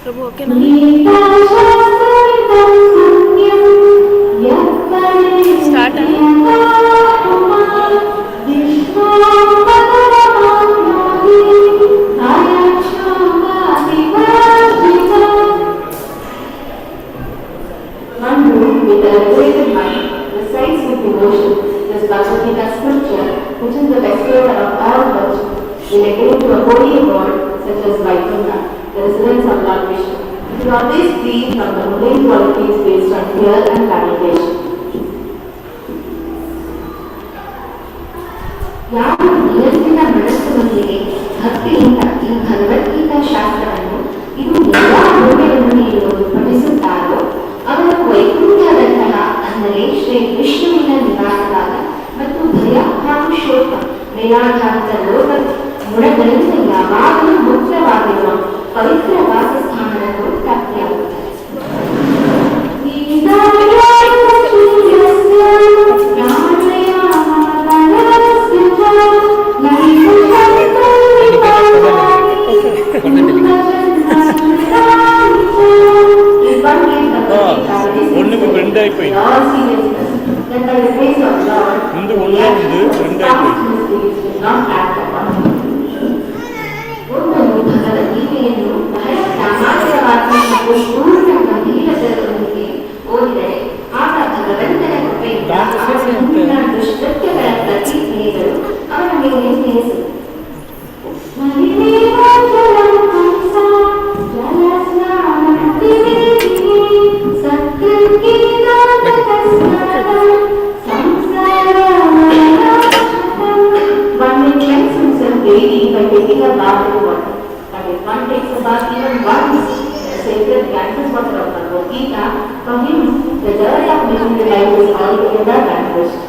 ಪ್ರಭು ಓಕೆನಾ? Start with a liberated mind, recites with devotion this Bhagavad Gita scripture, which is the bestseller of all virtues, relating to a holy God such as Vaikuntha, the residence of Lord Vishnu. It will always be from the mundane qualities based on fear and lamentation. ಯಾರು ನಿಯಂತ್ರಿತ ಮನಸ್ಸಿನೊಂದಿಗೆ ಭಕ್ತಿಯಿಂದ ಈ ಭಗವದ್ಗೀತಾ ಶಾಸ್ತ್ರವನ್ನು ಇದು ಎಲ್ಲ ಭೂಮಿಯನ್ನು ನೀಡುವುದು ಪಠಿಸುತ್ತಾರೋ ಅವರು ವೈಕುಂಠದಂತಹ ಅಂದರೆ ಶ್ರೀ ವಿಷ್ಣುವಿನ ನಿವಾಸವಾದ ಮತ್ತು ಭಯ ಹಾಗೂ ಶೋಕ ಮೇಲಾಧಾರಿತ ಲೋಕ ಗುಣಗಳಿಂದ ಯಾವಾಗಲೂ ಮುಕ್ತವಾಗಿರುವ ಪವಿತ್ರ ವಾಸಸ್ಥಾನವನ್ನು ಪ್ರಾಪ್ತಿಯಾಗುತ್ತಾರೆ. ஒன்றுக்கு ரெண்டு ஆகிப்போயிடுது. இந்த ஒன்று வந்து ரெண்டு ஆகிப்போயிடுது. ಭಗವದ್ಗೀತೆಯನ್ನು ಬಹಳ ಪ್ರಾಮಾಣಿಕವಾಗಿ ಮತ್ತು ಪೂರ್ಣ ಗಂಭೀರತೆಯೊಂದಿಗೆ ಓದಿದರೆ ಆಗ ಭಗವಂತನ ಕೃಪೆಯಿಂದ ದುಷ್ಕೃತ್ಯಗಳ ಪ್ರತಿಕ್ರಿಯೆಗಳು ಅವರ ಮೇಲೆ ನೆಲೆಸುತ್ತವೆ. Daily by taking a bath in water. But if one takes a bath even once, the sacred Ganges water of Bhagavad Gita, for him the journey of living the life is altogether vanquished.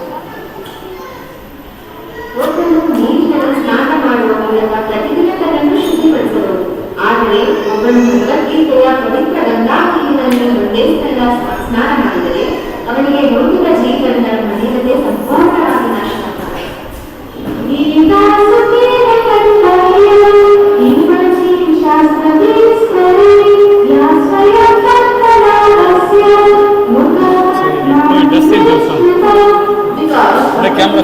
ಒಬ್ಬನು ನೀರಿನಲ್ಲಿ ಸ್ನಾನ ಮಾಡುವ ಮೂಲಕ ಪ್ರತಿದಿನ ತನ್ನನ್ನು ಶುದ್ಧಿಪಡಿಸಬಹುದು. ಆದರೆ ಒಬ್ಬನು ಭಗವದ್ಗೀತೆಯ ಪವಿತ್ರ ಗಂಗಾ ನೀರಿನಲ್ಲಿ ಒಂದೇ ಸಲ ಸ್ನಾನ ಮಾಡಿದರೆ ಅವನಿಗೆ ಮುಂದಿನ ಜೀವನ ಮನೆಯದೇ ಸಂಪೂರ್ಣವಾಗಿ ನಾಶವಾಗುತ್ತದೆ. Camera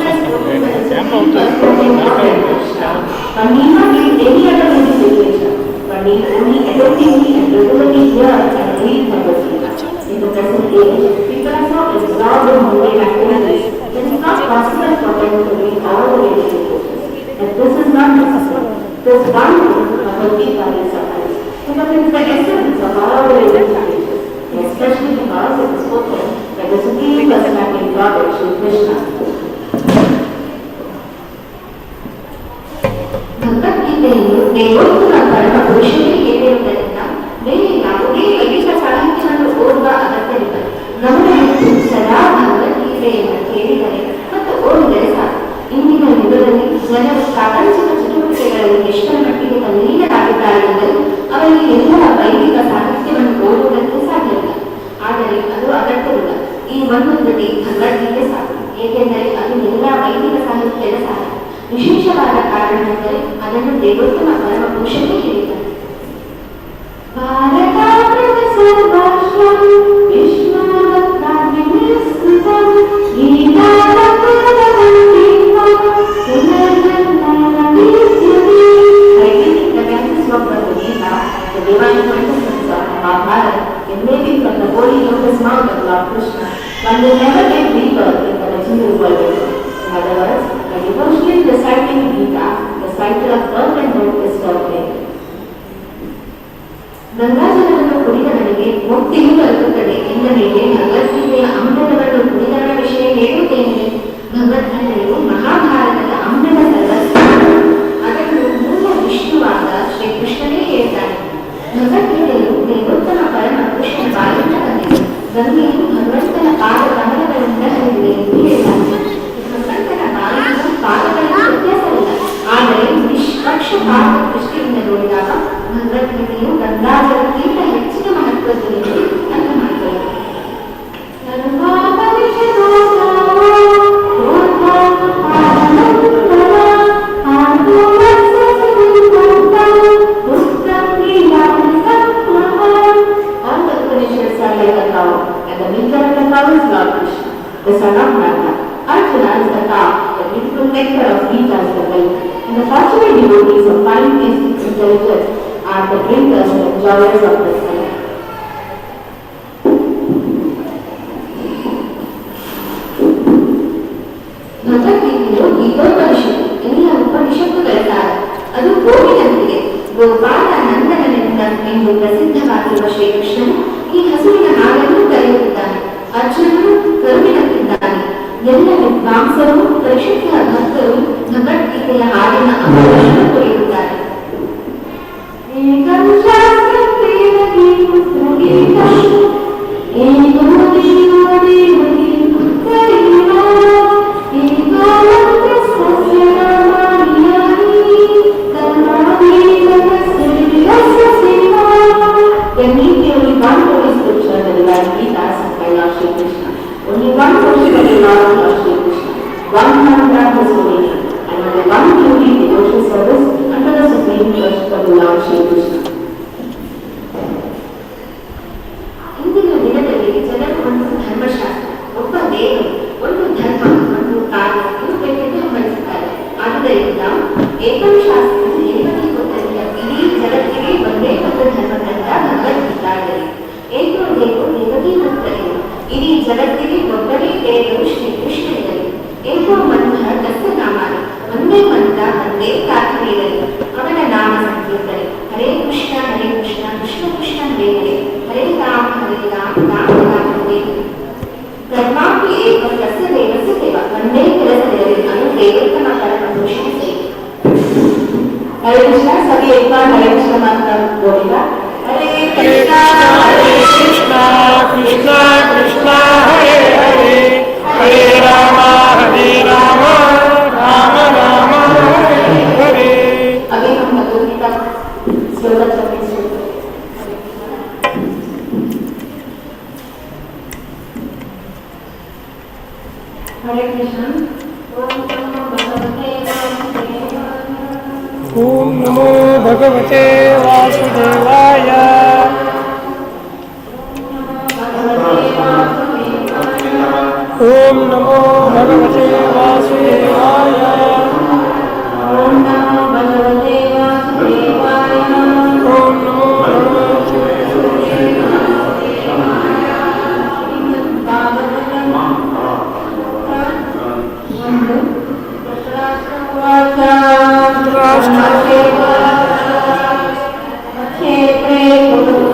but need not read any other movie situation, but need only attentively and regularly hear and read Bhagavad Gita. In the present age, people are so absorbed in mundane activities that it is not possible for them to read all the Vedic literatures. But this is not necessary. This one book, Bhagavad Gita, will suffice, because it is the essence of all the Vedic literatures, especially because it is spoken by the Supreme Personality of God, Shri Krishna. ಭಗವದ್ಗೀತೆಯನ್ನು ದೇವೋತ್ತಮ ಪರಮ ಪುರುಷನಿಗೆ ಹೇಳಿರುವುದರಿಂದ ಬೇರೆ ಯಾವುದೇ ವೈದಿಕ ಸಾಹಿತ್ಯವನ್ನು ಓದುವ ಅಗತ್ಯವಿಲ್ಲ. ಗಮನವಿಟ್ಟು ಸದಾ ಭಗವದ್ಗೀತೆಯನ್ನು ಕೇಳಿದರೆ ಮತ್ತು ಓದಿದರೆ ಸಾಕು. ಇಂದಿನ ಯುಗದಲ್ಲಿ ಜನರು ಪ್ರಾಪಂಚಿಕ ಚಟುವಟಿಕೆಗಳಲ್ಲಿ ಎಷ್ಟರ ಮಟ್ಟಿಗೆ ತಲ್ಲೀನರಾಗಿದ್ದಾರೆ ಎಂದರೆ ಅವರಿಗೆ ಎಲ್ಲ ವೈದಿಕ ಸಾಹಿತ್ಯವನ್ನು ಓದುವುದಕ್ಕೆ ಸಾಧ್ಯವಿಲ್ಲ. ಆದರೆ ಅದು ಅಗತ್ಯವಿಲ್ಲ. ಈ ಒಂದು ಕೃತಿ ಭಗವದ್ಗೀತೆ ಸಾಕು, ಏಕೆಂದರೆ ಅದು ಎಲ್ಲ ವೈದಿಕ ಸಾಹಿತ್ಯದ ಸಾಧನ. ವಿಶೇಷವಾದ ಕಾರಣವೆಂದರೆ ಅದನ್ನು ದೇವೋತ್ತಮ ಪರಮ ಪುರುಷನೇ ಹೇಳಿದ್ದಾರೆ. One will never get deeper in the legendary world. In other words, by devotionally reciting Gita, the cycle of birth and death is terminated. ಗಂಗಾಜಲವನ್ನು ಕುಡಿದವನಿಗೆ ಮುಕ್ತಿಯು ತಲುಪುತ್ತದೆ ಎಂದ ಮೇಲೆ ಭಗವದ್ಗೀತೆಯ ಅಮೃತವನ್ನು ಕುಡಿದವರ ವಿಷಯ ಹೇಳುತ್ತೇನೆ. ಭಗವದ್ಗೀತೆಯು ಮಹಾಭಾರತದ ಅಮೃತ ಸರ್ವಸ್ವ. ಅದನ್ನು ಮೂಲ ವಿಷ್ಣುವಾದ ಶ್ರೀ ಕೃಷ್ಣನೇ ಹೇಳ್ತಾನೆ. ಭಗವದ್ಗೀತೆಯು ದೇವೋತ್ತಮ ಪರಮ ಕೃಷ್ಣ ಬಾಯಿಂದ ಬಂದಿದೆ. ಗಂಗೆಯು ಭಗವಂತನ ಪಾದ ಕಮಲಗಳಿಂದ ಹರಿದಿದೆ ಎಂದು ಹೇಳ್ತಾನೆ. ಭಗವಂತನ ಬಾಯಿಗೂ ಪಾದಗಳಿಗೂ ವ್ಯತ್ಯಾಸವಿಲ್ಲ. ಆದರೆ ನಿಷ್ಪಕ್ಷಪಾತ ದೃಷ್ಟಿಯಿಂದ ನೋಡಿದಾಗ ಭಗವದ್ಗೀತೆಯು ಗಂಗಾಜಲಕ್ಕಿಂತ ಹೆಚ್ಚಿನ ಮಹತ್ವದ್ದು ಅಂತ ಮಾಡ್ತಾರೆ. son of Nanda. Arjuna is the calf, the protector of Gita as the milk. And the fortunate devotees of fine taste intelligence are the drinkers and enjoyers of the sun. ಭಗವದ್ಗೀತೆಯು ಗೀತೋಪನಿಷತ್ತು ಎನ್ನುವ ಉಪನಿಷತ್ತುಗಳ ಸಾರ. ಅದು ಗೋವಿನಂತಿದೆ. ಗೋಪಾಲ ನಂದನನಿಂದ ಎಂದು ಪ್ರಸಿದ್ಧವಾಗಿರುವ ಶ್ರೀಕೃಷ್ಣನು ಈ ಹಸುವಿನ ಹಾಲನ್ನು ಕರೆಯುತ್ತಿದ್ದಾನೆ. ಅರ್ಜುನನು ಕರುವಿನಂತಿದ್ದಾನೆ. ಎಲ್ಲ ವಿದ್ವಾಂಸರು ಪರಿಶುದ್ಧ ಭಕ್ತರು ಭಗವದ್ಗೀತೆಯ ಹಾಲಿನ ಅಮೃತವನ್ನು ಕುಡಿಯುತ್ತಾರೆ. Only one person of the Lord of Sri Krishna, one mantra has dominion, and only one duty devotional service under the supreme trust of the Lord Sri Krishna. ಇಂದಿನ ದಿನದಲ್ಲಿ ಜನರು ಒಂದು ಧರ್ಮಶಾಸ್ತ್ರ, ಒಬ್ಬ ದೇವರು, ಒಂದು ಧರ್ಮ, ಒಂದು ಕಾರ್ಯ ಇವುಗಳೆಂದು ಗಮನಿಸುತ್ತಾರೆ. ಆದ್ದರಿಂದ ಏಕಂ ಶಾಸ್ತ್ರ ಏಕತಿ ಗೊತ್ತಿಲ್ಲ ಇಡೀ ಜಗತ್ತಿಗೆ ಒಂದೇ ಒಂದು ಧರ್ಮದಂತ ಭಗವದ್ಗೀತಾ ಇದೆ. ಏಕೋ ದೇವರು ಏಕತಿ ಗೊತ್ತಿಲ್ಲ ಇಡೀ ಜಗತ್ತಿಗೆ ಒಬ್ಬನೇ ದೇವರು ಶ್ರೀಕೃಷ್ಣನಿರಲಿ. ಏಕೋ ಮಂತ್ರ ದಸ್ತ ನಾಮಾನಿ, ಒಂದೇ ಮಂತ್ರ ಒಂದೇ ಪ್ರಾರ್ಥನೆ ಇರಲಿ. ಅವನ ನಾಮ ಸಂಕೀರ್ತನೆ ಹರೇ ಕೃಷ್ಣ ಕೃಷ್ಣ ಕೃಷ್ಣ ಹರೇ ಹರೇ, ಹರೇ ರಾಮ ರಾಮ ರಾಮ ಹರೇ ಹರೇ. ಕರ್ಮಾಪಿ ಏಕ ತಸ್ಯ ದೇವಸ್ಯ ಸೇವ, ಒಂದೇ ಕೆಲಸವಿರಲಿ ಅದು ದೇವೋತ್ತಮ ಕರ್ಮ ಪುರುಷನ ಸೇವೆ. हरे कृष्णा, सभी एक बार हरे कृष्ण मंत्र बोलेगा। हरे कृष्णा कृष्णा कृष्णा कृष्णा हरे हरे, हरे राम राम राम हरे हरे। अभी हम भगवद्गीता श्लोक 26 हरे कृष्ण। ओम नमो भगवते वासुदेवाय। ओम नमो भगवते वासुदेवाय। ओम नमो भगवते वासुदेवाय। ओम नमो भगवते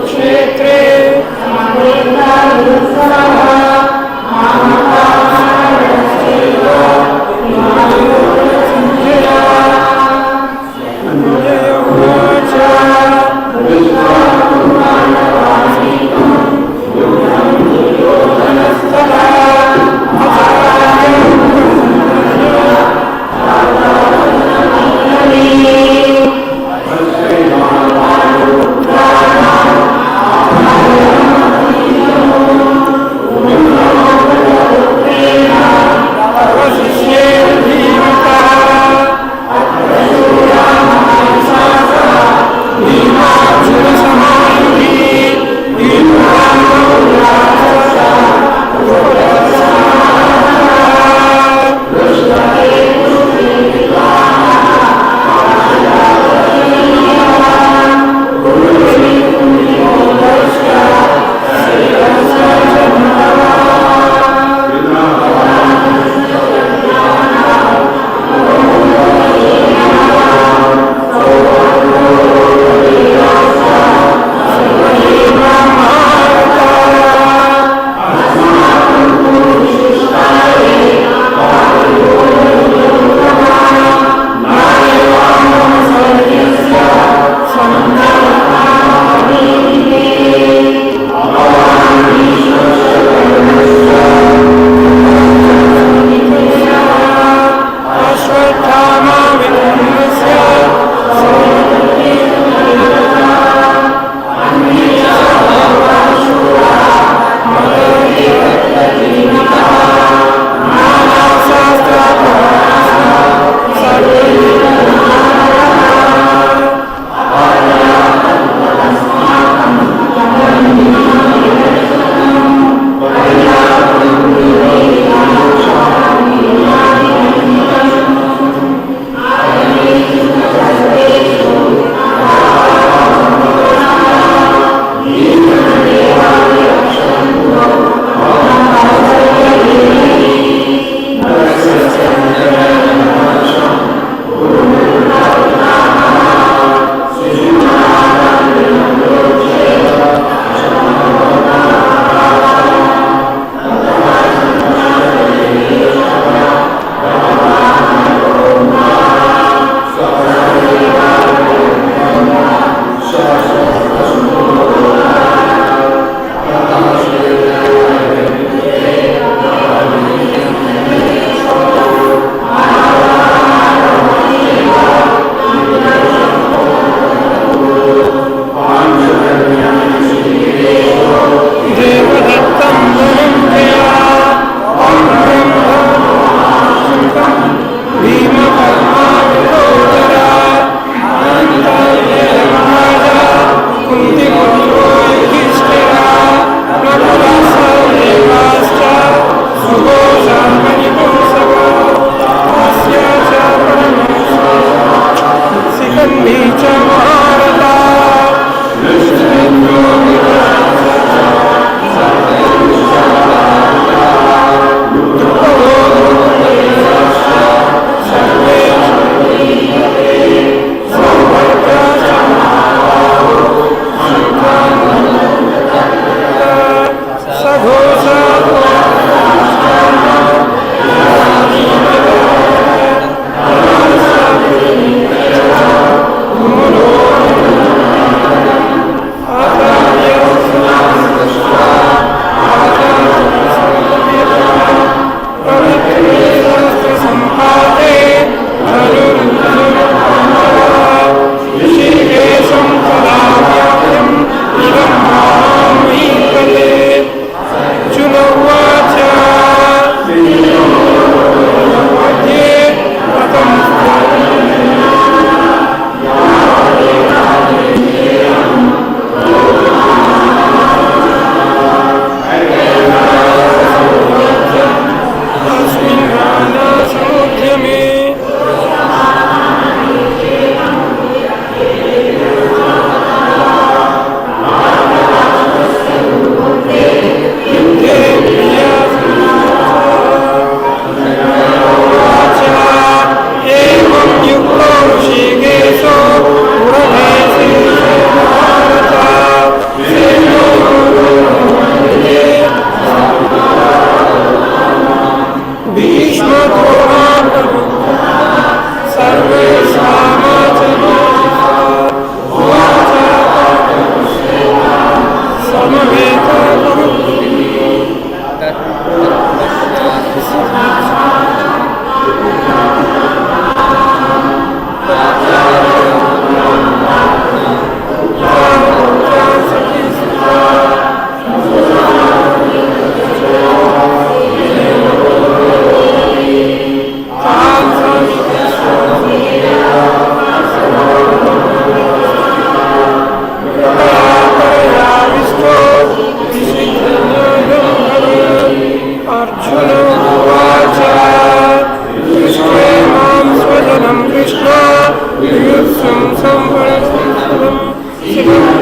क्षेत्रे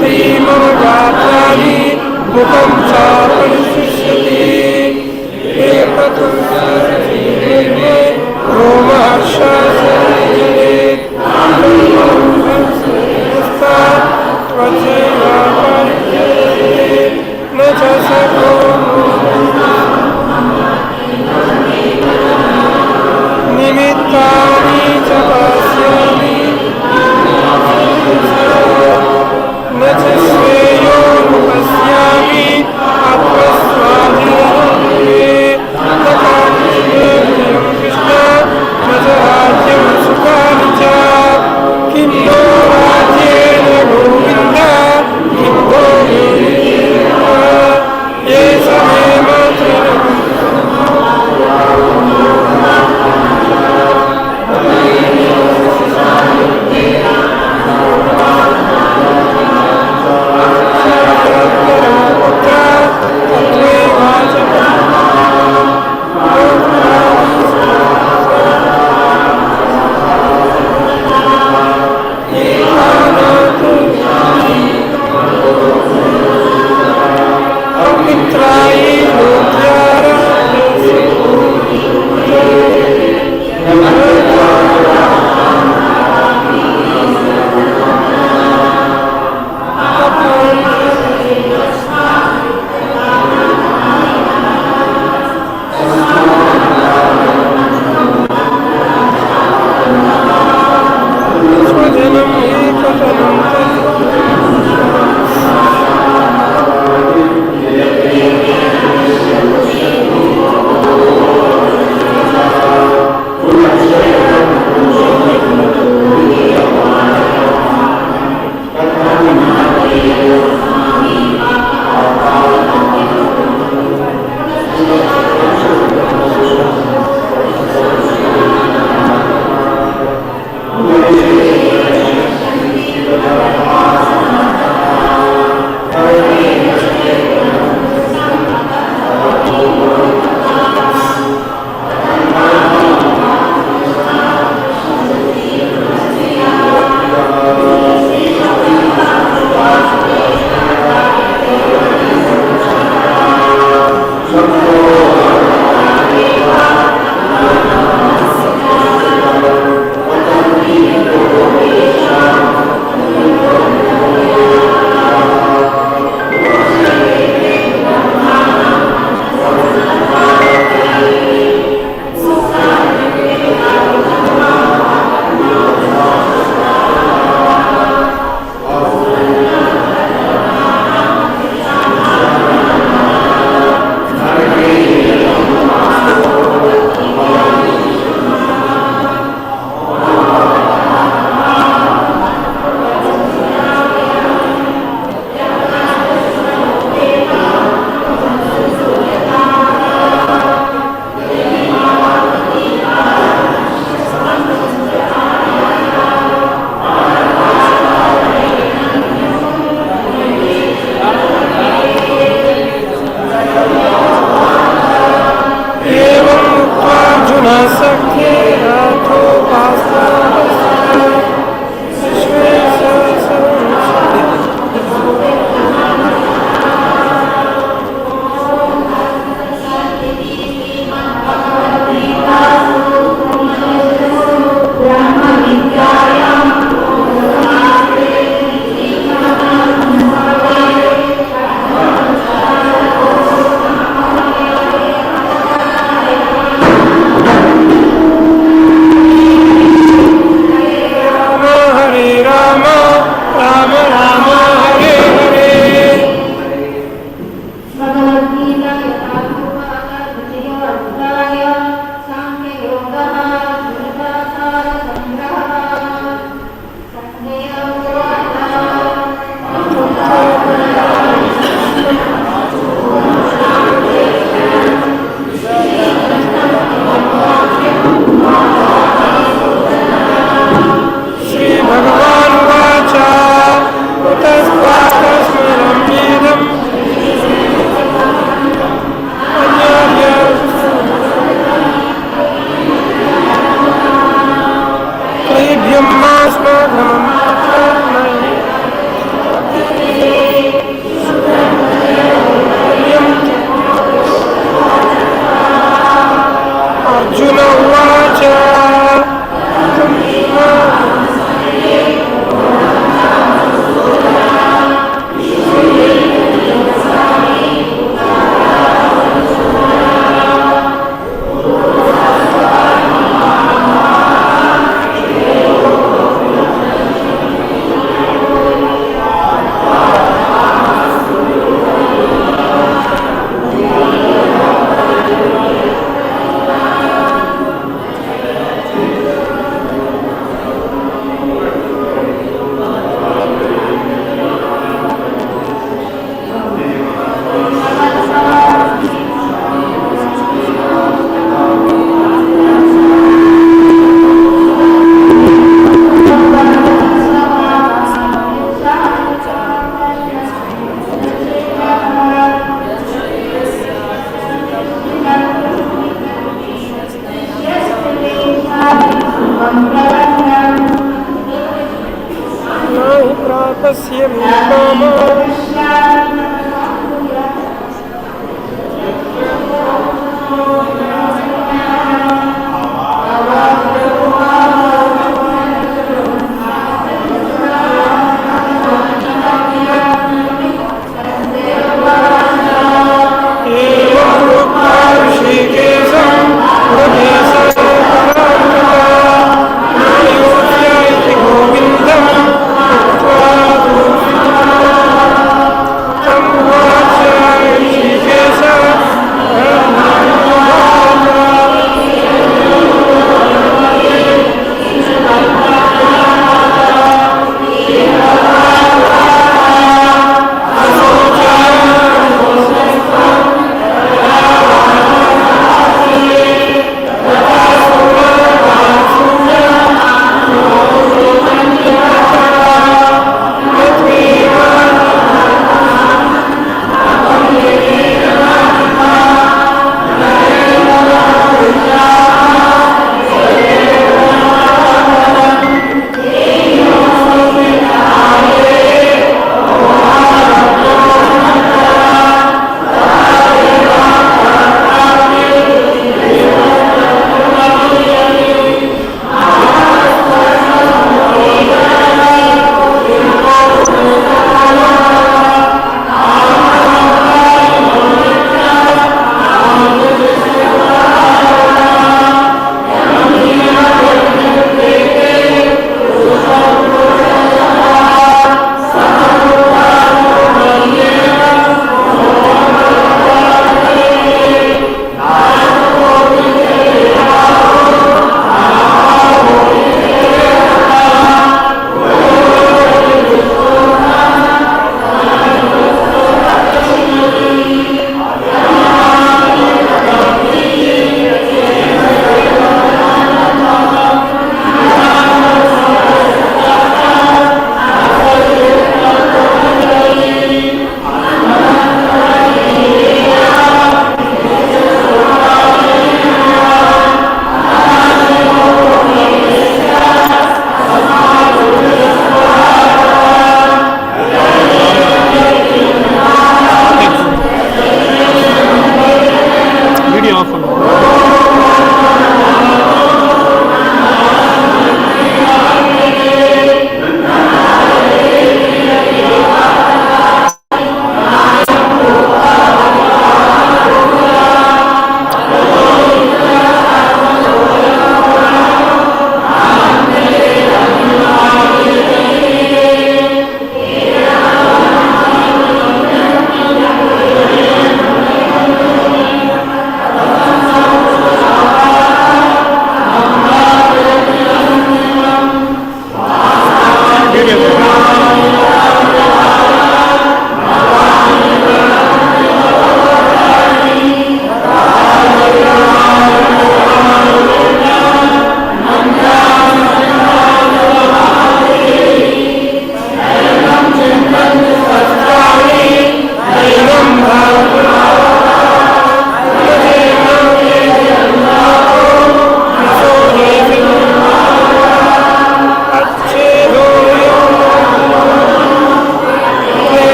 पश्यति मम गात्राणि मुखं च परिशुष्यति एकतुष्यति रोमहर्षसञ्जने त्वचैव परिजयते न च सको निमित्तानि च पश्यामि न च श्रेयोनुपश्यामि आत्मस्वाधीनमे न काञ्चन कृष्ण न च राज्यं सुखानि च किं नो राज्येन गोविन्द किं भोगेन ये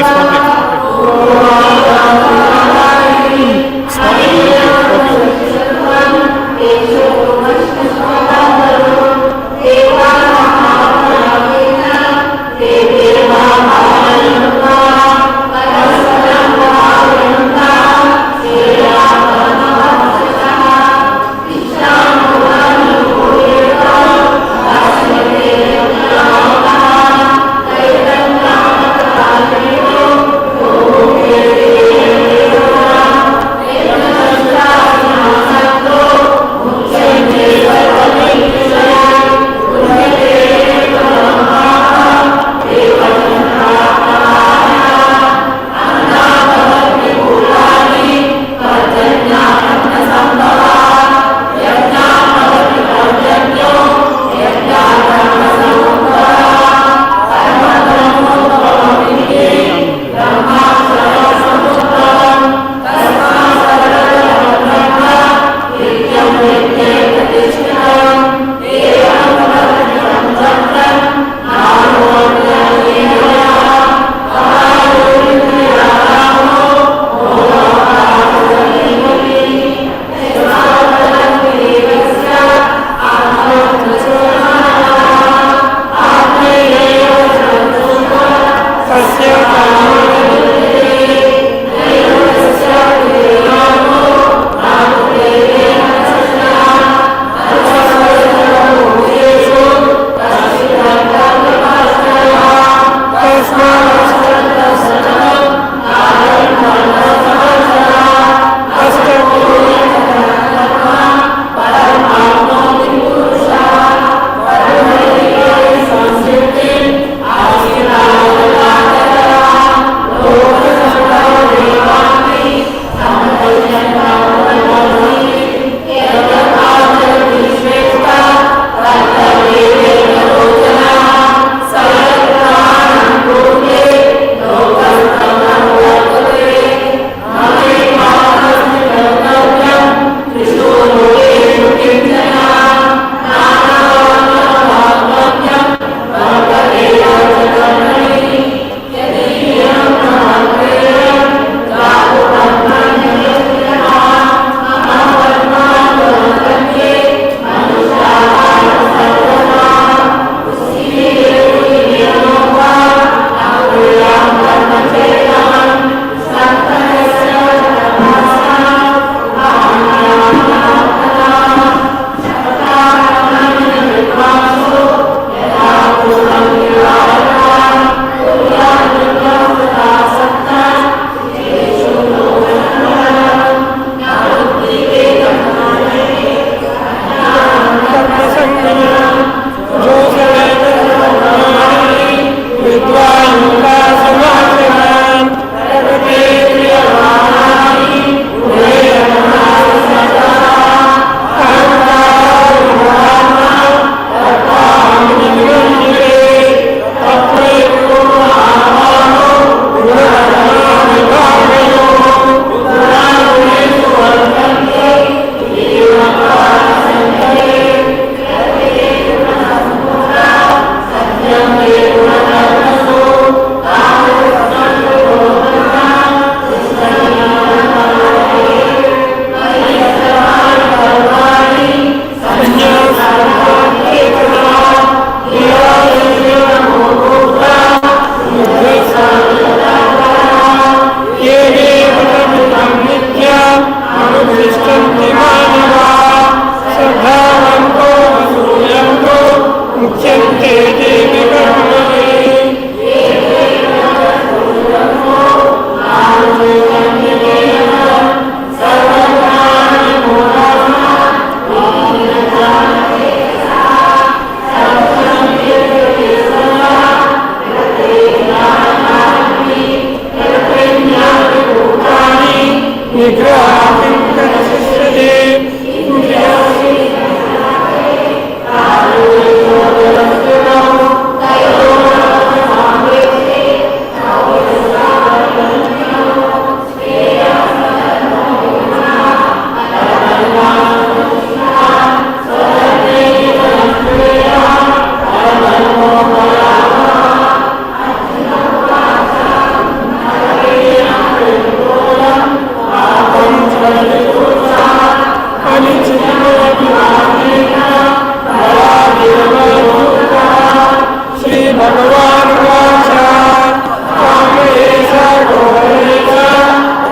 complex.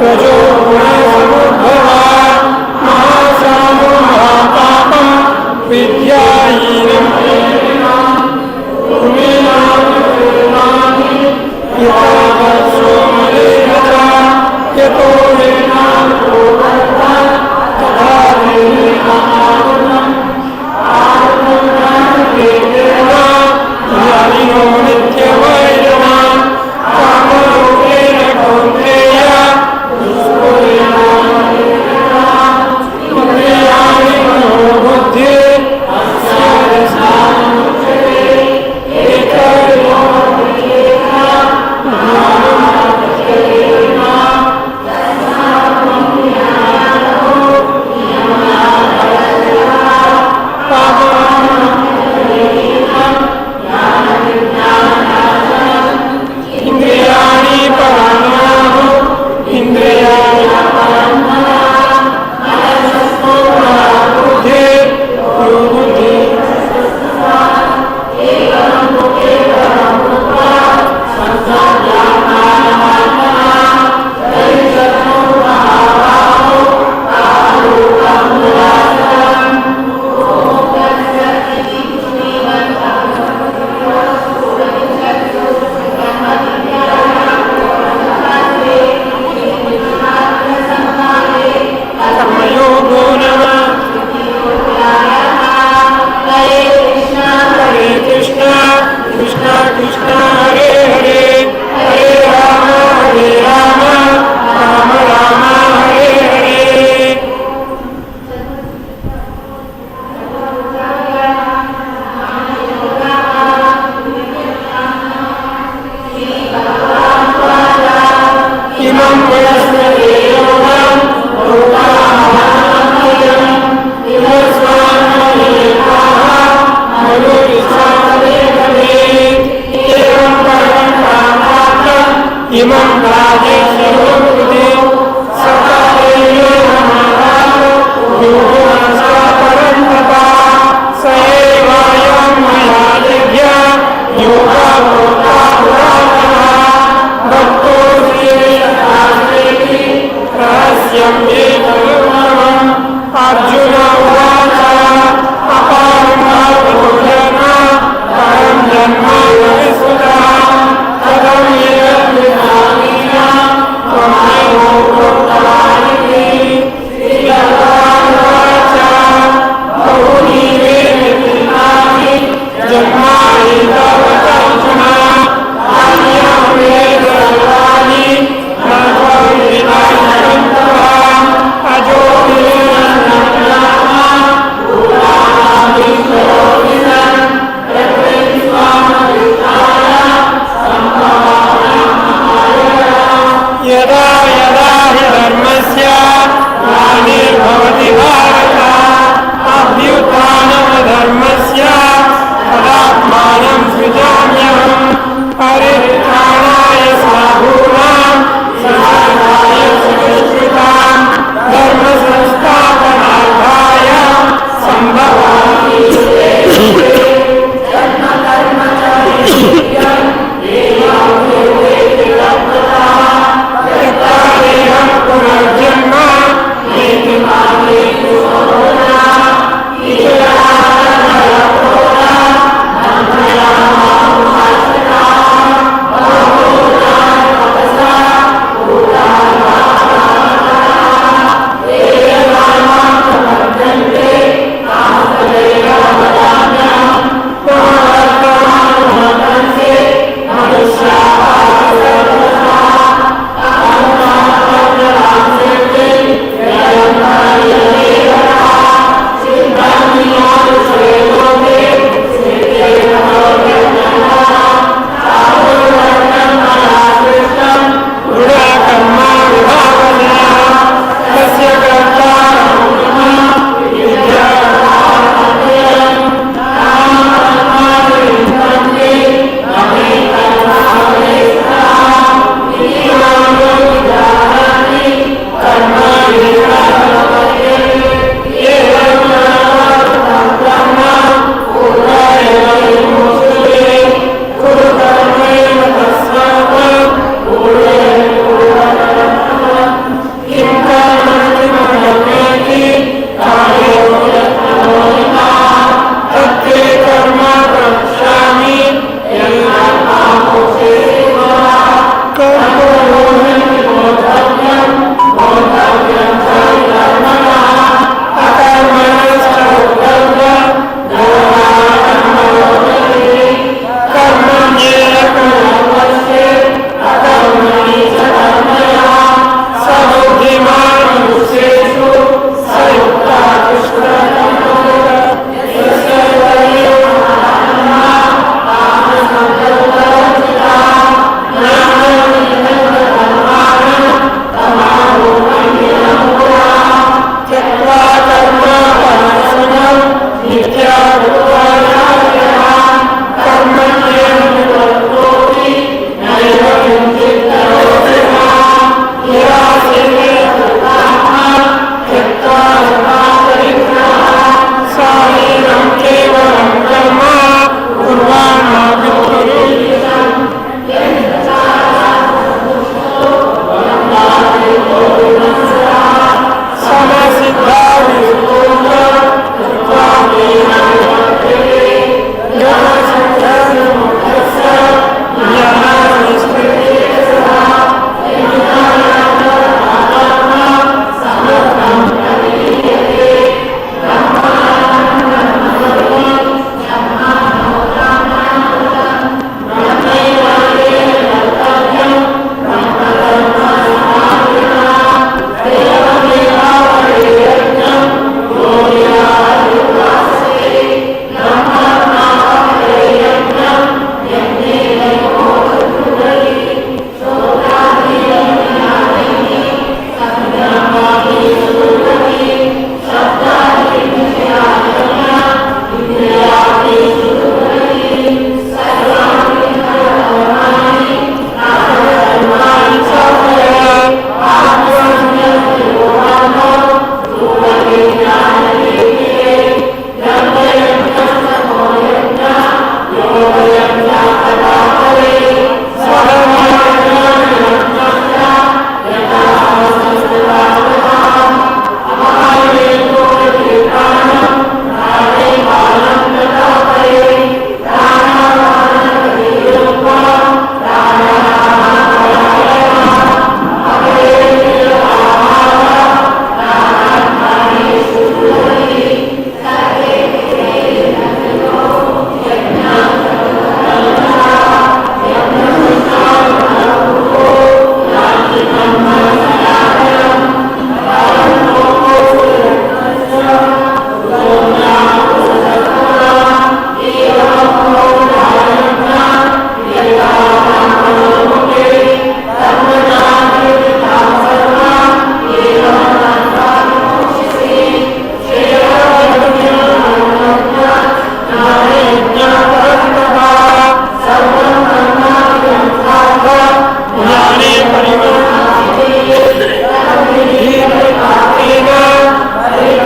रजो गुणसमुद्भवा महासानो महापापं विद्याहीनं यतो तथा ज्ञानिनो नित्यवैरिणा कामरूपेण कौन्तेय इन्द्रियाणि मनोबुद्धिः इंद्रियाणि पराणाः इंद्रियाणि बुद्धि बुद्धि कर्मयोगो नमः हरे कृष्ण कृष्ण कृष्ण हरे हरे हरे राम राम राम हरे हरे इमं वयस्महे योगं इमं राजेश्वरो कृते परन्तपा स एवायं मया दिव्य योगा प्रोक्ता पुरातनः भक्तो रहस्यं ये तदुत्तमम् अर्जुन उवाच अपारं भावतो जन परं जन्म न विस्मृतः कथं एतद्विजानीयाम् त्वमेव प्रोक्तवानिति श्रीभगवान् उवाच बहूनि मे विद्यानि जन्मानि तव अर्जुन अन्यं वेद सर्वाणि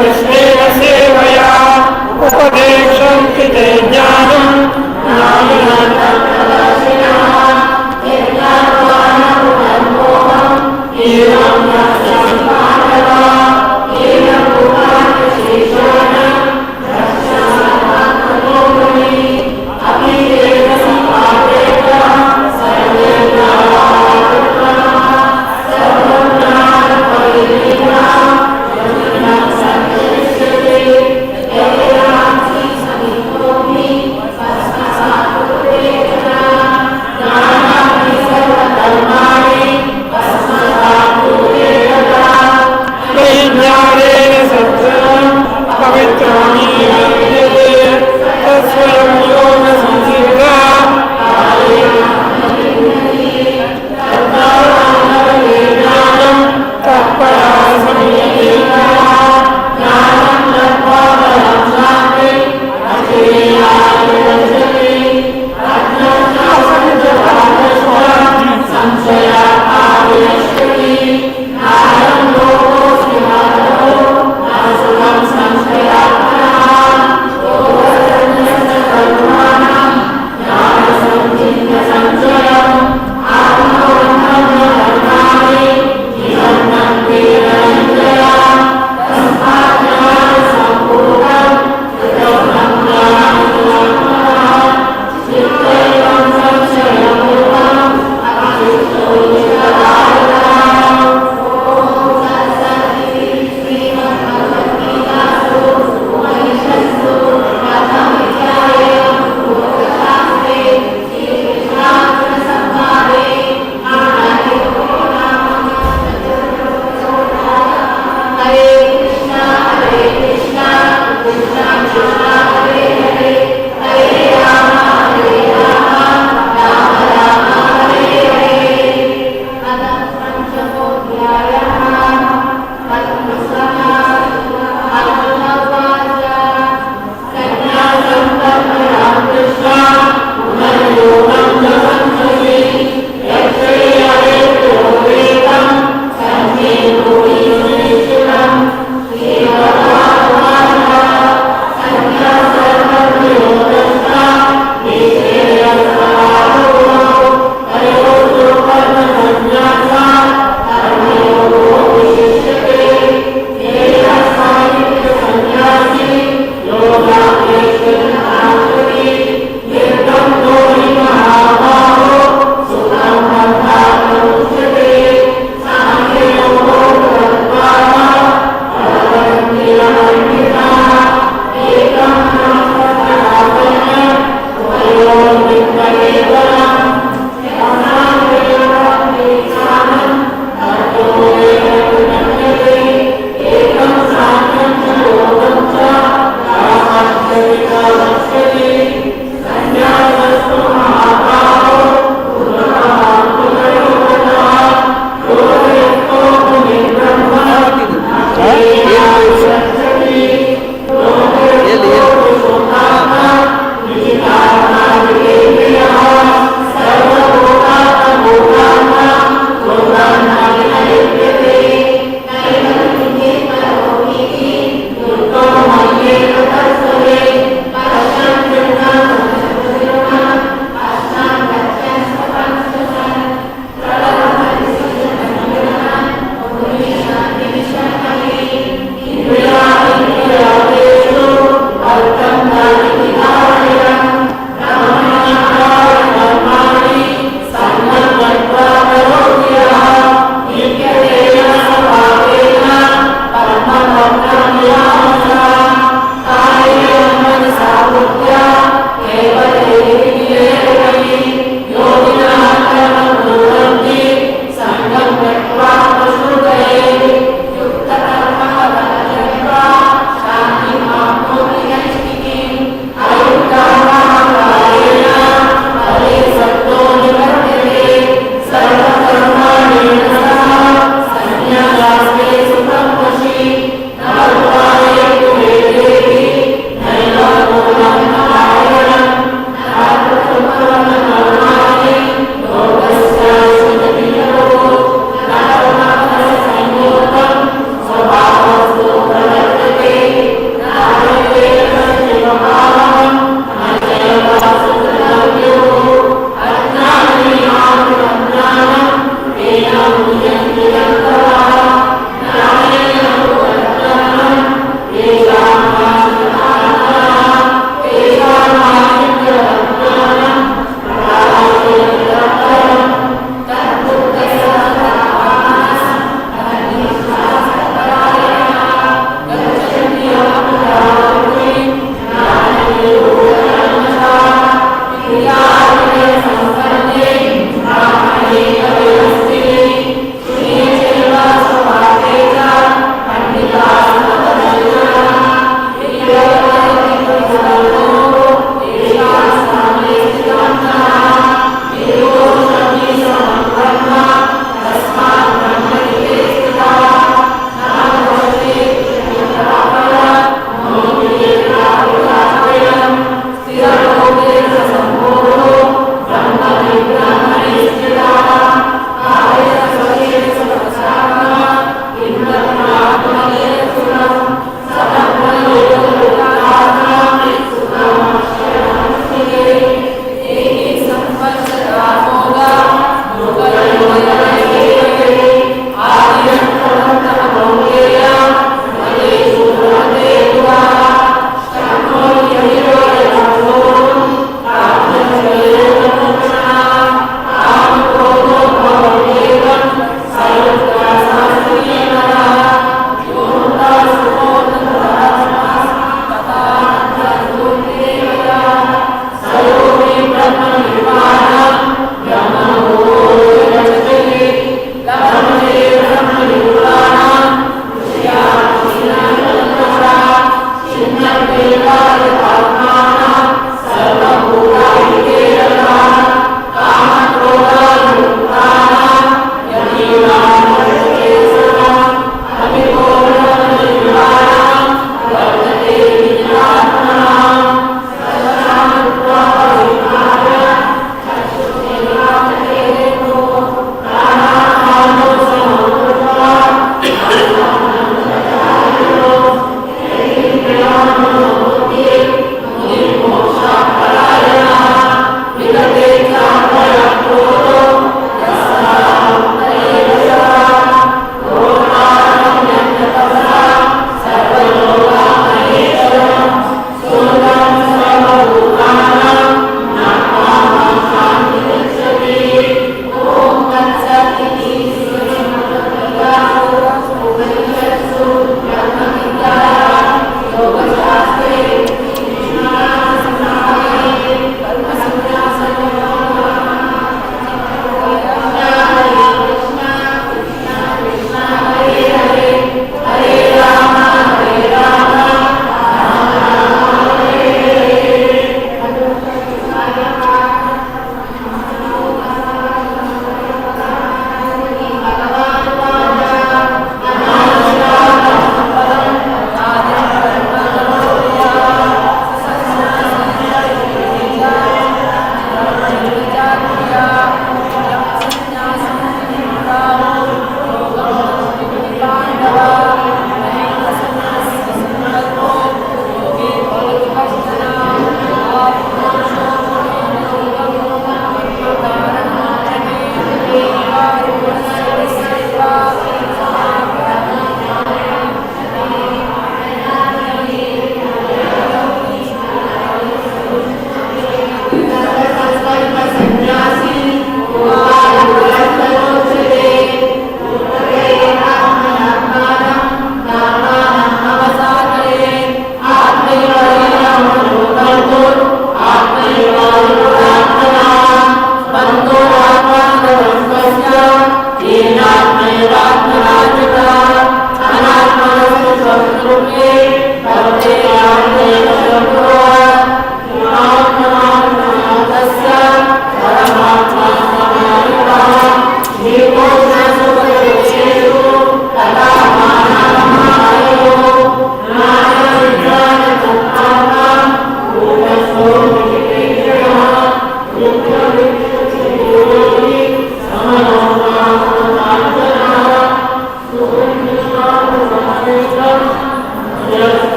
कृष्णेन सेवया उपदेशन्ति ते ज्ञानं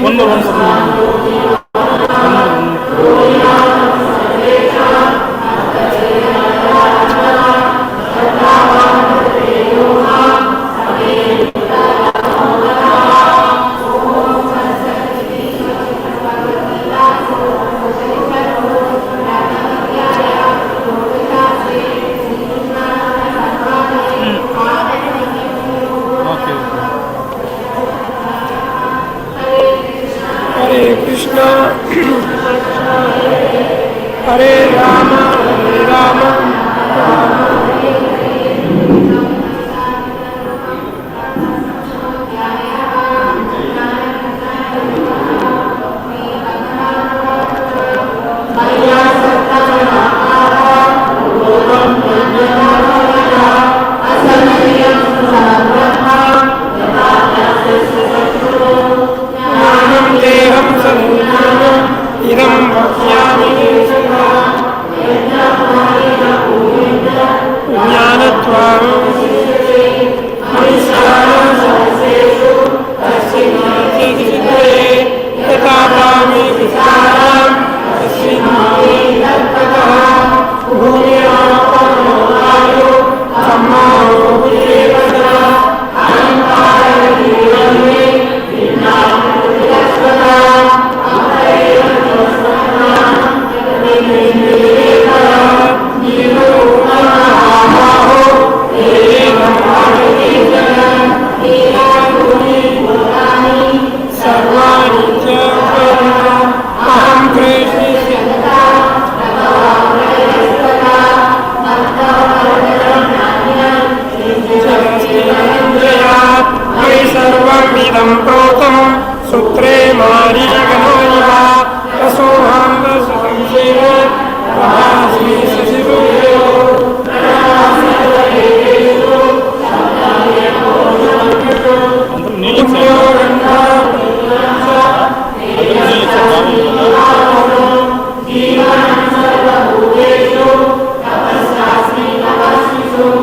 ಒಂದು Hare Krishna, Hare Rama, Hare Rama, Deham Samudram Idam Bhakyami Jnanatvam Anisyana Sarveshu Tassimati Siddhe Tatapami Vistaram Tassimati Tattvatah Bhumya Paramayu Sammaro Bhujevada Ampara Dhirame Vinnam Sutre Mari Ganaiva Rasohanda Samseva Rahasmi Sasivuyo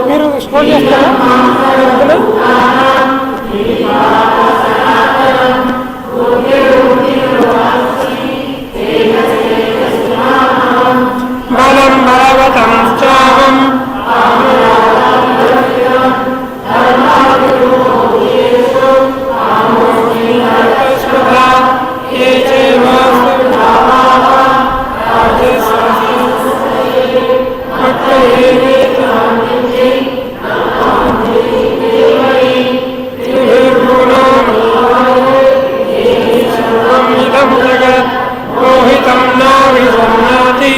మీరు score చేస్తారా Balam Bhavatam Staham Rohitam Navi Jannati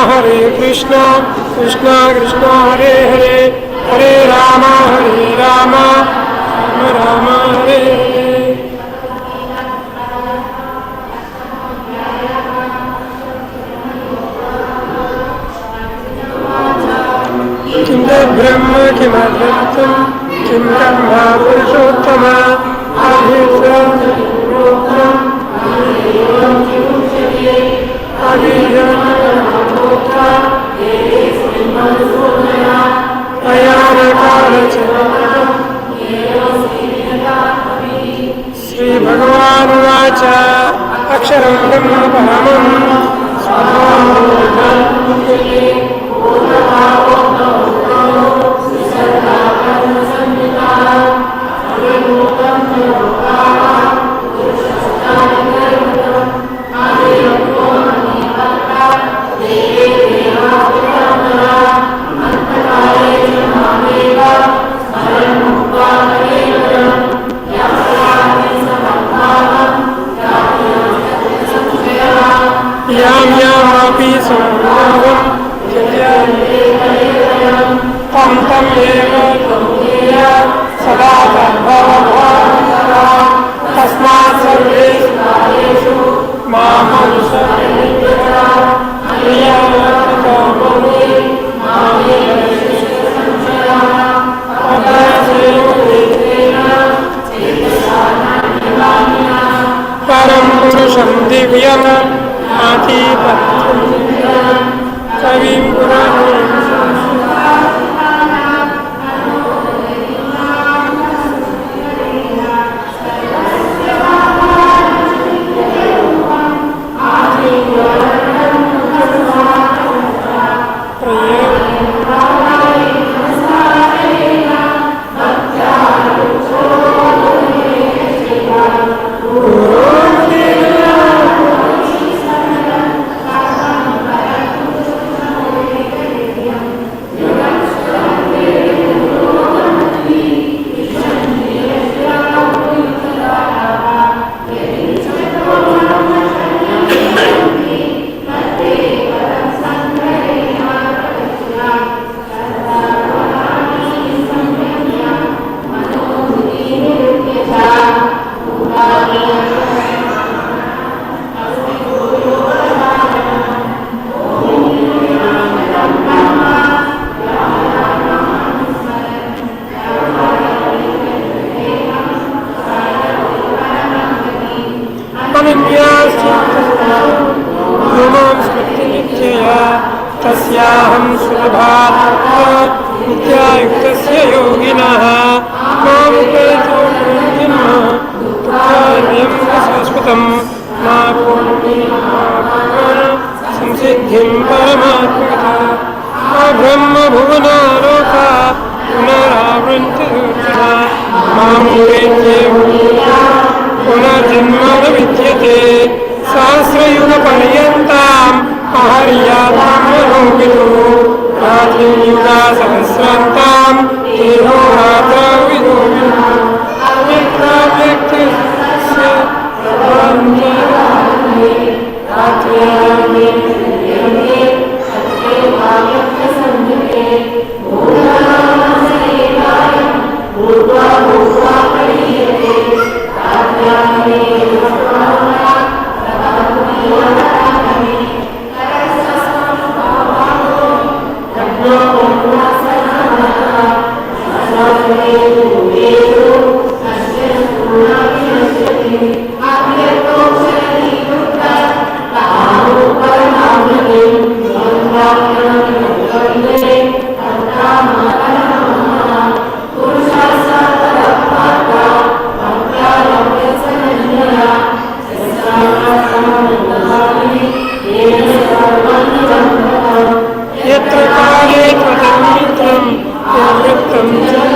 हरे कृष्णा कृष्णा कृष्णा हरे हरे हरे राम राम राम हरे हरे। किं ब्रह्म किमद्वैतं किं ब्रह्मा पुरुषोत्तम श्री भगवानुवाच अक्षरं ब्रह्म परमं यां यामपि संभावं तं तं एव सदा तद्भवभावः तस्मात् सर्वेषु कार्येषु माम् परं पुरुषं दिव्यम् कविं पुराणं तस्याहं सुलभात् नित्यायुक्तस्य योगिनः मामुपेतो दुःखार्यं शाश्वतं मा संसिद्धिं परमात्मकः ब्रह्मभुवनालोका पुनरावृन्ति पुनर्जन्म न विद्यते सहस्रयुगपर्यन्ताम् अहर्यात्मनोऽपितु रात्रियुगा सहस्रान्ताम् देहो रात्रविदो अव्यक्ताव्यक्तस्य यत्र काले कृतं मित्रं यवृत्तं च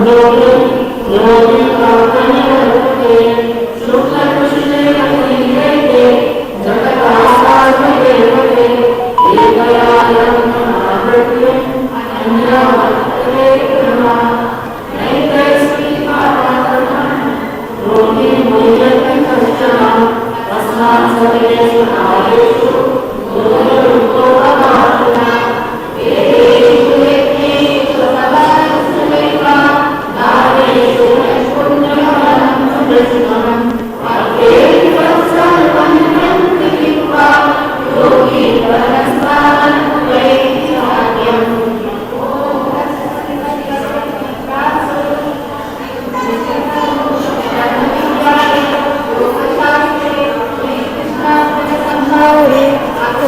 Thank you.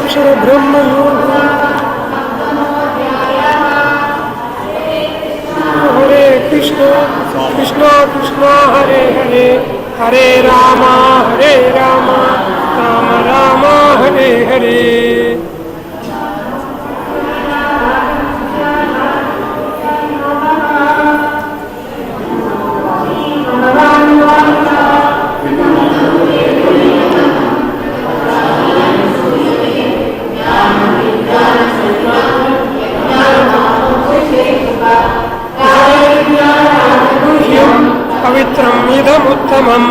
अक्षर ब्रह्म योग हरे कृष्ण कृष्ण कृष्ण हरे हरे हरे राम राम राम हरे हरे पवित्रम् इदमुत्तमम्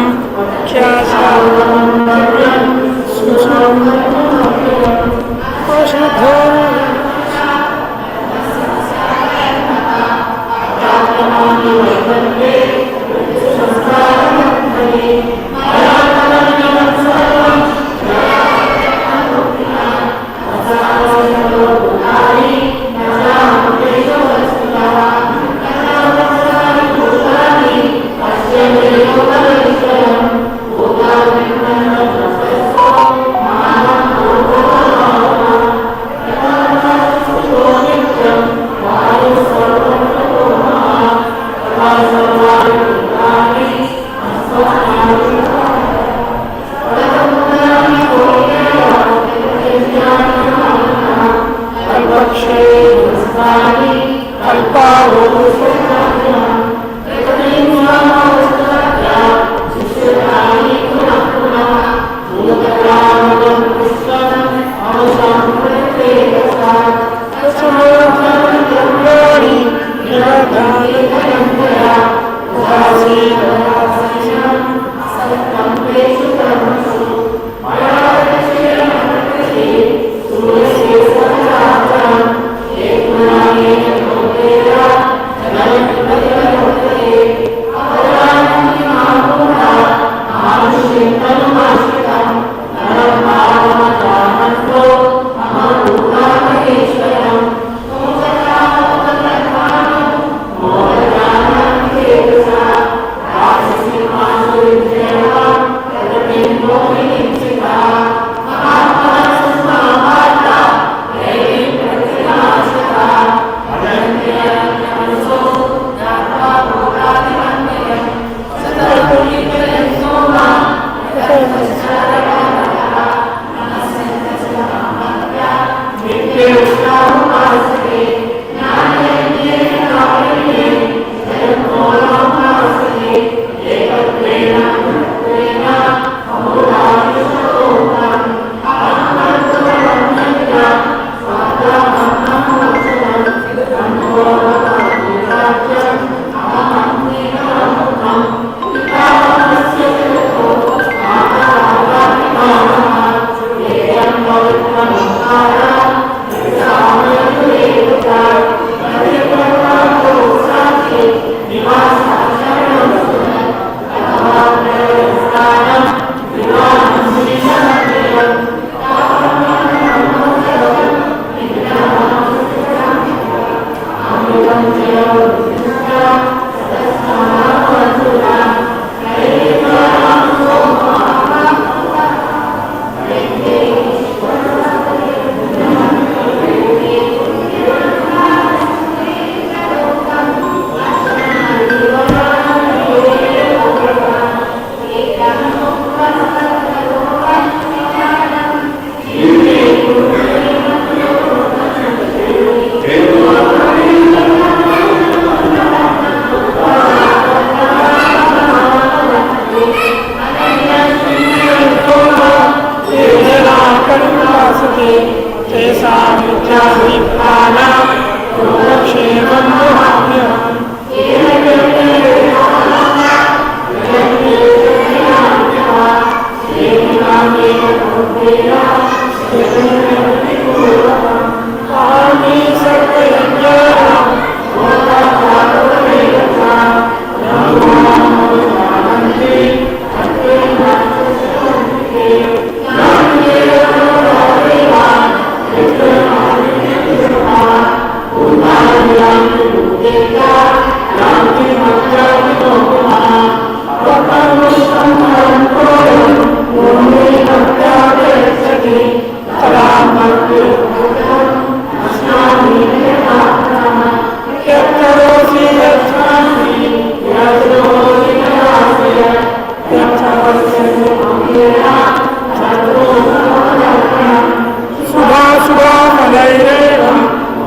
शुभाशुभाफलैरेवं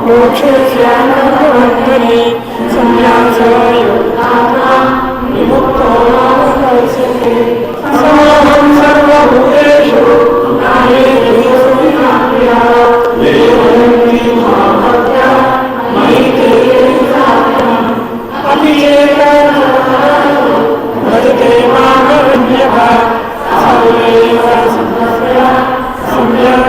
मोक्षस्यानन्तरे संन्यासयोगात्मा विमुक्तो नरकास्यते समोहं सर्वभूतेषु नानेषु सुविनाप्रिया वेदन्ति महाभक्त्या मयि ते साधनम् अपि चेत् भजते मामरण्यः सर्वैव समस्या सम्यक्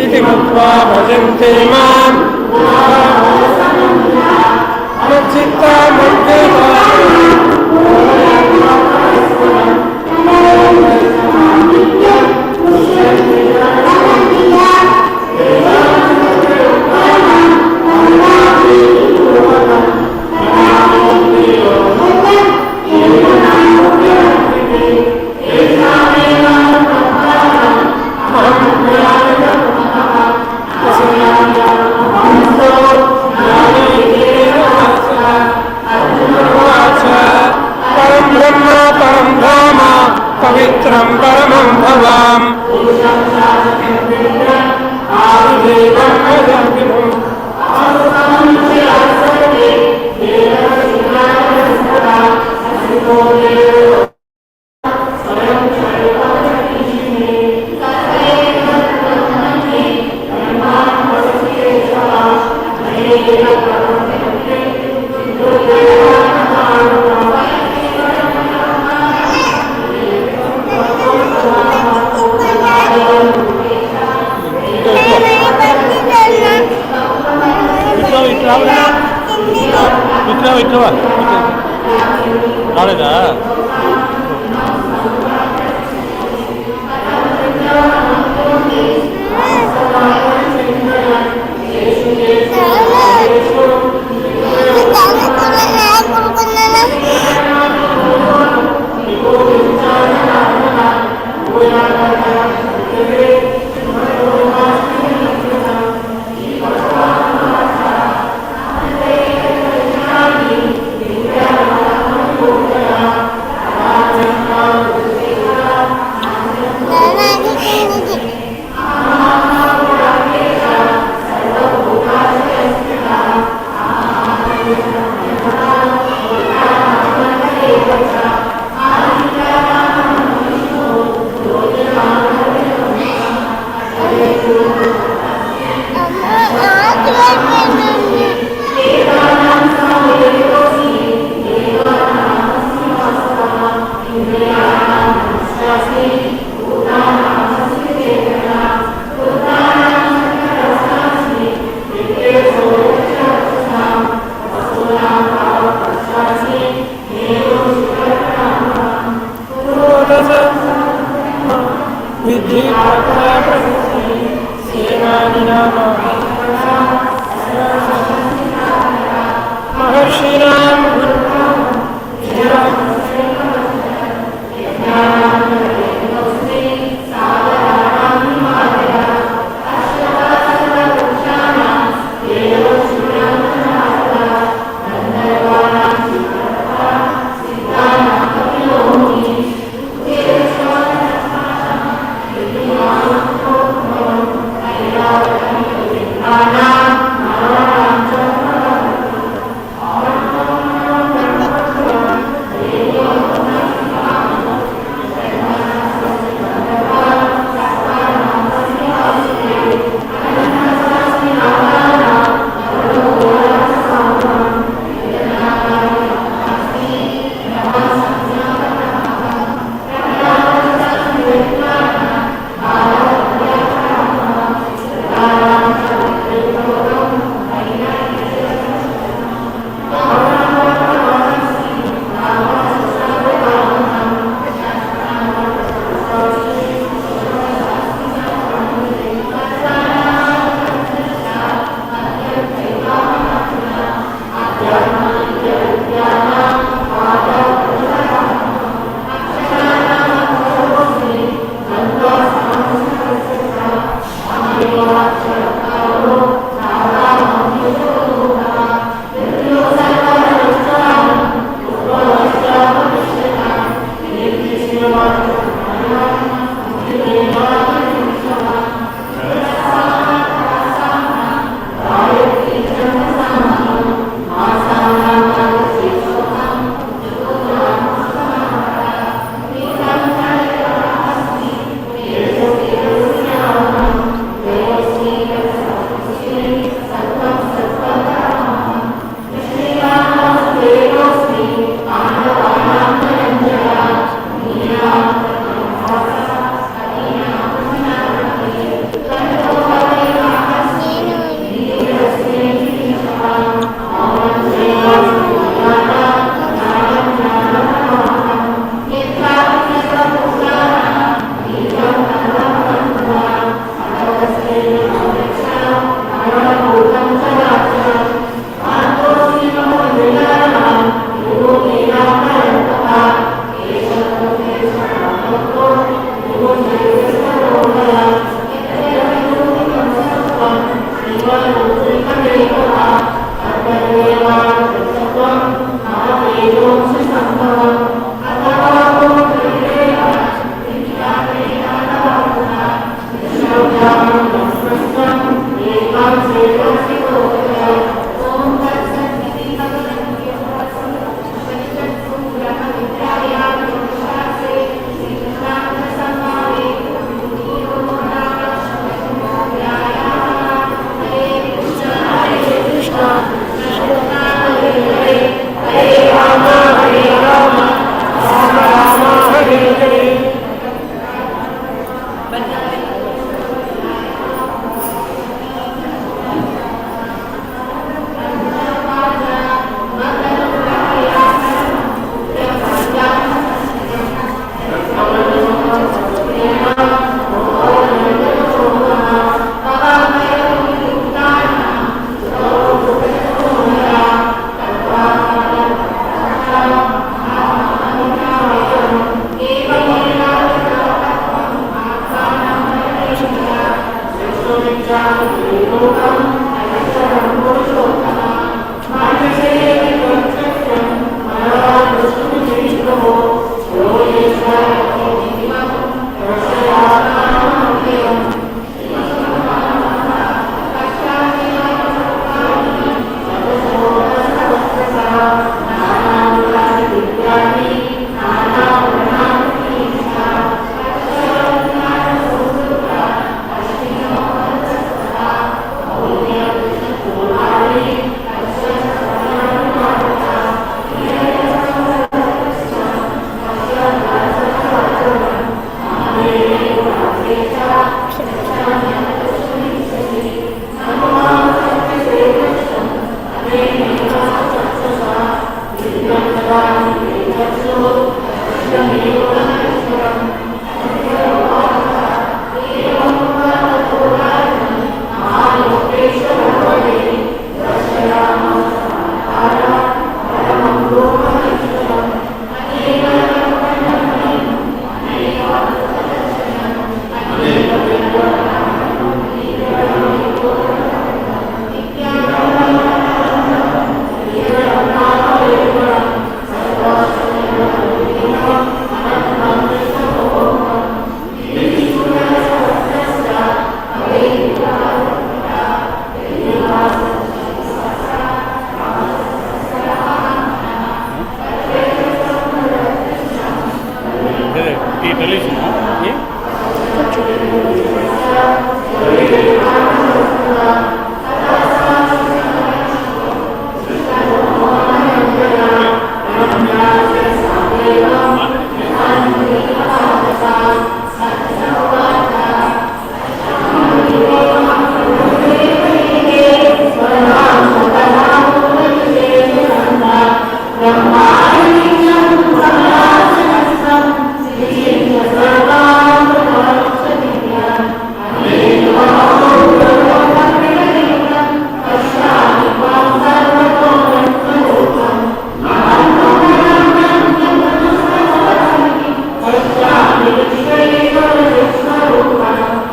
इति मत्वा भजन्ते मां मच्चित्ता मद्गता पवित्रं परमं भवाम् आदिदेवं भजामिनं జ్ఞాని నామ మహర్షిణాం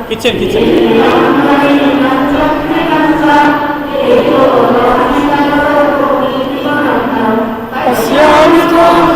किचन पश्यामि त्वाम्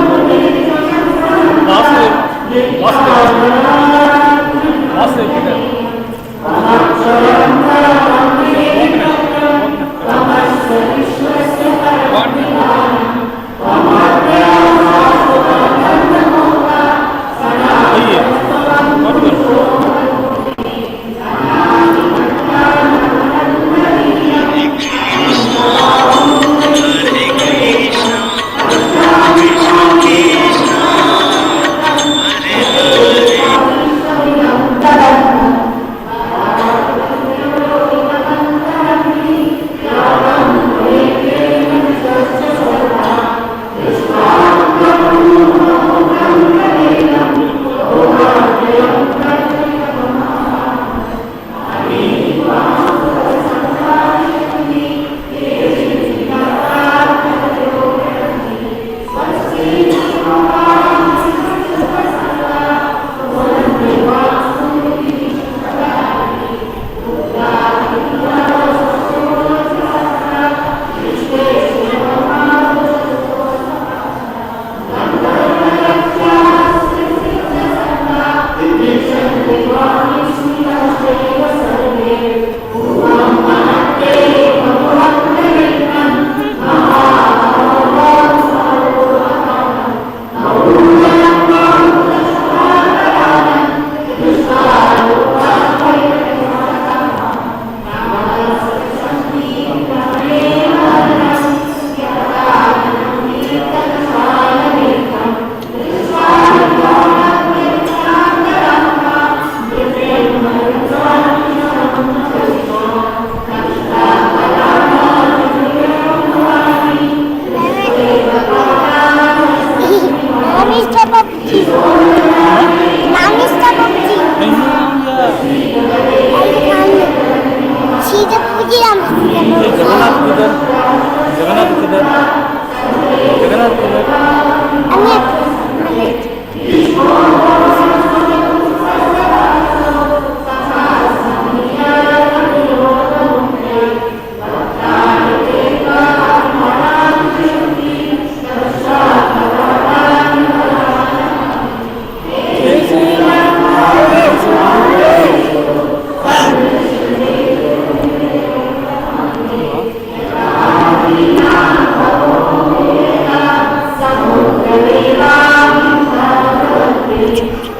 Thank you.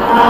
Apa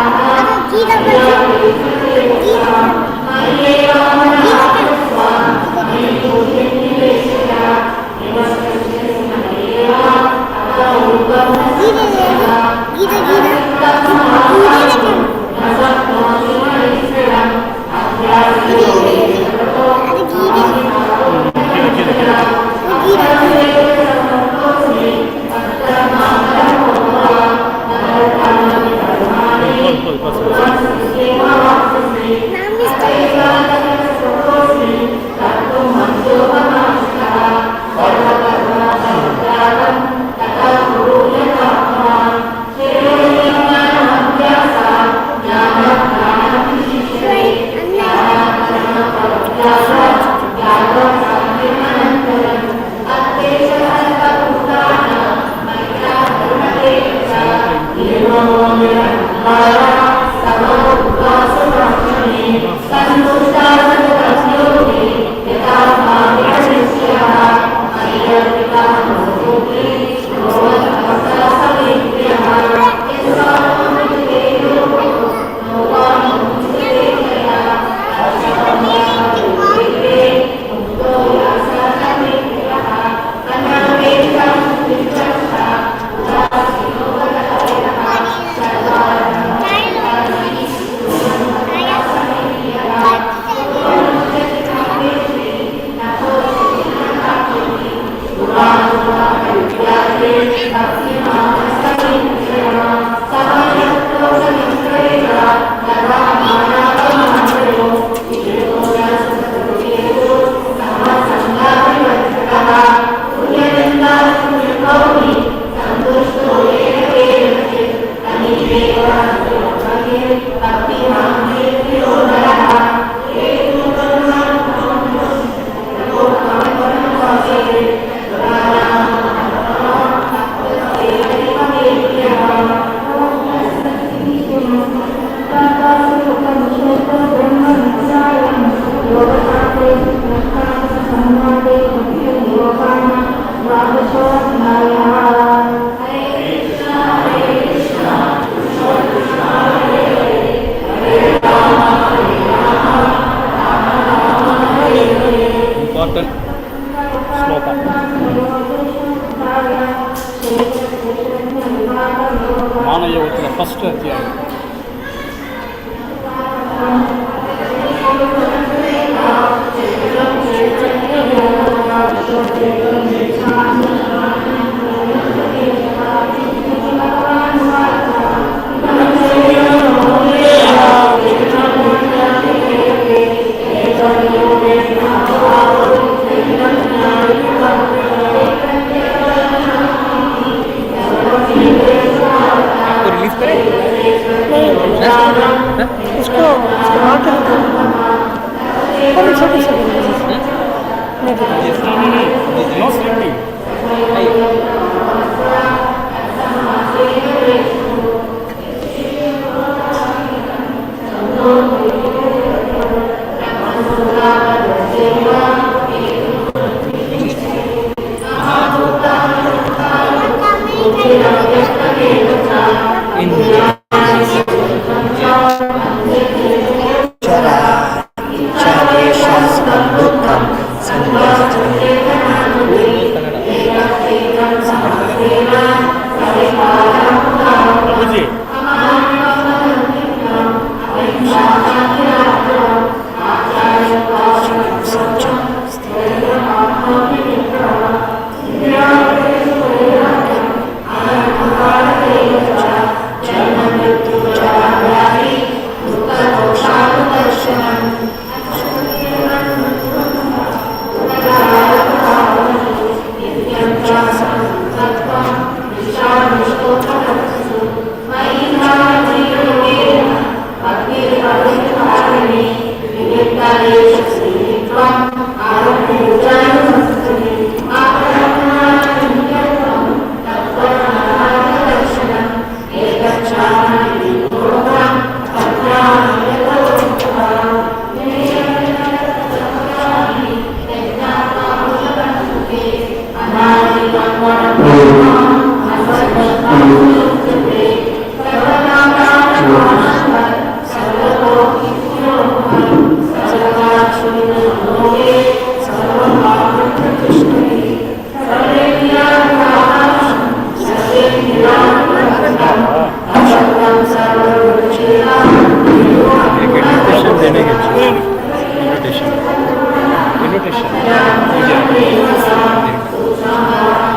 ಜ್ಞಾನಯೋಗದ ಫಸ್ಟ್ ಅಧ್ಯಾಯ. इसको आके छोटे छोटे No sleeping.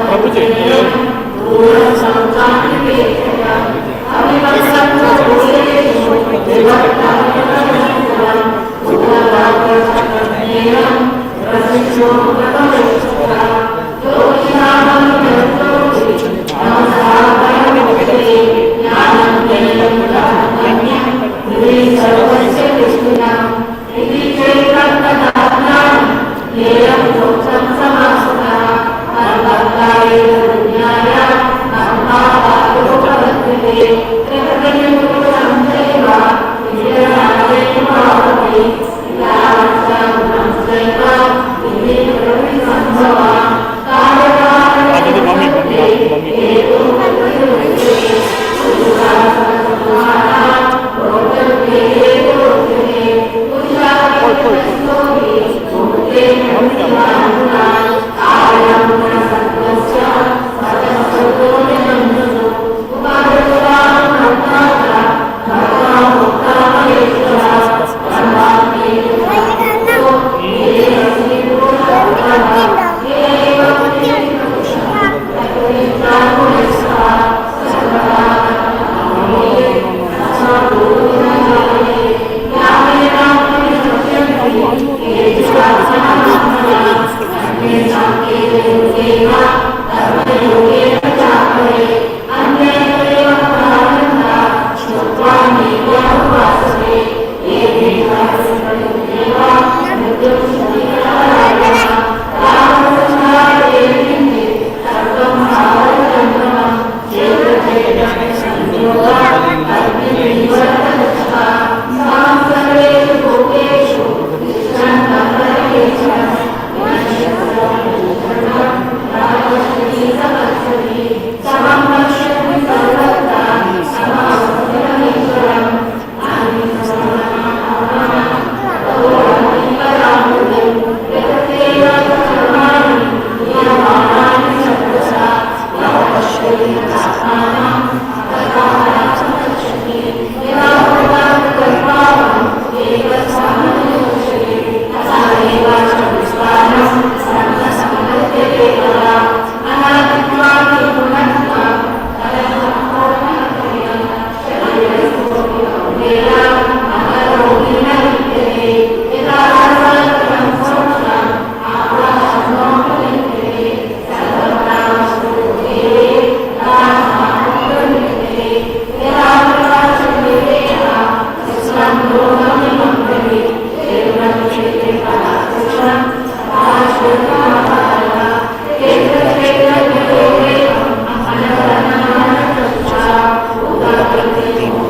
ಪ್ರಭುಜಿ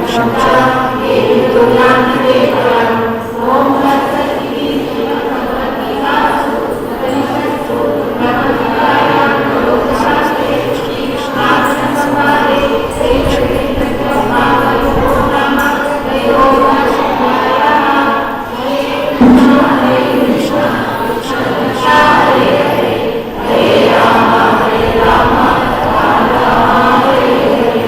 मोक्षं च हेतुतो यान्ति ते परम्। ॐ तत्सदिति श्रीमद्भगवद्गीतासु उपनिषत्सु ब्रह्मविद्यायां योगशास्त्रे श्रीकृष्णार्जुनसंवादे श्रीकृष्णपरमात्मयोगो नाम त्रयोदशोऽध्यायः। हरे कृष्ण कृष्ण कृष्ण हरे हरे हरे राम राम राम हरे हरे।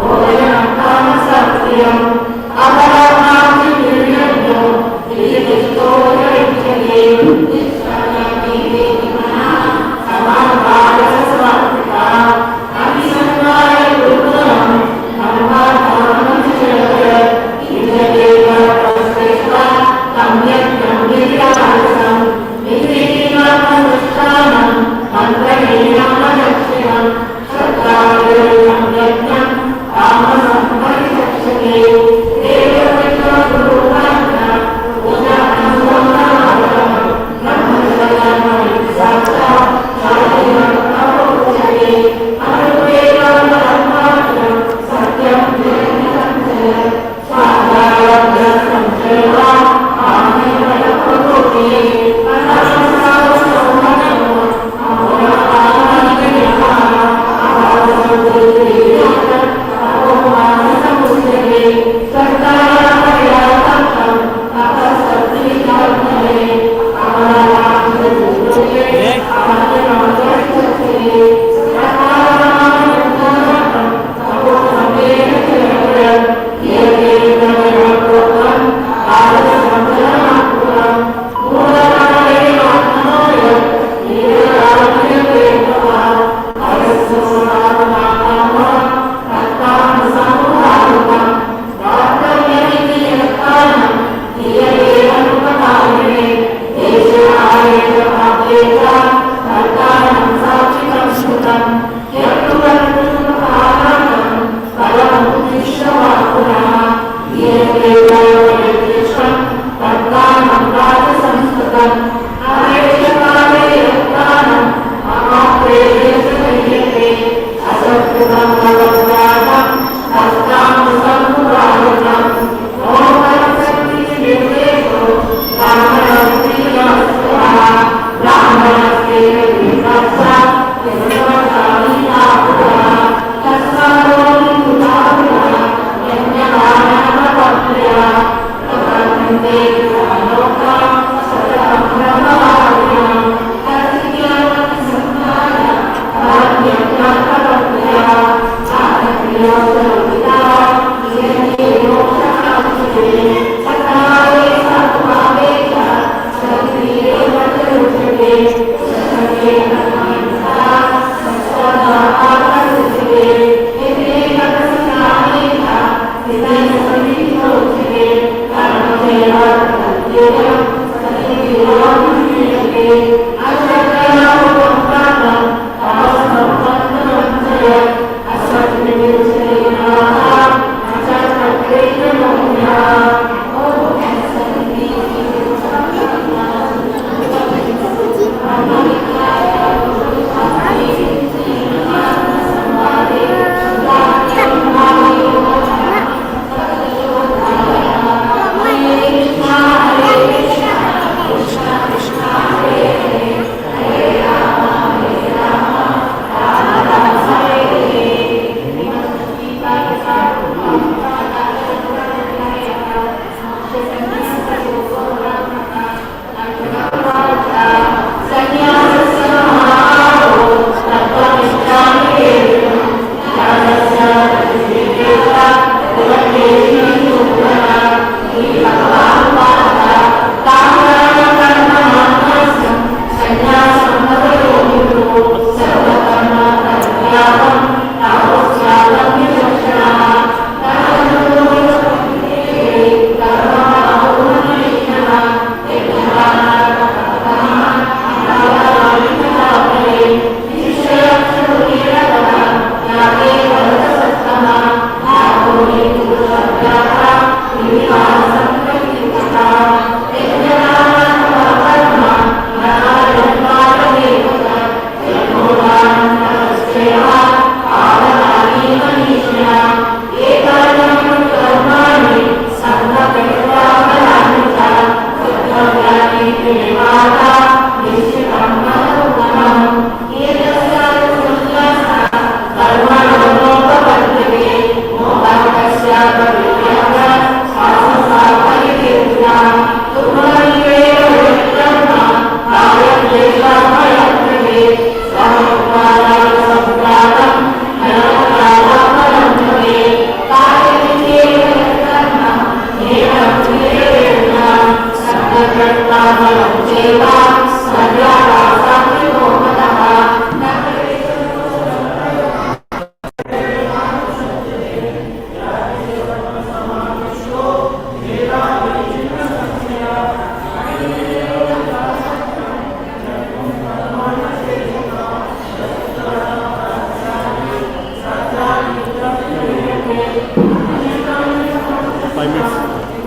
भोजनं कामसत्य Yeah.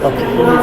Amen.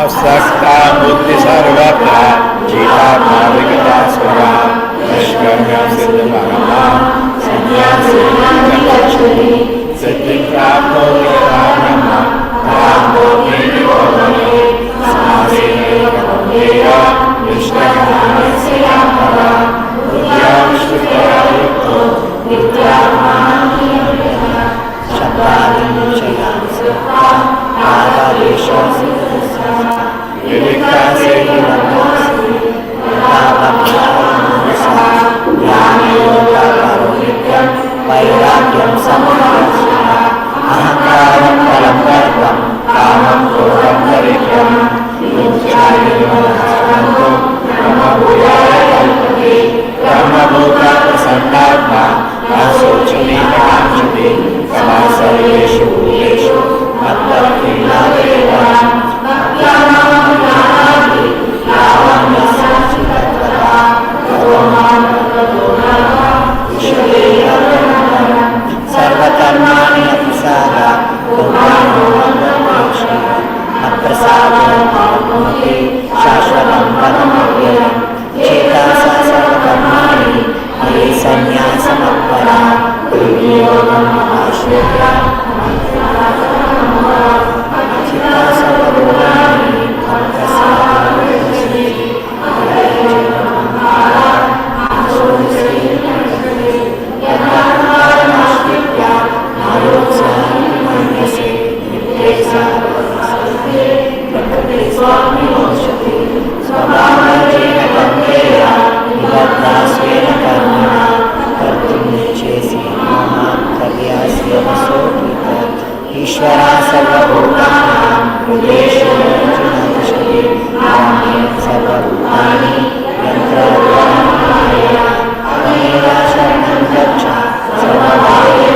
असक्ता बुद्धि सर्वत्र जीता भाविकता स्वरा निष्कर्म्य सिद्ध भागमा संन्यासी सिद्धि प्राप्तो यथा ब्रह्म प्राप्तो निबोधने समासेन कौन्तेय निष्ठज्ञानस्य यात्रा बुद्ध्या विष्णुतया युक्तो विद्यामानः शब्दादिविषयान् सत्ता आदादेशस्य विविक्तासे हिरण्यस्य ज्ञानयोगाकारोनित्यं वैराग्यं समोहस्य अहंकारं फलं कर्तं कामं क्रोधं दरिद्रं विमुच्यायमनस्संतो ब्रह्मभूयाय कल्पते ब्रह्मभूता प्रसन्नात्मा न शोचति न काञ्चति सदा सर्वेषु भूतेषु मद्भक्तिर्लभेत सर्वकर्माणि अतिसारा अप्रसादे शाश्वतं पदमव्ययं चेतसा सर्वकर्माणि मयि सन्न्यासमत्परा योगम् आश्रित्य चित्ता सर्वभूतानि ईश्वरा सर्वभूतानां हृदेषु अर्जुनतिष्ठति रामे सर्वभूतानि यन्त्रद्वयमाया अनेन शरणं गच्छ सर्वभावेन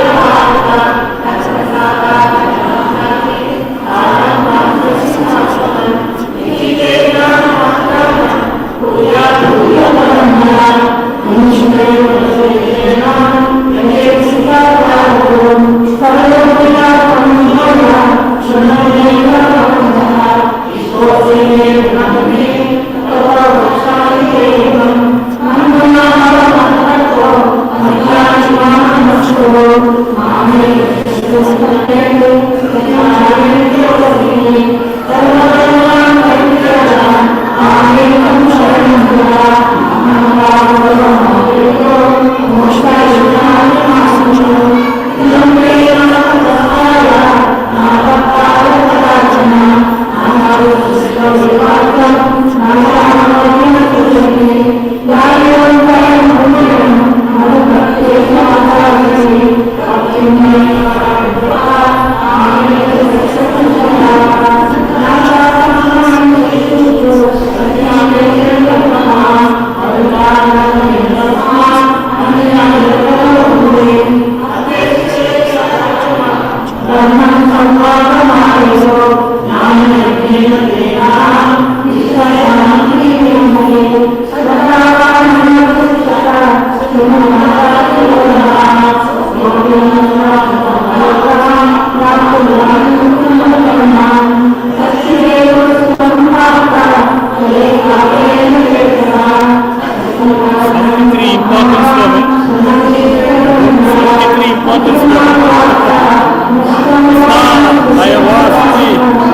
Ayahuasca.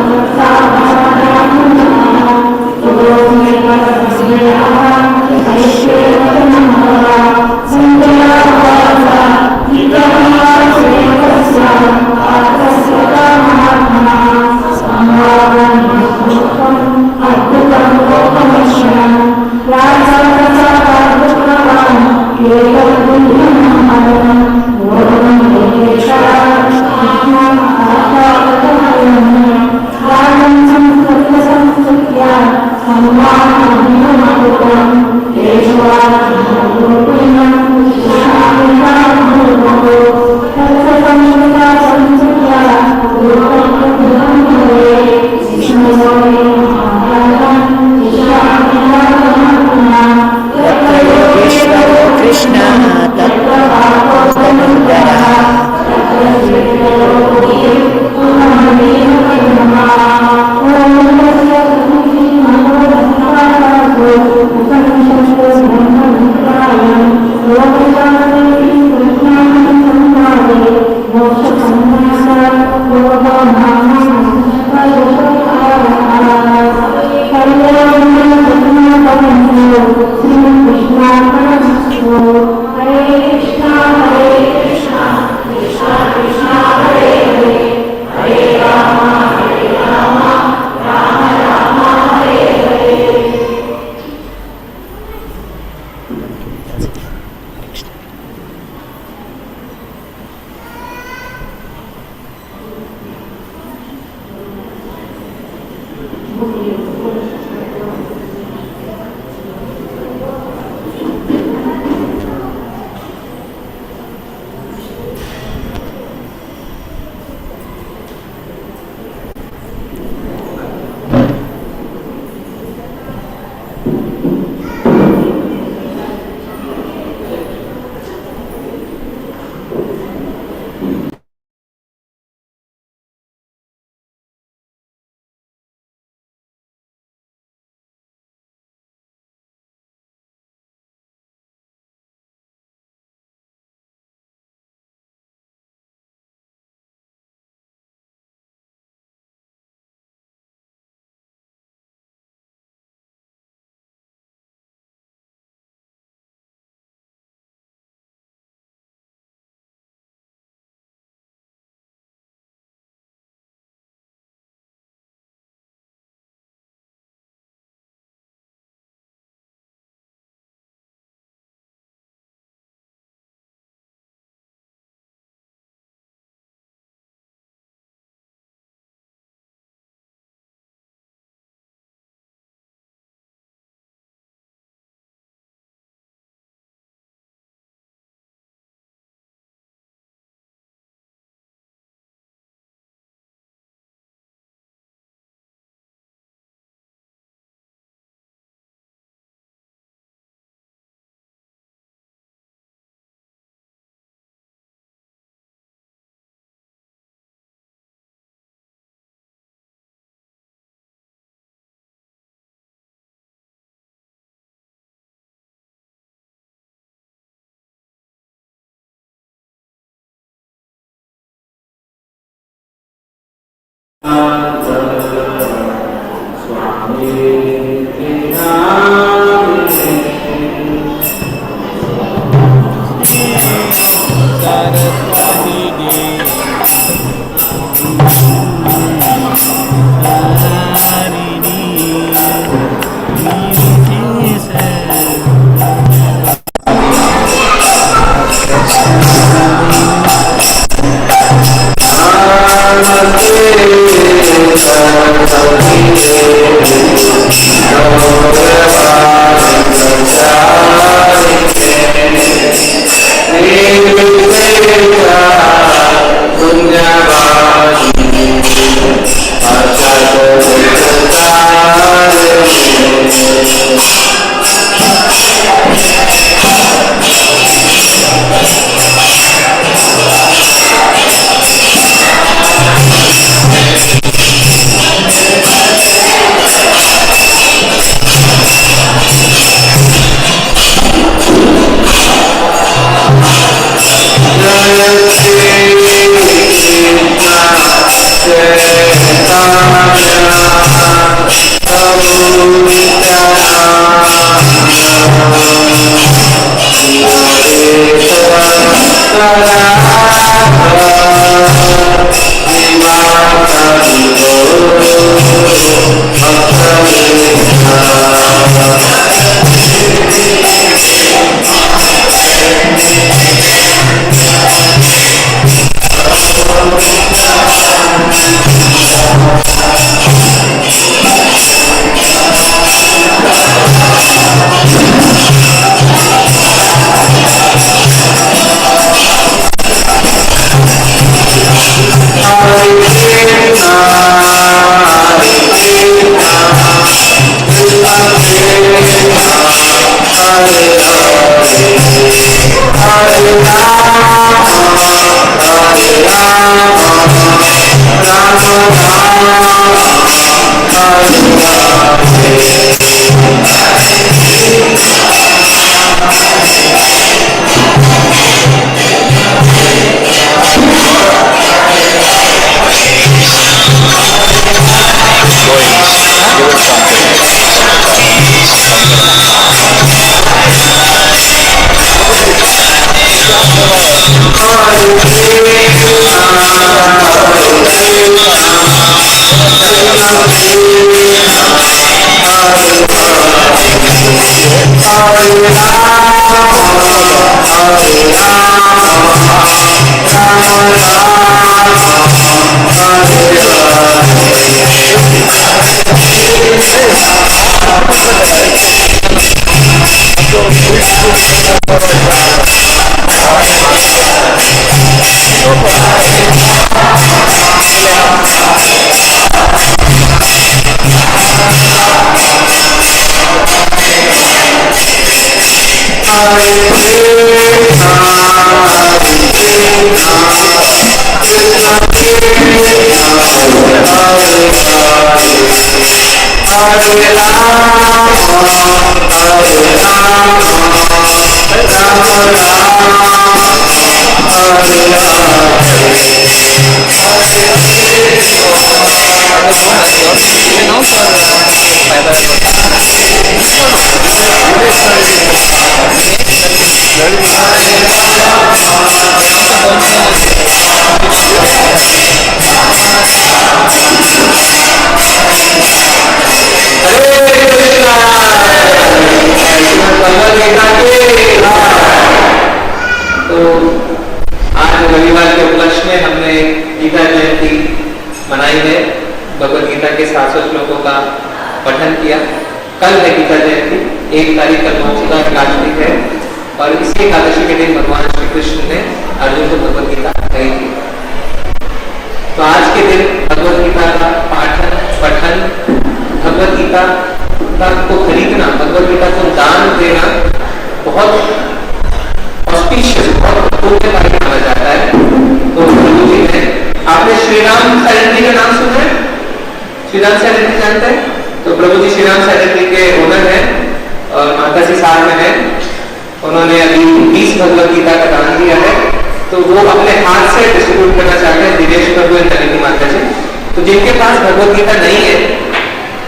जिनके भगवत गीता नहीं है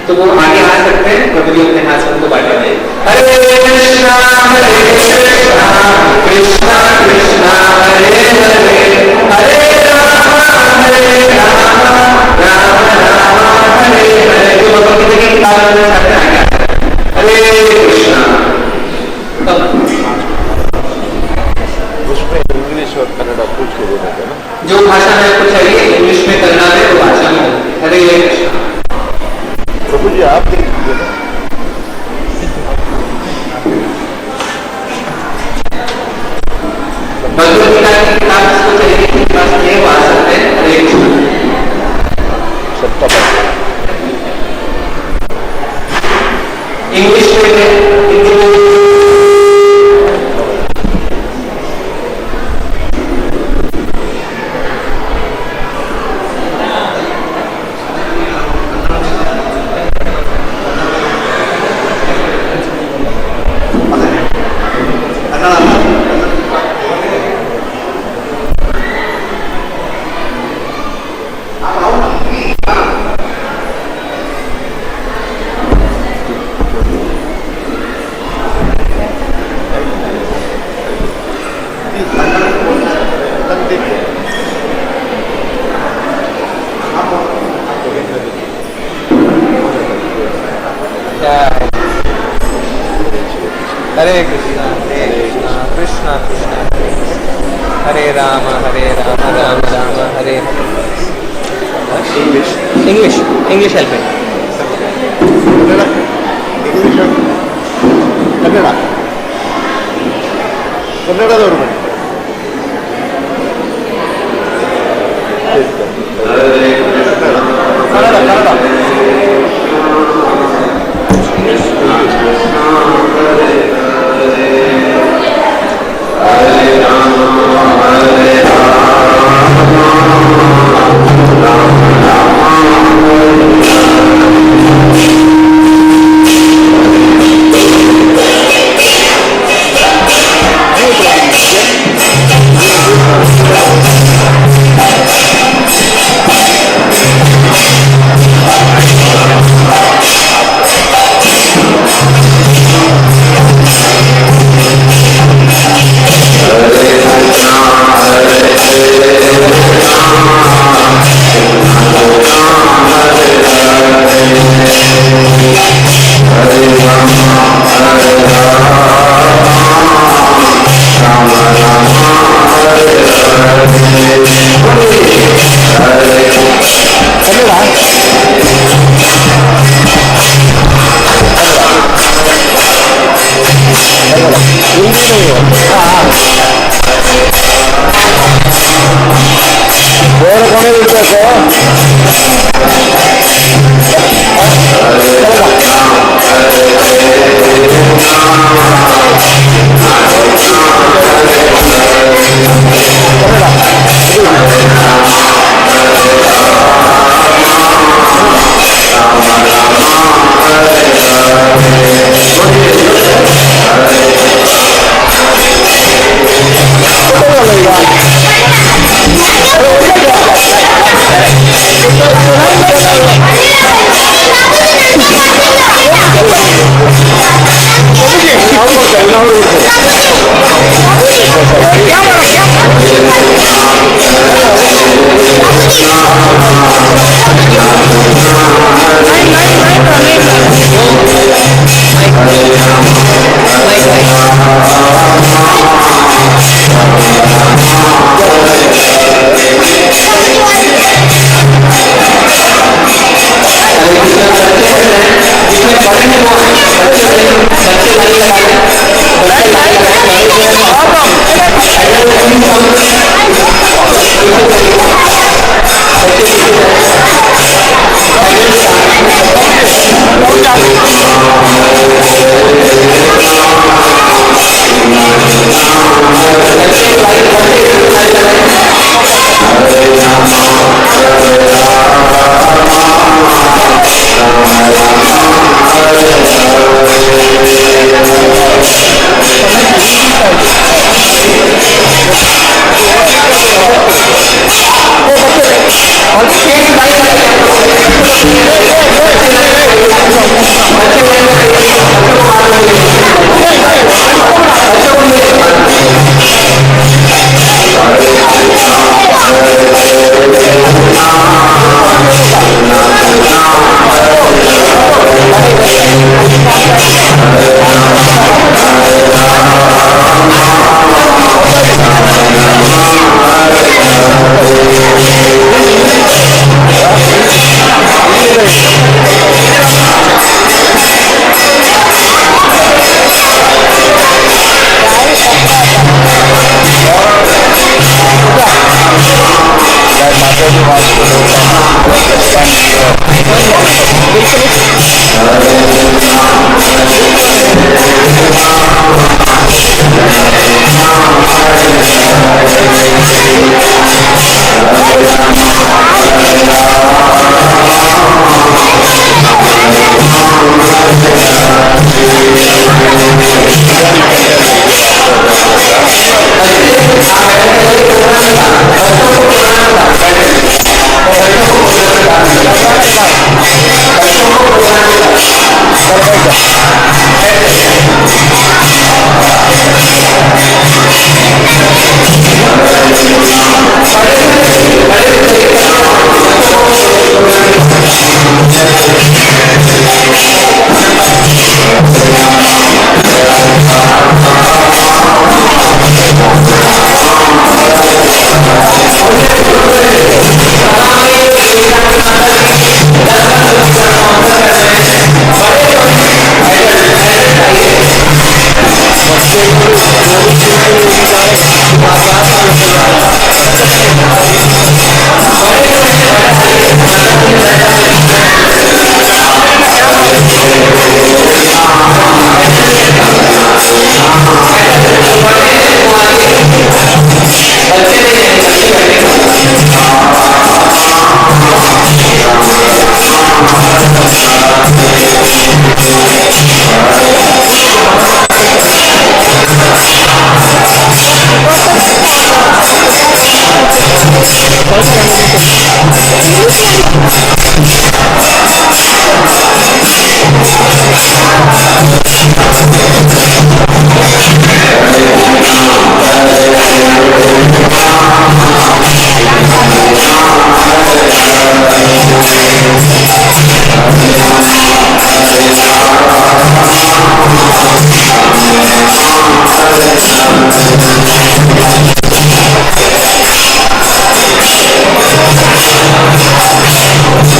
तो वो आगे आ सकते हैं, प्रभु जी अपने हाथ से उनको बांटे हुए। हरे कृष्णा कृष्णा कृष्णा हरे हरे, हरे राम राम राम हरे हरे। जो भगवत गीता की किताब में सामने आ गया, हरे कृष्णा। उसमें इंग्लिश और कन्नड़ा पूछ के देना था ना, जो भाषा में आपको चाहिए इंग्लिश में करना है वो भाषा में। हरे कृष्णा। प्रभु जी आप देख लीजिए ना। भगवत गीता की किताब जिसको चाहिए ये आ सकते हैं। हरे कृष्णा। सबका बात इंग्लिश में हिंदी में Hare Krishna Krishna Krishna Hare Ram Ram Ram Hare. English English English help me. English Kannada कन्नड़दವರು ಬನ್ನಿ। क्या Hare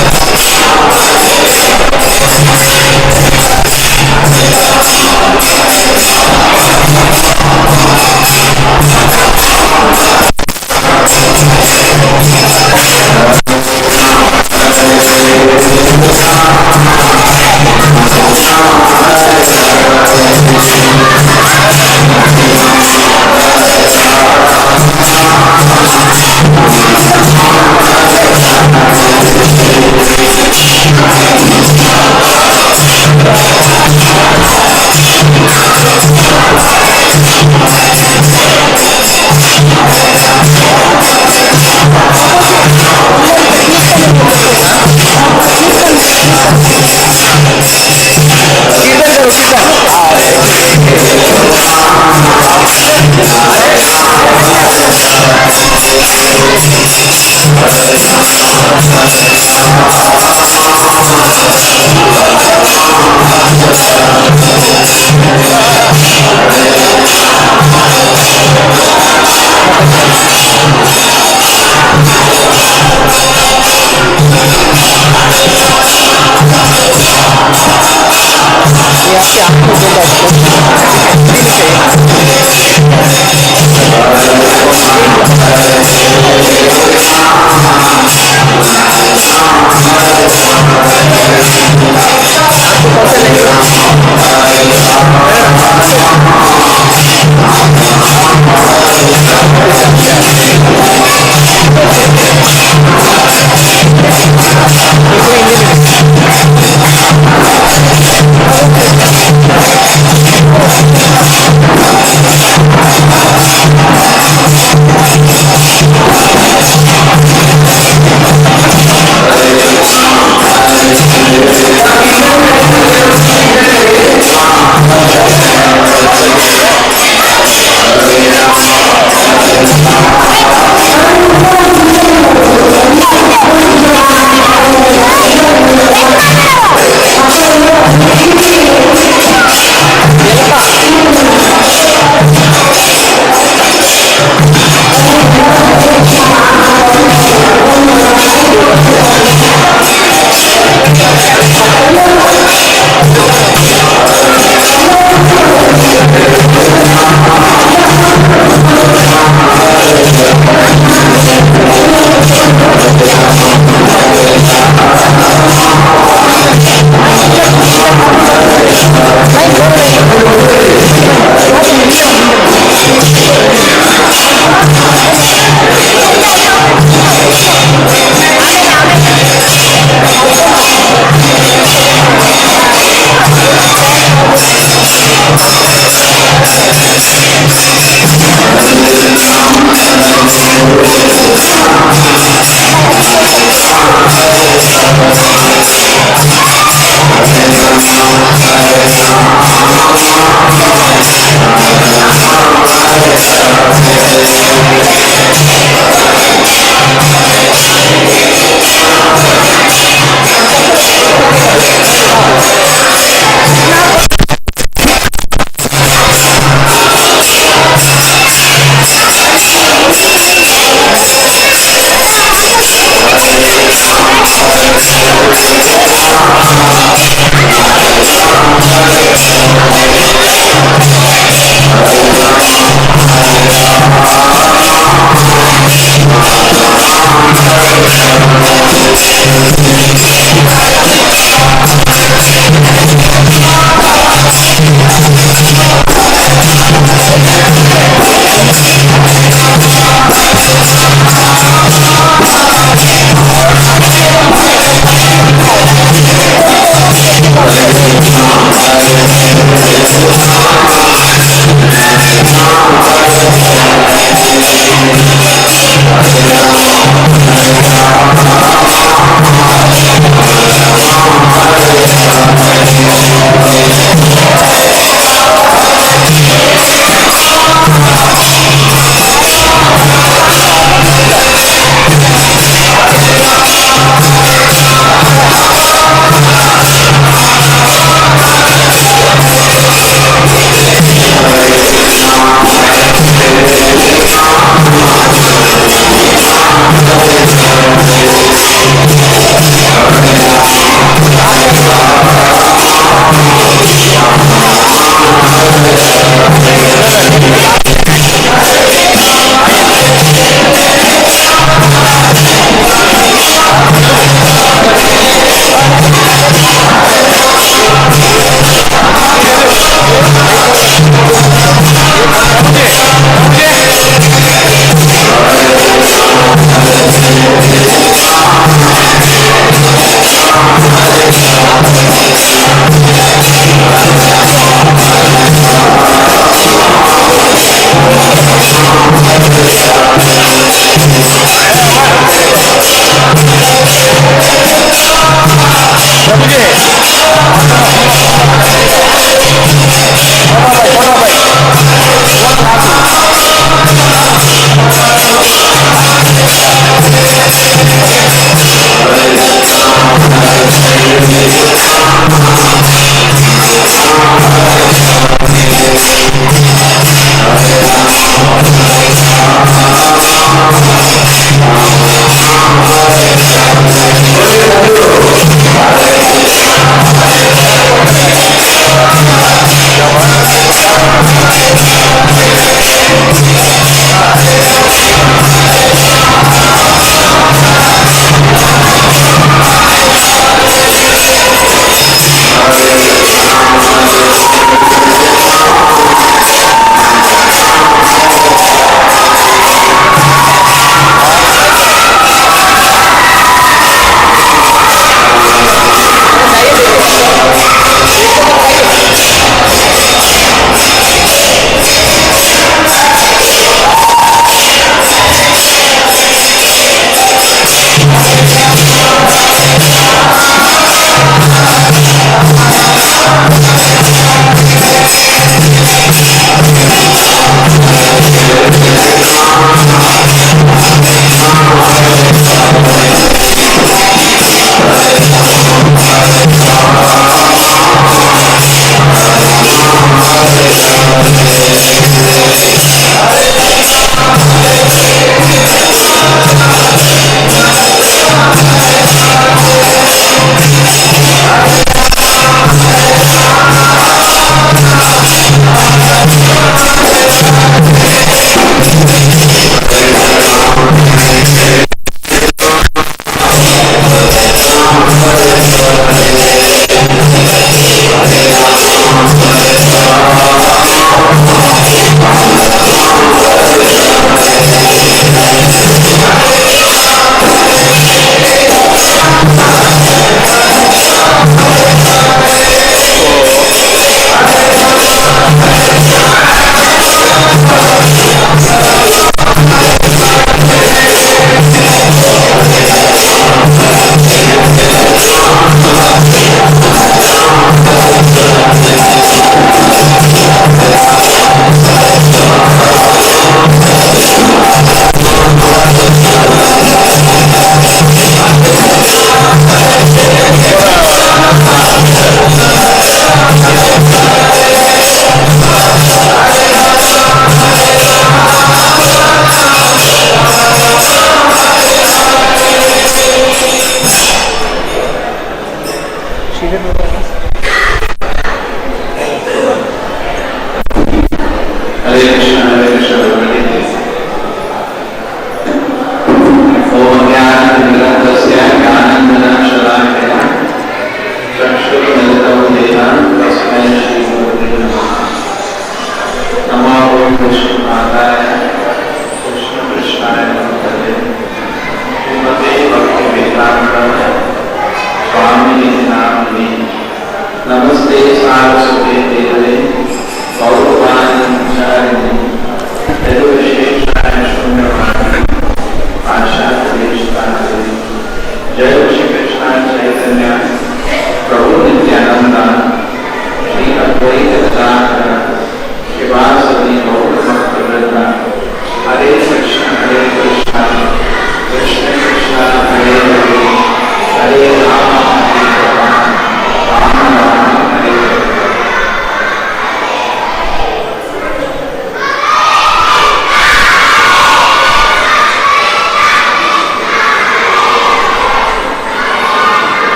स्वामी नाम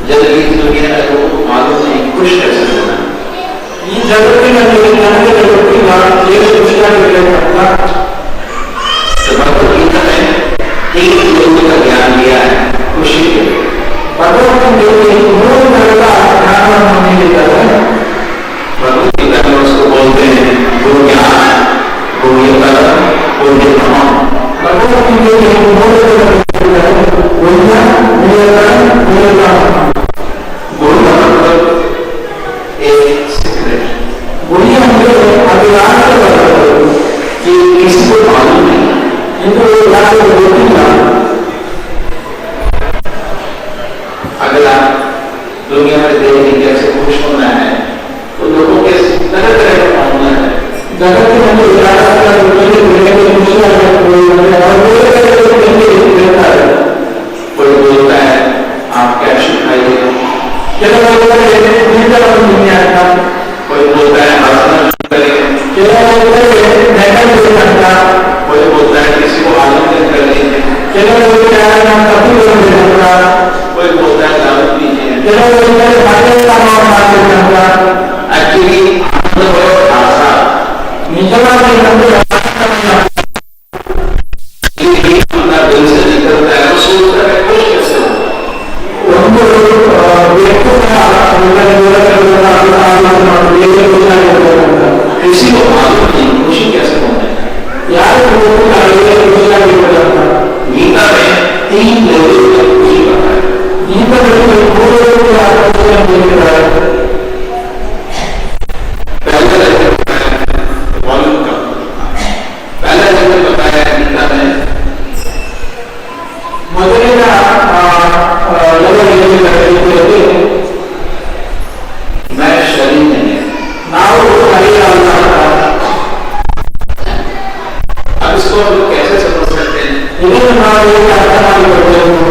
जनरली इस दुनिया में लोगों को मालूम नहीं खुश कैसे होना। ಈ ಜಗತ್ತಿನಲ್ಲಿ ನನಗೆ ಗೊತ್ತಿಲ್ಲ ಹೇಗೆ ಖುಷಿಯಾಗಿರಬೇಕಂತ। तो भगवद्गीता में 3 लोगों का ज्ञान दिया है खुशी के लिए। ಭಗವಂತನಿಗೆ 3 ತರದ ಜ್ಞಾನವನ್ನು ನೀಡಿದ್ದಾರೆ। भगवद्गीता में उसको बोलते हैं गुरु ज्ञान, गुरु कर्म, गुरु धर्म। ಭಗವಂತನಿಗೆ 3 ತರದ ಗುಣ, ನಿಯಮ, ಗುಣಧರ್ಮ। गुरु का मतलब एक सीक्रेट, ಗುರಿ ಅಂದ್ರೆ ಅದು ಯಾರಿಗೆ ಬರ್ತದೆ कि किसी को मालूम नहीं। ಇದು ಯಾರಿಗೂ ಗೊತ್ತಿಲ್ಲ। अगर आप दुनिया में देखेंगे कैसे खुश होना है तो लोगों के तरह तरह का मामला है। ಜಗತ್ತಿನಲ್ಲಿ कोई बोलता है आप कैश खाइए, कोई बोलता है आसन करें, कोई बोलता है किसी को आनंदित कर लेंगे, कोई बोलता है दारू पीजिए। एक्चुअली आनंद बहुत आसान, अपना दिल से निकलता है तो सोचता है खुश कैसे हो। किसी को मालूम नहीं खुशी कैसे होना है। गीता में 3 लेवल का खुशी बताया। पहला लेवल बताया वॉल्यूम का, पहला लेवल बताया गीता में ಮೊದಲಿನ मैं शरीर नहीं है। ನಾವು ಹರಿಯಾಣ। अब इसको हम लोग कैसे समझ सकते हैं? ಇದನ್ನು ನಾವು ಹೇಗೆ ಅರ್ಥ ಮಾಡಿಕೊಳ್ಳಬೇಕು?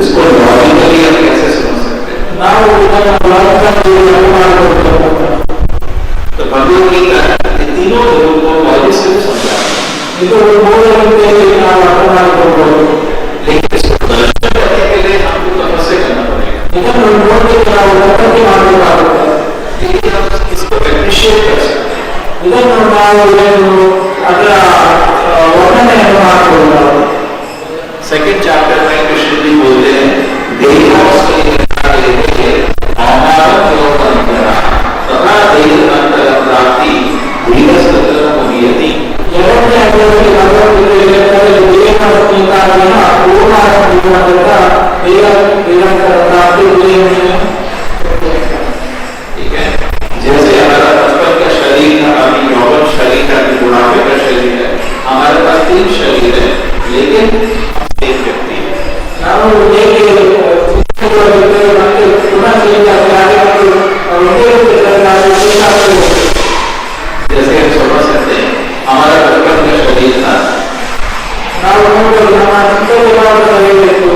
इसको लॉजिकली हम कैसे समझ सकते हैं? ನಾವು ಇದನ್ನು ಲಾಜಿಕಲಿ ಅರ್ಥ ಮಾಡಿಕೊಳ್ಳಬೇಕು। तो भगवद्गीता इन तीनों लोगों को लॉजिक से समझा, ಇದು 3 ರೀತಿಯಲ್ಲಿ ನಾವು ಅರ್ಥ ಮಾಡಿಕೊಳ್ಳಬಹುದು। लेकिन इसको दर्शन करने के लिए हमको तपस्या करना पड़ेगा। ಇದನ್ನು ನೋಡಲಿಕ್ಕೆ ನಾವು ತಪಸ್ಸು ಮಾಡಬೇಕಾಗುತ್ತೆ। लेकिन हम इसको अप्रिशिएट कर सकते हैं। ಇದನ್ನು ನಾವು ಏನು ಅದರ ವರ್ಣನೆಯನ್ನು ಮಾಡಬಹುದು। सेकंड चैप्टर में कृष्ण जी बोलते हैं देवों से लेके हमारा जो परंपरा तथा देव अंतर प्राप्ति धीरज तत्र मुनियति। ಎರಡನೇ ಅಧ್ಯಾಯದಲ್ಲಿ ಭಗವದ್ಗೀತೆ ಹೇಳ್ತಾರೆ ದೇವರ ಸ್ವೀಕಾರದಿಂದ ಪೂರ್ಣ ಜೀವನದ ನಿರಂತರ ಪ್ರಾಪ್ತಿ ಗುರಿಯನ್ನು। ठीक है, जैसे हमारा बचपन का शरीर था, अभी यौवन शरीर है, अभी बुढ़ापे का शरीर है, हमारे पास 3 शरीर है लेकिन एक व्यक्ति है। ನಾವು ಹೇಗೆ ಮತ್ತೆ ಪುನಃ ಚೇಂಜ್ ಆಗ್ತಾರೆ ಮತ್ತು ಒಂದೇ जैसे हम समझ सकते हैं हमारा बचपन का शरीर था, ನಾವು ನೋಡೋದು ನಮ್ಮ ಚಿಕ್ಕವರಾದ ಶರೀರವಿತ್ತು,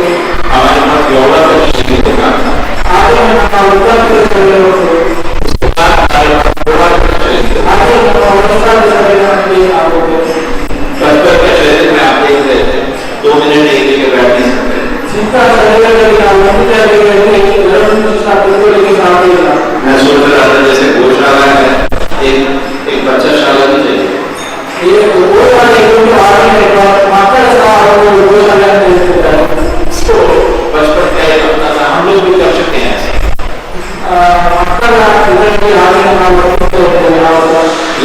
हमारे पास यौवन का शरीर होगा, ಆದರೆ ನಮ್ಮ ವೃದ್ಧಾಪ್ಯದ ಶರೀರವಿತ್ತು, उसके बाद हमारे पास बुढ़ापे का शरीर होगा। ಆದರೆ ನಮ್ಮ ವಯಸ್ಸಾದ ಶರೀರಕ್ಕೆ ಆಗುತ್ತೆ। बचपन के शरीर में आप देख रहे थे 2 मिनट एक जगह बैठ नहीं सकते, ಚಿಕ್ಕ ಶರೀರದಲ್ಲಿ ನಾವು ಒಂದು ಜಾಗದಲ್ಲಿ 2 ನಿಮಿಷ ಕೂತ್ಕೊಳ್ಳಿಕ್ಕೆ ಸಾಧ್ಯ ಇಲ್ಲ। मैं सोच रहा था जैसे गौशाला है, एक बच्चा शाला भी चाहिए। ಈ ಗೋಶಾಲೆ ಒಂದು ಆಡಳಿತ ಮಕ್ಕಳ ಸಹ ಒಂದು ಗೋಶಾಲೆ ಅಂತ ಹೇಳ್ತಿದ್ದಾರೆ। तो बचपन का एक अपना था, हम लोग भी कर सकते हैं ऐसे। ಮಕ್ಕಳ ಇದರಲ್ಲಿ ಆಡಳಿತ ನಾವು ಮಾಡ್ತಾ ಹೋಗ್ತೇವೆ ನಾವು।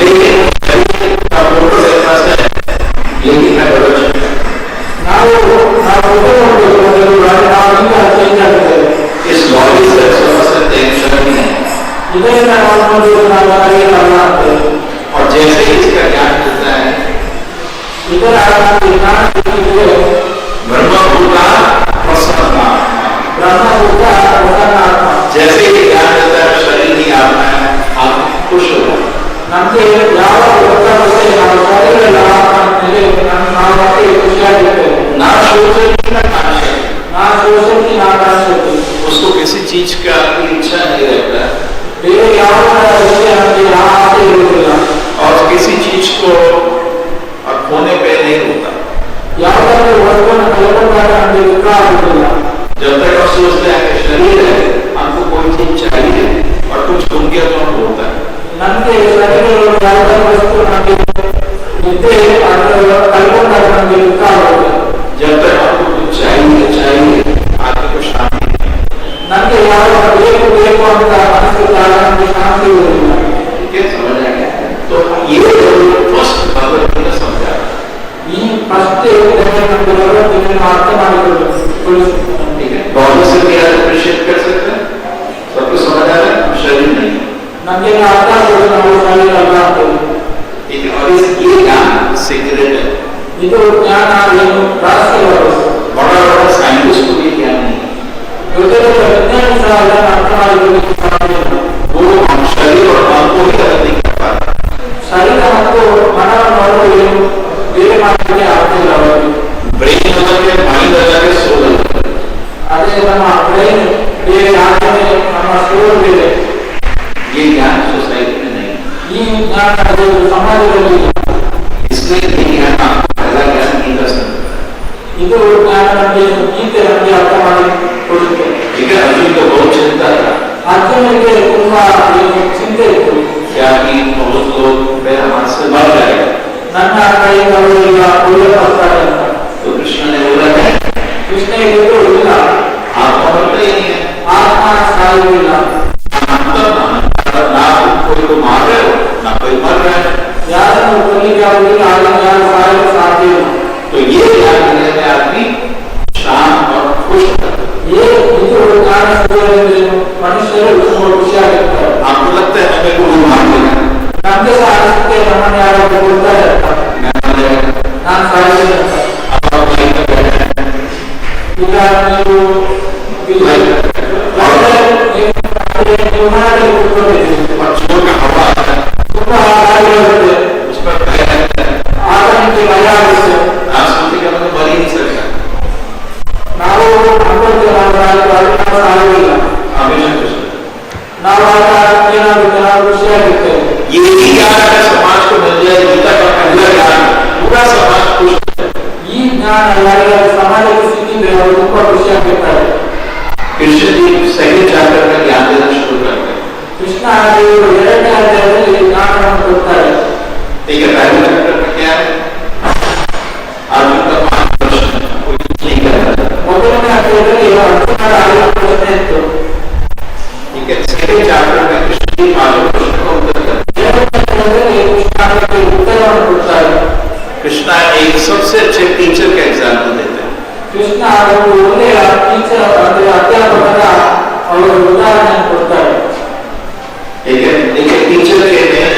लेकिन शरीर का फोटो मेरे पास है, लेकिन मैं बदल सकता हूं। ನಾವು ನಾವಿಂದ ಚೇಂಜ್ ಆಗ್ತೇವೆ। इस लॉजिक से समझ सकते हैं शरीर नहीं है। ಇದರಿಂದ ನಾವು ನಾವು ಅರಿಯಲ್ಲ ಆಗ್ತೇವೆ। और जैसे ही इसका ज्ञान मिलता है ಇದರ ಜ್ಞಾನ ಸಿಕ್ಕಿದ್ರೆ ब्रह्मभूता प्रसन्ना, ಬ್ರಹ್ಮಭೂತ ಪ್ರಸನ್ನಾತ್ಮ। जैसे ही ज्ञान मिलता है शरीर नहीं आता है आप खुश हो जाते हैं। ನಮಗೆ ಯಾವ ಗೊತ್ತಾಗುತ್ತೆ ನಾವು ಶರೀರ ನಾವು ಮತ್ತೆ ಖುಷಿಯಾಗಿರ್ತೇವೆ। ना सोचने की ना कांक्षी, ನಾ ಸೋಚಕ್ಕೆ ನಾ ಕಾಣಿಸುತ್ತೆ। उसको किसी चीज का इच्छा नहीं रहता ಬೇರೆ ಯಾವ ವಿಷಯ ನಮಗೆ ಆಸೆ ಇರುವುದಿಲ್ಲ। और किसी चीज को खोने पे नहीं होता। ಯಾವಾಗಲೂ ವಸ್ತುವನ್ನು ಕಳೆದುಕೊಂಡಾಗ ನಮಗೆ ದುಃಖ ಆಗುವುದಿಲ್ಲ. जब तक आप सोचते हैं कि शरीर है, आपको कोई चीज चाहिए और कुछ गुम गया तो हम होता है। ನಮಗೆ ಶರೀರಗಳು ಯಾವುದಾದ್ರೂ ವಸ್ತು ನಮಗೆ ಇದ್ದೇ ಅದರ ಕಳೆದುಕೊಂಡಾಗ ನಮಗೆ ದುಃಖ ಆಗುವುದಿಲ್ಲ. जब तक आपको कुछ चाहिए आपको कुछ शांति नहीं। ನಮಗೆ ಯಾವಾಗ ಬೇಕು ಅಂತ ಅನಿಸುತ್ತಾಗ ನಮಗೆ ಶಾಂತಿ ಇರುವುದಿಲ್ಲ. ठीक है, समझ आ गया? तो ये फर्स्ट भगवत गीता समझा। ಈ ಫಸ್ಟ್ ನಮಗೆ ಭಗವದ್ಗೀತೆಯನ್ನು ಅರ್ಥ ಮಾಡಿಕೊಳ್ಳಬೇಕು. ठीक है, बहुत से भी अप्रिशिएट कर सकते हैं, सबको समझ आ रहा है, शरीर नहीं। ನಮಗೆ ಅರ್ಥ ಆಗುವುದು ನಾವು ಶರೀರ ಅಲ್ಲ ಅಂತೇಳಿ. ठीक है, और ये ज्ञान सीक्रेट है। ಇದು ಜ್ಞಾನ ಏನು ರಹಸ್ಯವಾದ. बड़ा बड़ा साइंटिस्ट को ये ज्ञान नहीं है। ದೊಡ್ಡ ದೊಡ್ಡ ವಿಜ್ಞಾನಿ ಸಹ ಇದನ್ನು ಅರ್ಥ ಮಾಡಿಕೊಳ್ಳಲಿಕ್ಕೆ ಸಾಧ್ಯ ಇಲ್ಲ. वो हम शरीर और मन को ही अलग नहीं कर पाते। ಶರೀರ ಮತ್ತು ಮನವನ್ನು ಅವರು ಏನು ಬೇರೆ ಮಾಡಲಿಕ್ಕೆ ಆಗ್ತಿಲ್ಲ ಅವರಿಗೆ. ब्रेन अलग है, माइंड अलग है, सोल अलग है। ಅದೇ ನಮ್ಮ ಬ್ರೈನ್ ಬೇರೆ ಆಗಿದೆ, ನಮ್ಮ ಸೋಲ್ ಬೇರೆ. ये ज्ञान सोसाइटी में नहीं है। ಈ ಜ್ಞಾನ ಅದು ಸಮಾಜದಲ್ಲಿ ಇಲ್ಲ. इसलिए ये ज्ञान आपको पहला ज्ञान गीता से मिलता है। ಇದು ಜ್ಞಾನ ನಮಗೆ ಗೀತೆ ನಮಗೆ ಅರ್ಥ ಮಾಡಿಕೊಡುತ್ತೆ. ठीक है, अर्जुन को बहुत चिंता था ಅರ್ಜುನನಿಗೆ ತುಂಬಾ ಚಿಂತೆ ಇತ್ತು. क्या कि बहुत लोग मेरे हाथ से मर जाएगा। ನನ್ನ ಕೈಯಿಂದ ಅವರು ಈಗ ಕೊಲ್ಲಲ್ಪಡ್ತಾರೆ ಅಂತ. तो कृष्ण ने बोला है ಕೃಷ್ಣ ಹೇಳಿದ್ರು ಇಲ್ಲ, आत्मा मरता ही नहीं है। ಆತ್ಮ ಸಾಯುವುದಿಲ್ಲ. ना कोई को मार रहे हो ना कोई मर रहा है। ಯಾರನ್ನು ಕೊಲ್ಲಿಕ್ಕೆ ಆಗುವುದಿಲ್ಲ, ಅದನ್ನು ಯಾರು ಸಾಯಲು ಸಾಧ್ಯ ಇಲ್ಲ. तो ये ज्ञान लेने में आदमी शांत और खुश होता है। ಇದು ಜ್ಞಾನ ಸಿಗುವುದೆಂದರೆ ಮನುಷ್ಯರು ತುಂಬ ಖುಷಿಯಾಗಿರ್ತಾರೆ. आपको लगता है हमें कोई मार देगा, ನಮಗೆ ಸಹ ಅನಿಸುತ್ತೆ ನಮ್ಮನ್ನು ಯಾರಾದ್ರೂ ಕೊಡ್ತಾರೆ ಅಂತ. मैं मर जाएगा। ನಾನು ಸಾಯಿಲ್ಲ ಅಂತ. अब आप लाइन में बैठे हैं, ಈಗ ನೀವು ವಿಮಾನದಲ್ಲಿ ಕೂತ್ಕೊಂಡಿದ್ದೀರಿ. और जोर का हवा आता है, ತುಂಬಾ ಗಾಳಿ ಬರುತ್ತೆ, उस पर भय रहता है। ಆಗ ನಿಮಗೆ ಭಯ ಆಗುತ್ತೆ. आप सोचेंगे मैं तो मर ही नहीं सकता, ನಾವು ಅನ್ಕೊಳ್ತೇವೆ ನಾವು ಸಾಯುವುದಿಲ್ಲ. हमेशा खुश रहता ನಾವು ಆಗ ಏನಾಗುತ್ತೆ, ನಾವು ಖುಷಿಯಾಗಿರ್ತೇವೆ. है। ये ही ज्ञान अगर समाज को मिल जाए, गीता का पहला ज्ञान, पूरा समाज खुश होता है। ಈ ಜ್ಞಾನ ಯಾರಿಗಾದ್ರೂ ಸಮಾಜಕ್ಕೆ ಸಿಕ್ಕಿದ್ರೆ ಅವರು ತುಂಬಾ ಖುಷಿಯಾಗಿರ್ತಾರೆ. कृष्ण जी सेकंड चैप्टर में ज्ञान देना शुरू करते हैं। ಕೃಷ್ಣ ದೇವರು 2ನೇ ಅಧ್ಯಾಯದಲ್ಲಿ ಜ್ಞಾನವನ್ನು ಕೊಡ್ತಾರೆ. ठीक है, पहले चैप्टर में क्या है? अर्जुन का 5 प्रश्न, कोई कुछ नहीं कर रहा था। ಮೊದಲನೇ ಅಧ್ಯಾಯದಲ್ಲಿ ಅರ್ಜುನರ 5 ಪ್ರಶ್ನೆ ಇತ್ತು. ठीक है, सेकंड चैप्टर में कृष्ण जी 5 प्रश्न का उत्तर करते हैं। 2ನೇ ಅಧ್ಯಾಯದಲ್ಲಿ ಕೃಷ್ಣ ಅದಕ್ಕೆ ಉತ್ತರವನ್ನು ಕೊಡ್ತಾರೆ. कृष्णा एक सबसे अच्छे टीचर का एग्जाम्पल देते हैं। ಕೃಷ್ಣ ಅವರು ಒಳ್ಳೆಯ ಟೀಚರ್ ಅಂದ್ರೆ ಅಧ್ಯಾಪಕರ ಅವರು ಉದಾಹರಣೆಯನ್ನು ಕೊಡ್ತಾರೆ. ठीक है, देखिए टीचर के में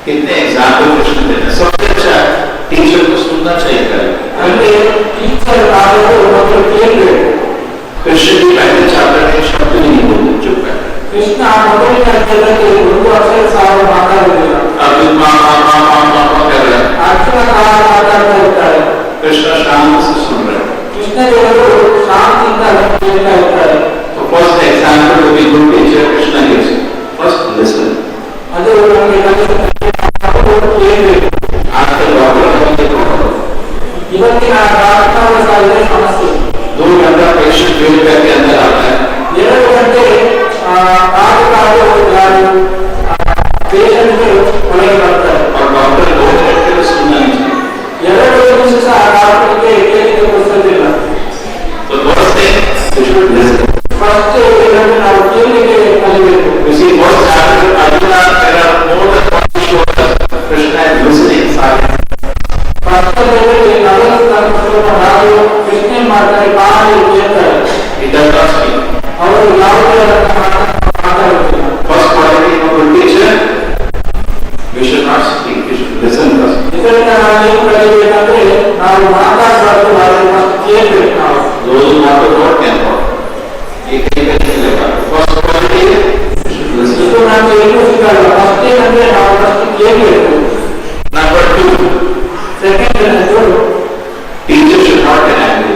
कितने एग्जाम्पल कृष्ण देते हैं। सबसे अच्छा टीचर को सुनना चाहिए करें। ಅಂದ್ರೆ ಟೀಚರ್ ಆದರೂ ಮೊದಲು ಕೇಳಬೇಕು. कृष्ण जी पहले चैप्टर में शब्द नहीं बोलते, चुप है। ಕೃಷ್ಣ ಮೊದಲನೇ ಅಧ್ಯಾಯದಲ್ಲಿ ಒಂದು ಅಕ್ಷರ ಸಹ ಮಾತಾಡುವುದಿಲ್ಲ. अर्जुन माँ कर रहे हैं, ಅರ್ಜುನ ಸಹ ಮಾತಾಡ್ತಾ ಇರ್ತಾರೆ. कृष्ण शांत से सुन रहे हैं। ಕೃಷ್ಣ ದೇವರು ಶಾಂತಿಯಿಂದ ಅದನ್ನು ಕೇಳ್ತಾ ಇರ್ತಾರೆ. तो first example to be good teacher Krishna gives, first listen. ಅದು ನಮಗೆ ಕೇಳಬೇಕು. आजकल डॉक्टर बनने को ಇವತ್ತಿನ ಡಾಕ್ಟರ್ ಸಹ ಇದೇ ಸಮಸ್ಯೆ. 2 घंटा पेशेंट वेट करके अंदर आता है, 2 ಗಂಟೆ ಪೇಷಂಟ್ಗೆ ಒಳಗೆ ಬರ್ತಾರೆ. और डॉक्टर 2 मिनट के लिए सुनना नहीं चाहिए। 2 ನಿಮಿಷ ಸಹ ಡಾಕ್ಟರ್ಗೆ ಕೇಳಿಕೆ ಕೊಡಿಸೋದಿಲ್ಲ. तो first thing you should listen. First ಇದನ್ನು ನಾವು ಕೇಳಲಿಕ್ಕೆ ಕಲಿಬೇಕು. इसी first chapter Arjun there are more than 1 shloka Krishna is listening silent। ಪಕ್ಕದಲ್ಲಿ 40 ಶ್ಲೋಕಗಳು ಕೃಷ್ಣ ಮಾಡ್ತಾರೆ, ಕಾಣಿ ಕೇಳ್ತಾರೆ. He does not speak. ಅವರು ಯಾವುದೇ ಮಾತಾಡುತ್ತಿಲ್ಲ. First quality of a teacher, we should not speak, we should listen first. ಇದರಿಂದ ನಾವು ಏನು ಕಲಿಬೇಕಂದ್ರೆ ನಾವು ಮಾತಾಡಬಾರ್ದು, ಆದರೆ ಫಸ್ಟ್ ಕೇಳಬೇಕು. ನಾವು Those who want to talk can talk. ये कहीं पे नहीं लगा। First quality is we should listen. ಇದು ನಮಗೆ ಎಲ್ಲೂ ಸಿಗಲ್ಲ. ಫಸ್ಟ್ ಏನಂದ್ರೆ ನಾವು ಫಸ್ಟ್ ಕೇಳಬೇಕು. Number 2, ಸೆಕೆಂಡ್ ಏನಂದ್ರೆ teacher should not get angry.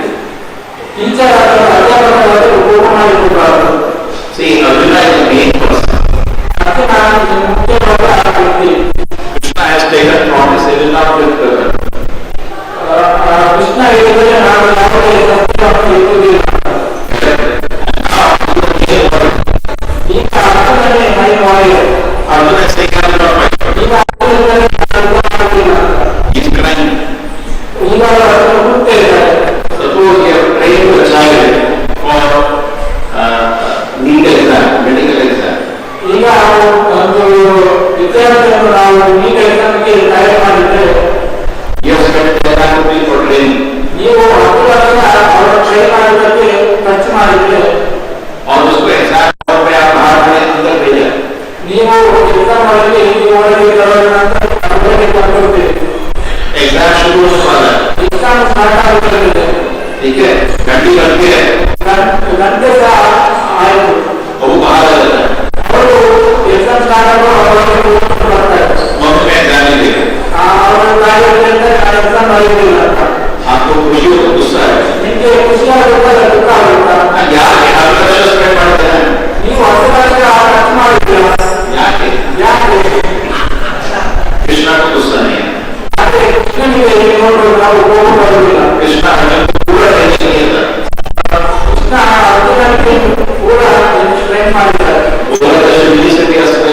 Teacher ಅಥವಾ ಅಧ್ಯಾಪಕರಾದರೂ ಕೋಪ ಮಾಡಿಕೊಡಬಾರದು. See, Arjuna is the main person. ಅದಕ್ಕೆ ನಾನು ಮುಖ್ಯವಾದ ವ್ಯಕ್ತಿ. Krishna has taken promise, he will not withdraw. ಗುರುಗಳು ಹುಟ್ಟುತ್ತಾ ಇದ್ದಾರೆ. Suppose you have trained a child for legal exam, medical exam. ಈಗ ಒಂದು ವಿದ್ಯಾರ್ಥಿಯನ್ನು ನಾವು ನೀಟ್ ಎಕ್ಸಾಮ್ಗೆ ತಯಾರಿ ಮಾಡಿದ್ರೆ You have spent 10 rupees for training. ನೀವು 10 ವರ್ಷ ಅವರ ಟ್ರೈನ್ ಮಾಡೋದಕ್ಕೆ ಖರ್ಚು ಮಾಡಿದ್ರೆ और उसको एग्जाम और पे आप बाहर में अंदर भेजा. ನೀವು ಎಕ್ಸಾಮ್ ಅಲ್ಲಿ ನೀವು ಒಳಗೆ ಬರೋಣ ಅಂತ ಅವರಿಗೆ ಕೊಡ್ತೀರಿ. एग्जाम शुरू होने वाला है. ಎಕ್ಸಾಮ್ ಸ್ಟಾರ್ಟ್ ಆಗುತ್ತದೆ. ठीक है, घंटी बनती है ಗಂಟೆ ಸಹ ಆಯಿತು. और वो बाहर आ जाता है. ಅವರು ಎಕ್ಸಾಮ್ ಸ್ಟಾರ್ಟ್ ಆಗುವ ಅವರಿಗೆ ಬರ್ತಾರೆ. मम्मी में एग्जाम नहीं दिया. ಅವರ ಕಾರ್ಯದಿಂದ ಎಕ್ಸಾಮ್ ಆಗಿಲ್ಲ ಅಂತ आपको खुशी हो गुस्सा है. ನಿಮಗೆ ಖುಷಿಯಾಗುತ್ತಾ ದುಃಖ ಆಗುತ್ತಾ? ಯಾಕೆ 10 ವರ್ಷ ಸ್ಪೆಂಡ್ ಮಾಡ್ತಾರೆ? ನೀವು 10 ವರ್ಷ ಖರ್ಚು ಮಾಡಿದ್ದೀರಾ ಯಾಕೆ? ಯಾಕೆ? कृष्णा को गुस्सा नहीं है. ಅದೇ ಕೃಷ್ಣನಿಗೆ ನೋಡಲು ನಾವು ಕೋಪ ಬರುವುದಿಲ್ಲ. कृष्णा अर्जुन को पूरा ट्रेनिंग किया था. ಕೃಷ್ಣ ಅರ್ಜುನನಿಗೆ ಕೂಡ ಟ್ರೈನ್ ಮಾಡಿದ್ದಾರೆ. शिवजी से भी अस्त्र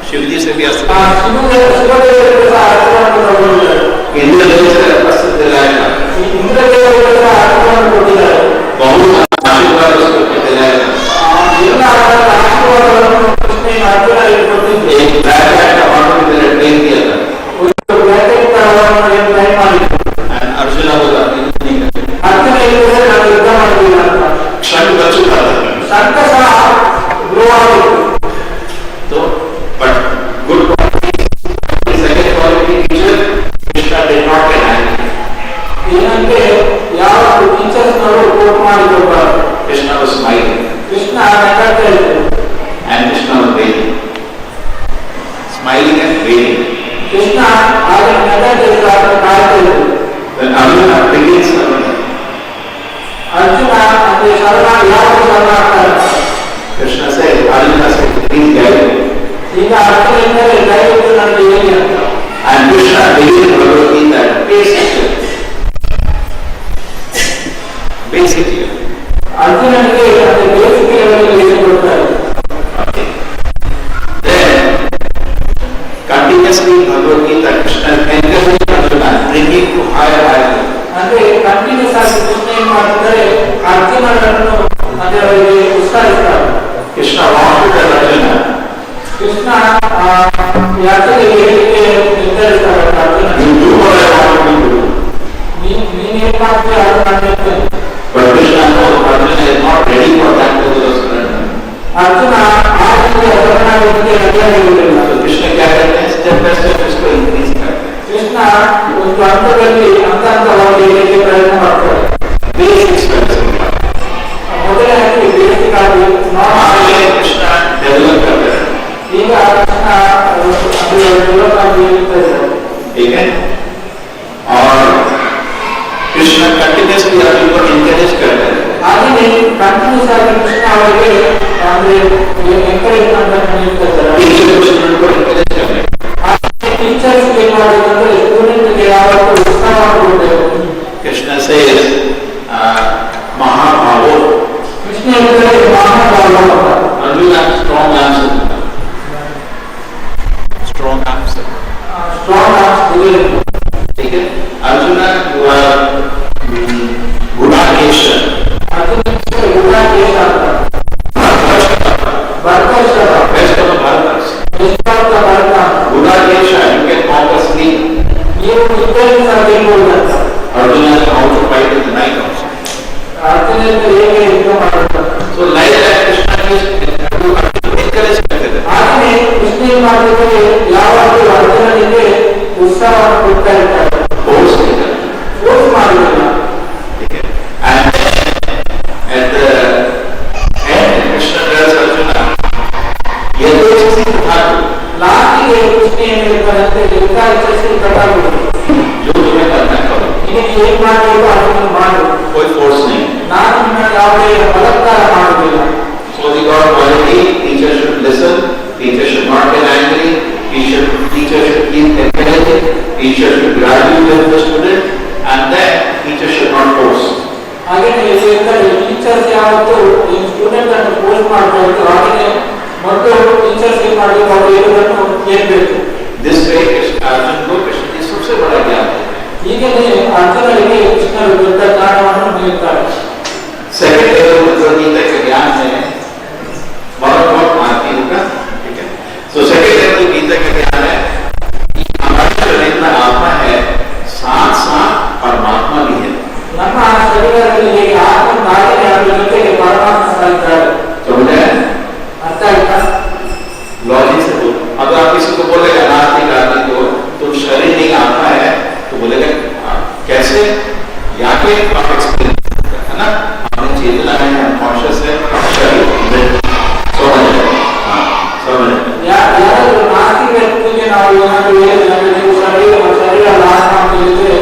शिवजी से भी अस्त्र ಶಿವದೇವರಿಗೆ ಸಹ ಅರ್ಜುನನ್ನು ತಗೊಂಡಿದ್ದಾರೆ. इंद्रदेव से अस्त्र दिलाया. ಇಂದ್ರದೇವರಿಗೆ ಸಹ ಅರ್ಜುನನ್ನು ಕೊಟ್ಟಿದ್ದಾರೆ. बहुत आशीर्वाद उसको दिलाया. ಎಲ್ಲ ಆಶೀರ್ವಾದಗಳನ್ನು ಕೃಷ್ಣ ಅರ್ಜುನನಿಗೆ ಕೊಟ್ಟಿದ್ದು. एक ब्लैक हैट का ऑर्डर भी ट्रेन किया था. ಒಂದು ವ್ಯಾಖ್ಯಾತ ಅವರನ್ನು ಟ್ರೈನ್ ಮಾಡಿದ್ರು. अर्जुन बोला नहीं करते. ಅರ್ಜುನ ಹೇಳಿದ್ರೆ ನಾನು ಯುದ್ಧ ಮಾಡಲಿಲ್ಲ ಅಂತ. क्षण बच चुका था. ಶಂಕ ಸಹ ಗೃಹವಾಗಿತ್ತು. तो but good quality. Second quality teacher Krishna did not get angry. ಏನಂದ್ರೆ ಯಾವ ಟೀಚರ್ಸ್ನವರು ಕೋಟ್ ಮಾಡಿಕೊಡ್ಬಾರ್ದು. Krishna was smiling ಕೃಷ್ಣ ನಗಾಡ್ತಾ ಇದ್ರು. and Krishna was waiting. Smiling and waiting. Krishna ಆಗ ನಗಾಡ್ತಾ ಇದ್ರು, ಆಗ ಕಾಯ್ತಾ ಇದ್ರು. When Arjuna begins ಅರ್ಜುನ ಅಂದ್ರೆ ಶರಣ ಯಾವ ಶರಣ ಆಗ್ತಾರೆ? Krishna said, Arjuna said, please guide me. ಈಗ ಅರ್ಜುನ ಎಂದರೆ ದಯವಿಟ್ಟು ನನಗೆ ಹೇಳಿ ಅಂತ. And Krishna begins Bhagavad Gita at basic level. ಅರ್ಜುನನಿಗೆ ಅಂದ್ರೆ ಬೇಸಿಕ್ ಲೆವೆಲ್ ಹೇಳಿಕೊಡ್ತಾರೆ. Okay. Then, continuously in Bhagavad Gita, Krishna encourages Arjuna, bringing to higher level. ಅಂದ್ರೆ ಕಂಟಿನ್ಯೂಸ್ ಆಗಿ ಕೃಷ್ಣ ಏನ್ ಮಾಡ್ತಾರೆ, ಅರ್ಜುನನನ್ನು ಅಂದ್ರೆ ಅವರಿಗೆ ಉತ್ಸಾಹಿಸ್ತಾರೆ. Krishna wanted to tell Arjuna, Krishna ಯಾತ್ರೆಗೆ ಹೇಳಿಕೆ ನಿರ್ಧರಿಸ್ತಾರೆ Arjuna. you do what I want you to do. ನೀನ್ ಏನ್ ಮಾಡ್ತೀಯ ಅದು ಮಾಡ್ತೇನೆ. But Krishna knows Arjuna is not ready for that level of surrender. Arjuna ಆ ರೀತಿಯ ಶರಣಾಗತಿಗೆ ರೆಡಿಯಾಗಿರುವುದಿಲ್ಲ. So Krishna क्या करते हैं, step by step इसको increase करते हैं. ಕೃಷ್ಣ ಒಂದು ಹಂತದಲ್ಲಿ ಹಂತವಾಗಿ ಹೇಳಲಿಕ್ಕೆ ಪ್ರಯತ್ನ ಮಾಡ್ತಾರೆ. Basic steps. ಮೊದಲನೇದಾಗಿ ಬೇಸಿಕ್ ಆಗಿ आगे कृष्णा डेवलप करते हैं. ಈಗ ಕೃಷ್ಣ ಅಂದ್ರೆ ಡೆವಲಪ್ ಆಗಿ ಹೇಳ್ತಾ ಇದ್ದಾರೆ. ठीक है. और कृष्ण कंटिन्यूसली अर्जुन को encourage करते हैं. ಹಾಗೆಯೇ ಕಂಟಿನ್ಯೂಸ್ ಆಗಿ ಕೃಷ್ಣ ಅವರಿಗೆ ಅಂದ್ರೆ ಎಂಕರೇಜ್ಮೆಂಟ್ ನೀಡ್ತಾ ಇದ್ದಾರೆ. टीचर को स्टूडेंट को encourage करते हैं. ಟೀಚರ್ಸ್ ಏನ್ ಮಾಡಬೇಕಂದ್ರೆ ಸ್ಟೂಡೆಂಟ್ಗೆ ಯಾವತ್ತೂ ಉತ್ಸಾಹ ಕೊಡಬೇಕು. Krishna says, महाभावो. ಕೃಷ್ಣ ಹೇಳಿದರೆ ಮಹಾಭಾವ. Arjuna strong answer. Strong answer. Strong ಆಗಿ ठीक है. Arjuna, you are Gudakesha. ಅದಕ್ಕೆ ಗುಣಾಕೇಶ ಅಂತ. ಭರತೇಶ್ವರ Best of the Bharatas. ನಿಷ್ಠಾಂತ Bharata. Gudakesha, you can conquer sleep. ನೀವು ನಿದ್ದೆಯನ್ನು ಸಾಧಿಸಬಹುದು ಅಂತ. Arjuna is how to fight in the night also. ಅರ್ಜುನನಿಂದ ಹೇಗೆ ಯುದ್ಧ ಮಾಡುತ್ತಾರೆ. So like that Krishna is encourage करते थे. ಹಾಗೆಯೇ ಕೃಷ್ಣ ಏನ್ ಮಾಡಿದರೆ ಯಾವಾಗಲೂ ಅರ್ಜುನನಿಗೆ ಉತ್ಸಾಹವನ್ನು ಕೊಡ್ತಾ ಇರ್ತಾರೆ. Force नहीं करते. ಫೋರ್ಸ್ ಮಾಡುವುದಿಲ್ಲ. ठीक है. And at the end, Krishna tells Arjuna, ये तो इसी था ಲಾಸ್ಟಿಗೆ ಕೃಷ್ಣ ಏನ್ ಹೇಳ್ತಾರೆ ಅಂದ್ರೆ ಯುದ್ಧ ಇಚ್ಛಿಸಿ ಕಟ್ಟಾಗುವುದು. जो तुम्हें करना करो. ನಿನಗೆ ಏನ್ ಮಾಡಬೇಕು ಅದನ್ನು ಮಾಡು. कोई force नहीं. ನಾನು ನಿನ್ನ ಯಾವುದೇ ಬಲತ್ಕಾರ ಮಾಡುವುದಿಲ್ಲ. So the God quality, teacher should listen, teacher should not get angry, teacher should keep encouraging, teacher should gradually with the student, and then teacher should not force. ಹಾಗೆಯೇ ಟೀಚರ್ಸ್ ಯಾವತ್ತೂ ಈ ಸ್ಟೂಡೆಂಟ್ ಅನ್ನು force ಮಾಡ್ತಾ ಇದ್ರು. ಹಾಗೆಯೇ ಮೊದಲು teachers ಏನ್ ಮಾಡಬೇಕು, ಅವರು ಹೇಳುವುದನ್ನು ಕೇಳಬೇಕು. This way Arjuna को कृष्ण की सबसे बड़ा ज्ञान है. ಹೀಗೆ ಅರ್ಜುನರಿಗೆ ಕೃಷ್ಣರು ದೊಡ್ಡ ಜ್ಞಾನವನ್ನು ನೀಡುತ್ತಾರೆ. सेकंड लेवल मतलब गीता के ज्ञान है बहुत मानती होगा, ठीक है। तो सेकंड लेवल गीता का ज्ञान है कि हमारे शरीर में आत्मा है, साथ साथ परमात्मा भी है। ನಮ್ಮ ಶರೀರದಲ್ಲಿ ಹೇಗೆ ಆತ್ಮ ತಾಯಿಗೆ ಅದರ ಜೊತೆಗೆ ಪರಮಾತ್ಮ ಸಹ ಇದ್ದಾರೆ. समझे? ಅರ್ಥ ಆಯ್ತಾ? लॉजिक से बोल। अगर आप किसी को बोलेगा नास्तिक आदमी को तो शरीर नहीं आत्मा है तो बोलेगा कैसे? या के आप एक्सपीरियंस है ना, हमने चेतना है, हम कॉन्शियस है, शरीर ಯಾರಾದರೂ ನಾಸ್ತಿಕ ವ್ಯಕ್ತಿಗೆ ನಾವು ಏನಾದರೂ ಹೇಳಿದ್ರೆ ನೀವು ಶರೀರ ಆತ್ಮ ಅಂತ ಹೇಳಿದ್ರೆ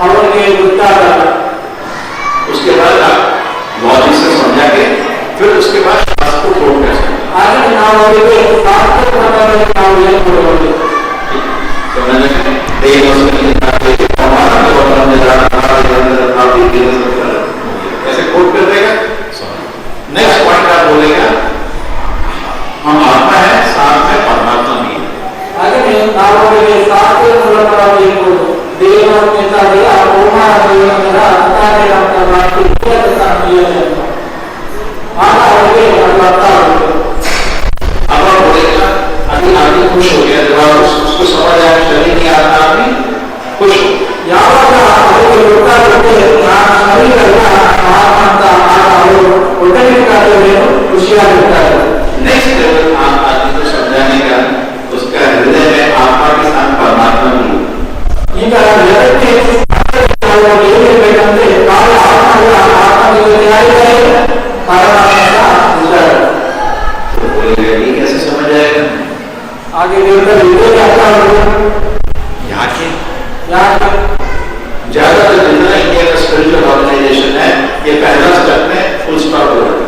ಅವರಿಗೆ ಗೊತ್ತಾಗಲ್ಲ. उसके बाद आप लॉजिक से समझा के फिर उसके बाद शास्त्र को कोट कर सकते हैं। ಹಾಗೆ ನಾವು ಅವರಿಗೆ ಶಾಸ್ತ್ರ ಪ್ರಕಾರವಾಗಿ ನಾವು ಹೇಳ್ಕೊಡಬಹುದು. समझ में ऐसे कोट कर देगा। नेक्स्ट पॉइंट आप बोलेगा हम आत्मा है, साथ में परमात्मा भी है। ಹಾಗೆ ನಾವು ಅವರಿಗೆ ಶಾಸ್ತ್ರ ಪ್ರಕಾರವಾಗಿ ಹೇಳ್ಬೋದು. ದೇವರು ಇದ್ದಾರೆ, ಆ ಓಮಾನ ದೇವರ ಅಂತಾನೆ ಅಂತ ಮಾಡಿ ಆಗ ಅವರಿಗೆ ಅದು ಅರ್ಥ ಆಗುತ್ತೆ. अब आप बोलेगा अभी आदमी खुश हो गया, जब आप उसको समझ आया शरीर नहीं आता आदमी खुश हो। ಯಾವಾಗ ಅವರಿಗೆ ಗೊತ್ತಾಗುತ್ತೆ ನಾನು ಶರೀರ ಅಲ್ಲ ಆತ್ಮ ಅಂತ, ಆಗ ಅವರು ಒಳ್ಳೆಯದಾಗಬೇಕು, ಖುಷಿಯಾಗಿರ್ತಾರೆ. नेक्स्ट लेवल आप आदमी को समझाने का उसका हृदय में आत्मा के साथ परमात्मा भी है। ಈಗ ಜಗತ್ತಿಗೆ ಏನಿರಬೇಕಂದ್ರೆ ನಾವು ಆತ್ಮ ಅಲ್ಲ, ಆತ್ಮದ ಜೊತೆ ಯಾರಿದ್ದಾರೆ? ಪರಮಾತ್ಮ ಇದ್ದಾರೆ. तो बोलेगा ये कैसे समझ आएगा? ಹಾಗೆ ದೇವರಲ್ಲಿ ಇದೇ ಅರ್ಥ ಆಗುತ್ತೆ. याके ಯಾಕೆ? ज्यादातर जितना इंडिया का स्पिरिचुअल ऑर्गेनाइजेशन है ये पहला स्टेप में फुल स्टॉप हो रहा है।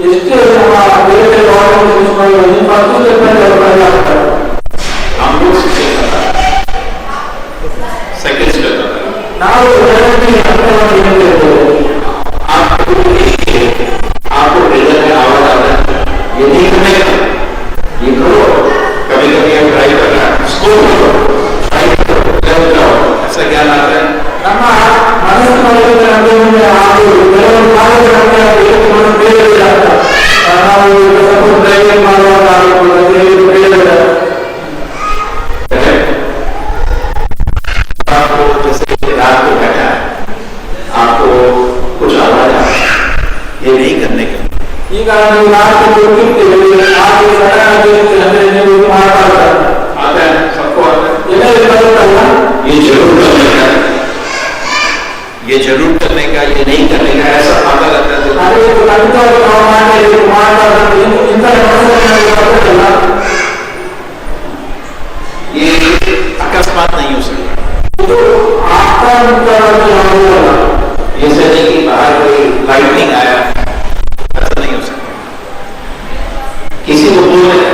ಎಷ್ಟೇ ನಮ್ಮ ಬೇರೆ ಆರ್ಗನೈಸೇಷನ್ ಫಸ್ಟ್ ಸ್ಟೆಪ್ ಅಲ್ಲಿ ಆಗ್ತಾರೆ. हम लोग सेकंड स्टेप ನಾವು ಜಗತ್ತಿನ ಅರ್ಥವಾಗಿ ಹೇಳ್ತೇವೆ. आपको हृदय में आवाज आ रहा है ये नहीं करने का, ये करो। कभी कभी हम ट्राई कर रहे हैं, उसको करो, ट्राई करो, जाओ, ऐसा ज्ञान आता है। ನಮ್ಮ ಮನಸ್ಸಿನಲ್ಲಿ ನಮಗೆ ಹಾಗೂ ಕೆಲವು ಕಾರ್ಯಗಳನ್ನು ಏಕವನ್ನು ಬೇರೆ ನಾವು ಸಪೋಸ್ ಡ್ರೈವಿಂಗ್ ಮಾಡುವಾಗ आपको जैसे रात को बैठा है, आपको कुछ आवाज आ रहा है, ये नहीं करने का। ಈಗ ನೀವು ರಾತ್ರಿ ಕೂತಿರ್ತೀವಿ, ಆಗ ಸಡನ್ ಆಗಿ ಅಂದ್ರೆ ನೀವು ಮಾತಾಡ್ತಾರೆ आता है, सबको आता है। ಎಲ್ಲರೂ ಬರುತ್ತಲ್ಲ, ये जरूर करने का, ये जरूर करने का, ये नहीं करने का, ऐसा आता रहता है। ಅದೇ ಖಂಡಿತವಾಗಿ ನಾವು ಮಾತಾಡೋದು ಇಂಥ ಸಮಸ್ಯೆಗಳು ಬರುತ್ತಲ್ಲ, ये अकस्मात नहीं हो सकता। ಇದು ಆತ್ಮಾಂತರವಾಗಿ ಆಗುವುದಿಲ್ಲ. ये से नहीं कि बाहर कोई लाइटनिंग आया, ऐसा नहीं हो सकता। किसी को बोलने का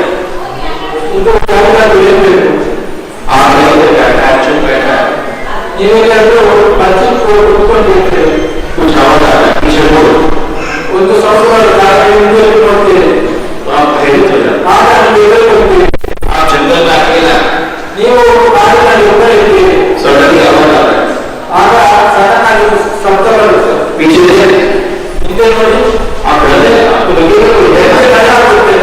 ಇದು ಯಾರಿಗಾದ್ರೂ ಹೇಳ್ಬೇಕು. आप नहीं बैठा है, चुप बैठा है, ನೀವೆಲ್ಲರೂ ಬಚ್ಚಿಟ್ಟು ಕೂತ್ಕೊಂಡಿರ್ತೀರಿ, कुछ आवाज आ रहा है, पीछे बोलो, ಒಂದು ಸ್ವಲ್ಪ ಜಾಗದಿಂದ ನೋಡ್ತೀರಿ, तो आप प्रेरित हो जाते ಆಗ ನೀವು ಎದುರ್ಕೊಳ್ತೀರಿ. हैं। आप जंगल में अकेला, ನೀವು ಕಾಡಿನಲ್ಲಿ ಒಬ್ಬರೇ ಇರ್ತೀರಿ, सडनली आवाज आ रहा है, ಆಗ ಸಡನ್ ಆಗಿ ಶಬ್ದ ಬರುತ್ತೆ, पीछे देखिए, ಹಿಂದೆ ನೋಡಿ, आप डर रहे हैं, आपको लगेगा कोई है, ಭಯ ಆಗುತ್ತೆ.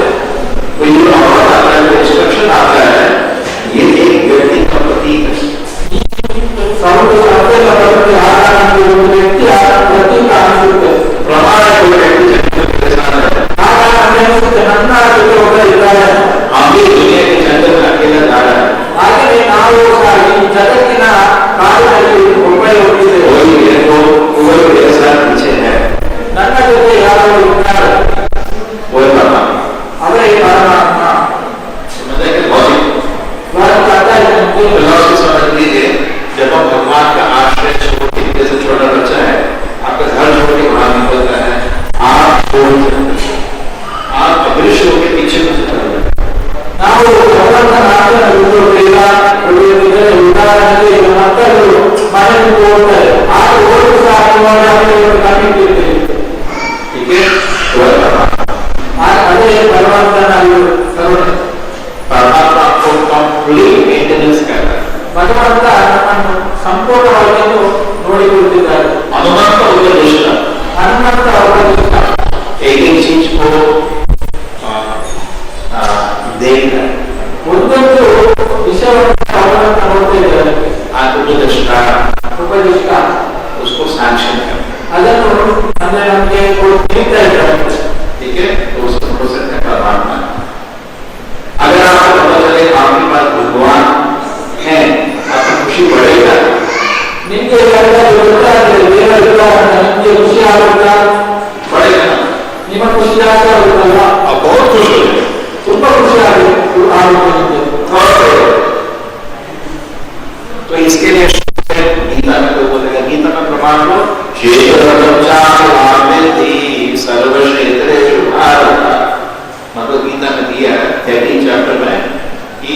कोई जो आवाज आता है, इंस्ट्रक्शन आता है, ये एक व्यक्ति का प्रतीक है। ಸೌಂಡ್ ಶಬ್ದ ಬರುತ್ತೆ, ಆಗ ನಮಗೆ ಒಂದು ವ್ಯಕ್ತಿಯ ಪ್ರತೀಕ ಅನಿಸುತ್ತೆ. प्रमाण है, कोई व्यक्ति जंगल के साथ है, ಆಗ ನಮಗೆ ಅನಿಸುತ್ತೆ ನನ್ನ ಜೊತೆ ಒಬ್ಬ ಇದ್ದಾರೆ. हम भी दुनिया के जंगल में अकेला जा रहा है, ಹಾಗೆಯೇ ನಾವು ಸಹ ಈ ಜಗತ್ತಿನ ಕಾಡಿನಲ್ಲಿ ಒಬ್ಬರೇ ಹೋಗಿದ್ದೇವೆ. कोई मेरे को कोई मेरे साथ पीछे है, ನನ್ನ ಜೊತೆ ಯಾರು ಇದ್ದಾರೆ, वो परमात्मा। ಅವರೇ ಪರಮಾತ್ಮ. समझ के लॉजिक फिलॉसफी समझ लीजिए। जब हम भगवान का आश्रय छोड़ के, जैसे छोटा बच्चा है आपका घर छोड़ के बाहर निकलता है, आप अदृश्य होकर पीछे कुछ कर रहे हैं। ನಾವು ಭಗವಂತನ ಆಜ್ಞೆಯನ್ನು ಉಳಿದಿದ್ದರೆ ಉದಾಹರಣೆಗೆ ನಮ್ಮ ಮಕ್ಕಳು ಮನೆಗೆ ಹೋಗ್ತಾರೆ, ಆಗ ಓದು ಸಹ ಕಂಡಿಟ್ಟಿರ್ತೀವಿ. ठीक है, तो है परमात्मा। ಅದೇ ಭಗವಂತನ परमात्मा को कंप्लीट मेंटेनेंस कर रहा है। ಭಗವಂತ ನಮ್ಮನ್ನು ಸಂಪೂರ್ಣ ನಿಮಗೆ ಗೊತ್ತಾಗ್ತದೆ ದೇವರ ನಿಮಗೆ ಖುಷಿ ಆಗುತ್ತಾ पड़ेगा ना ನಿಮ್ಮ ಖುಷಿ ಆಗ್ತಾ ಇರುತ್ತಲ್ವಾ और बहुत खुश हो जाए ತುಂಬಾ ಖುಷಿ ಆಗುತ್ತೆ तो इसके लिए गीता में तो बोलेगा गीता में प्रमाण को सर्व क्षेत्रेषु भारत मतलब गीता में दिया है 13 चैप्टर में कि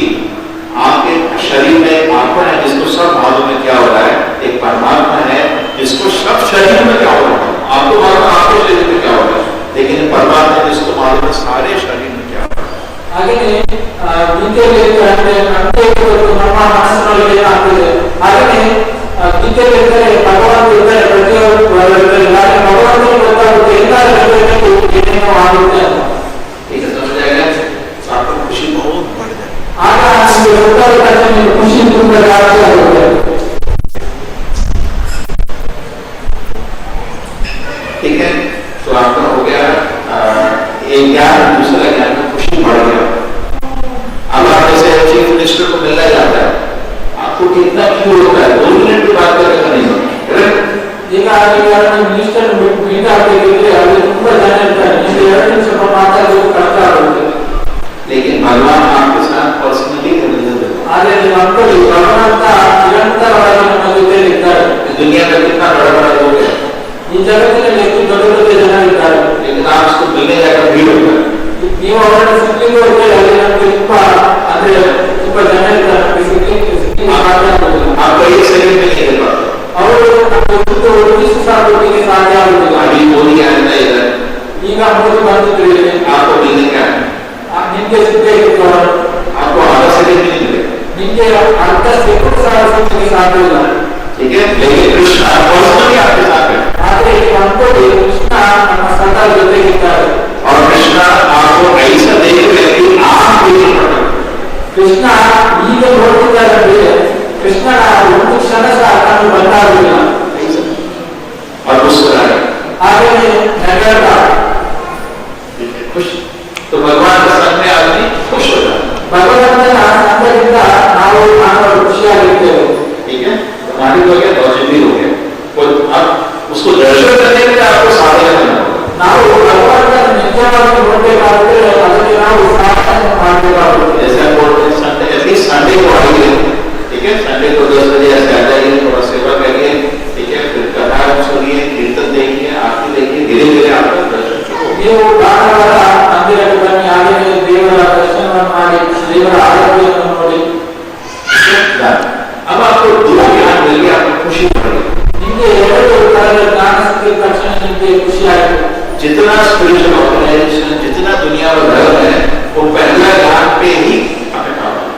आपके शरीर में एक आत्मा है जिसको सब मालूम है क्या हो रहा है, एक परमात्मा है जिसको सब शरीर में क्या हो रहा है, आपको मालूम है आपके शरीर में क्या हो रहा है, लेकिन परमात्मा जिसको मालूम है सारे शरीर में क्या हो रहा है। ಹಾಗೆಯೇ ಗೀತೆಯಲ್ಲಿ ನಮ್ಮ ಮನಸ್ಸಿನೊಳಗೆ ಏನಾಗ್ತದೆ ಹಾಗೆಯೇ ಗೀತೆಯಲ್ಲಿ ಇದ್ದರೆ ಭಗವಂತ ಇದ್ದರೆ ಪ್ರತಿಯೊಬ್ಬರು ಭಗವಂತನಿಗೆ ಗೊತ್ತಾಗುತ್ತೆ ಏನೇನೋ ಆಗುತ್ತೆ ಅಂತ ठीक है, समझ जाएगा तो आपको खुशी बहुत बढ़ जाएगी। ಆಗ ನಿಮಗೆ ಗೊತ್ತಾಗುತ್ತೆ ನಿಮಗೆ ಖುಷಿ ತುಂಬಾ ಜಾಸ್ತಿ ಆಗುತ್ತೆ ठीक है, तो आपका हो गया एक ज्ञान, दूसरा ज्ञान में खुशी बढ़ गया। अब आप जैसे चीफ मिनिस्टर को मिलना जाता है, आपको कितना क्यों होता है, 2 मिनट की बात करने नहीं होता। ಈಗ ಮಿನಿಸ್ಟರ್ ಮೀಟ್ ಆಗಬೇಕಿದ್ರೆ ಅಲ್ಲಿ ತುಂಬಾ ಜನ ಇರ್ತಾರೆ, ನಿಮಗೆ 2 ನಿಮಿಷ ಮಾತಾಡೋದು ಕಷ್ಟ ಆಗುತ್ತೆ। लेकिन भगवान आपके साथ पर्सनली रिलेशन है। ಆದರೆ ನೀವು ಅನ್ಕೊಳ್ಳಿ ಭಗವಂತ ನಿರಂತರವಾಗಿ ನಮ್ಮ ಜೊತೆ ಇರ್ತಾರೆ। दुनिया में कितना बड़ा बड़ा लोग है, ಈ ಜಗತ್ತಿನಲ್ಲಿ ಎಷ್ಟು ದೊಡ್ಡ ದೊಡ್ಡ ಜನ ಇರ್ತಾರೆ, लेकिन आप उसको मिलने जाकर भीड़ होता है। ನೀವು ಅವರನ್ನು ಸಿಗ್ಲಿಕ್ಕೆ ಹೋದ್ರೆ ಅಲ್ಲಿ ನಮ್ಗೆ ತುಂಬಾ ಅಂದ್ರೆ ತುಂಬಾ ಜನ ಇರ್ತಾರೆ, ಸಿಗ್ಲಿಕ್ಕೆ आपको एक सेकंड में नहीं दे पाते। ಅವರು ಒಟ್ಟಿಗೆ ಸಾಧ್ಯ ಆಗುದಿಲ್ಲ। अभी मोदी आया था इधर, ಈಗ ಮೋದಿ ಬಂದಿದ್ರೆ आपको मिलने का है, ನಿಮ್ಗೆ ಸಿಗೇ ಇರ್ತಾರೆ, आपको आधा सेकंड भी नहीं मिलेगा। ನಿಮ್ಗೆ ಅರ್ಧ ಸೆಕೆಂಡ್ ಸಿಗಲಿಕ್ಕೆ ಸಾಧ್ಯ ಇಲ್ಲ। ठीक है, लेकिन कृष्ण पर्सनली आपके साथ है ಆದ್ರೆ ಈಗ ಅನ್ಕೊಳ್ಳಿ ಕೃಷ್ಣ ನಮ್ಮ ಸದಾ ಜೊತೆಗಿದ್ದಾರೆ। और कृष्ण आपको ऐसा देख रहे कि आप नहीं पड़े। ಕೃಷ್ಣ ಈಗ ನೋಡ್ತಿದ್ದಾರೆ, ಕೃಷ್ಣನ ಒಂದು ಕ್ಷಣ ಸಹ ನಾನು ಬಂದಾಗಿಲ್ಲ और मुस्कुराए, ಹಾಗೆಯೇ ನಗರ खुश। तो भगवान के संग में आदमी खुश हो जाता है। ಭಗವಂತನ ಸಂಗದಿಂದ ನಾವು ಖುಷಿಯಾಗಿರ್ತೇವೆ। ठीक है, हमारी हो गया पॉजिटिव हो गया। और अब उसको दर्शन करने के लिए आपको साधना करना होगा। ನಾವು ಭಗವಂತನ ನಿಜವಾಗಿ ನೋಡಬೇಕಾದ್ರೆ ಅದಕ್ಕೆ ನಾವು ಸಾಧನೆ ಮಾಡಬೇಕಾಗುತ್ತೆ। जैसे आप बोलते हैं संडे, एटलीस्ट संडे को आइए, ठीक है, संडे को 10 बजे ऐसे आ जाइए, थोड़ा सेवा करिए, ठीक है, फिर कथा सुनिए, कीर्तन देखिए, आरती देखिए, धीरे धीरे आपका दर्शन शुरू होगा। ನೀವು ಭಾನುವಾರ ಮಂದಿರಕ್ಕೆ ಬನ್ನಿ, ಹಾಗೆಯೇ ದೇವರ ದರ್ಶನವನ್ನು ಮಾಡಿ ದೇವರ ಆರಾಧನೆಯನ್ನು ನೋಡಿ। अब आपको 2 ज्ञान मिल गया, आपको खुशी बढ़ेगी। ನಿಮಗೆ 2 ತರದ ಜ್ಞಾನ ಸಿಕ್ಕಿದ ತಕ್ಷಣ ನಿಮಗೆ ಖುಷಿಯಾಗುತ್ತೆ। जितना स्पिरिचुअल ऑर्गेनाइजेशन, जितना दुनिया में धर्म है, वो पहला ज्ञान पे ही अटका हुआ है।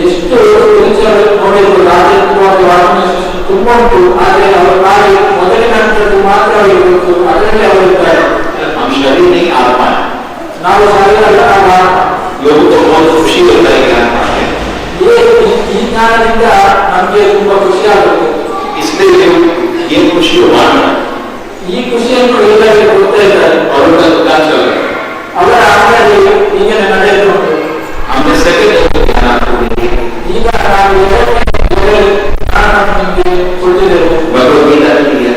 ಎಷ್ಟು ಸ್ಪಿರಿಚುವಲ್ ನೋಡಿದ್ರು ರಾಜಕೀಯವಾಗಿ ಆರ್ಗನೈಸೇಷನ್ ತುಂಬಾ ಉಂಟು, ಆದರೆ ಅವರ ಕಾರ್ಯ ಮೊದಲಿನ ಹಂತದ್ದು ಮಾತ್ರ ಅವರಿಗೆ ಗೊತ್ತು, ಅದರಲ್ಲಿ ಅವರಿದ್ದಾರೆ। हम शरीर नहीं आत्मा है। ನಾವು ಶರೀರ ಅಲ್ಲ, ನಾವು ಆತ್ಮ। लोगों को बहुत खुशी होता है ज्ञान पाने, ಈ ಜ್ಞಾನದಿಂದ ನಮಗೆ ತುಂಬಾ ಖುಷಿಯಾಗುತ್ತೆ। इसलिए ये खुशी मानना ಈ ಖುಷಿಯನ್ನು ಎಲ್ಲರಿಗೆ ಕೊಡ್ತಾ ಇದ್ದಾರೆ। और उनका दुकान चल रहा है। ಅವರ ಅಂಗಡಿ ಈಗ ನಡೆಯುತ್ತಾ ಉಂಟು। हमने सेकंड ज्ञान आपको दिया, ಈಗ ನಾವು ಎರಡನೇ ಜ್ಞಾನ ನಮಗೆ ಕೊಟ್ಟಿದ್ದೇವೆ, भगवद्गीता में दिया।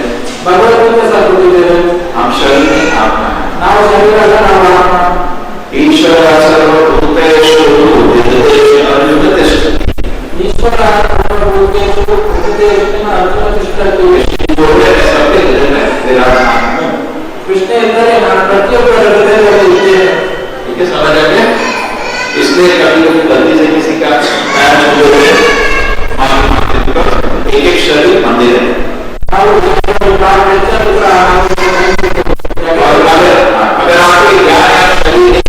ಭಗವದ್ಗೀತೆ ಸಹ ಕೊಟ್ಟಿದ್ದೇವೆ। हम शरीर नहीं आत्मा है। ನಾವು ಶರೀರ ಅಲ್ಲ, ನಾವು ಆತ್ಮ। ईश्वर सर्वभूतेषु तिष्ठति अर्जुन तिष्ठति। ಈಶ್ವರ ಸರ್ವಭೂತೇಷು ತಿಷ್ಠತಿ ಅರ್ಜುನ ತಿಷ್ಠತಿ। सबके हृदय में विराजमान हूँ। ಕೃಷ್ಣ ಎಂದರೆ ನಾನು ಪ್ರತಿಯೊಬ್ಬರ ಹೃದಯದಲ್ಲಿ ಇದ್ದೇನೆ। ठीक है, समझ आ गया? इसलिए कभी कभी गलती से किसी का पैर छू लेते हैं, एक एक शरीर मंदिर है। ನಾವು और अगर आपके ज्ञान या शरीर नहीं,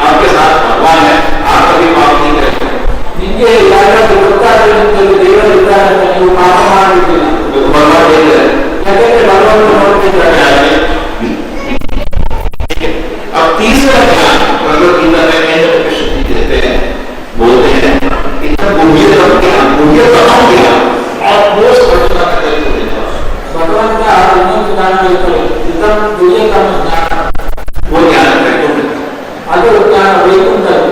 आपके साथ भगवान है, आप कभी पाप नहीं करेंगे। ನಿಮಗೆ ಯಾರಾದ್ರೂ ಗೊತ್ತಾದ್ರೆ ನಿಮ್ಮಲ್ಲಿ ದೇವರಿದ್ದಾರೆ ಅಂತ ನೀವು ಪಾಪ ಮಾಡುವುದಿಲ್ಲ, तो भगवान देख रहे हैं। ಯಾಕಂದ್ರೆ ಭಗವಂತ ನೋಡ್ತಿದ್ದಾರೆ। अब तीसरा ज्ञान भगवद्गीता में कृष्ण जी देते हैं, बोलते हैं इतना गुह्य ज्ञान, गुह्य कहाँ गया और मोस्ट घटना का तरीका देता है। ಭಗವಂತ ಇನ್ನೊಂದು ಜ್ಞಾನ ಹೇಳ್ತಾರೆ, ಇದಂ ದುರ್ಯತಮ ಜ್ಞಾನ, वो ज्ञान वैकुंठ है। ಅದು ಜ್ಞಾನ ವೈಕುಂಠದ್ದು।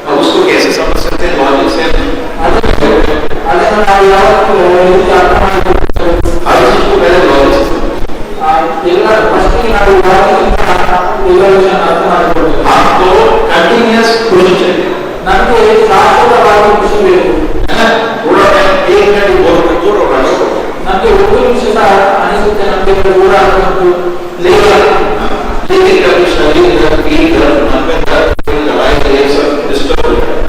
अब उसको कैसे समझ सकते हैं? लॉजिक से ಅದನ್ನು ನಾವು ಯಾವತ್ತೂ ಅರ್ಥ ಮಾಡಿಕೊಳ್ಳಬೇಕು। ನಮಗೆ ಒಂದು ನಿಮಿಷ ಸಹ ಅನಿಸುತ್ತೆ ನಮಗೆ ಓಡಾಡುವುದು लेकिन कभी शरीर दर्द की दर्द मन में दर्द कोई दवाई ये सब डिस्टर्ब हो जाता है।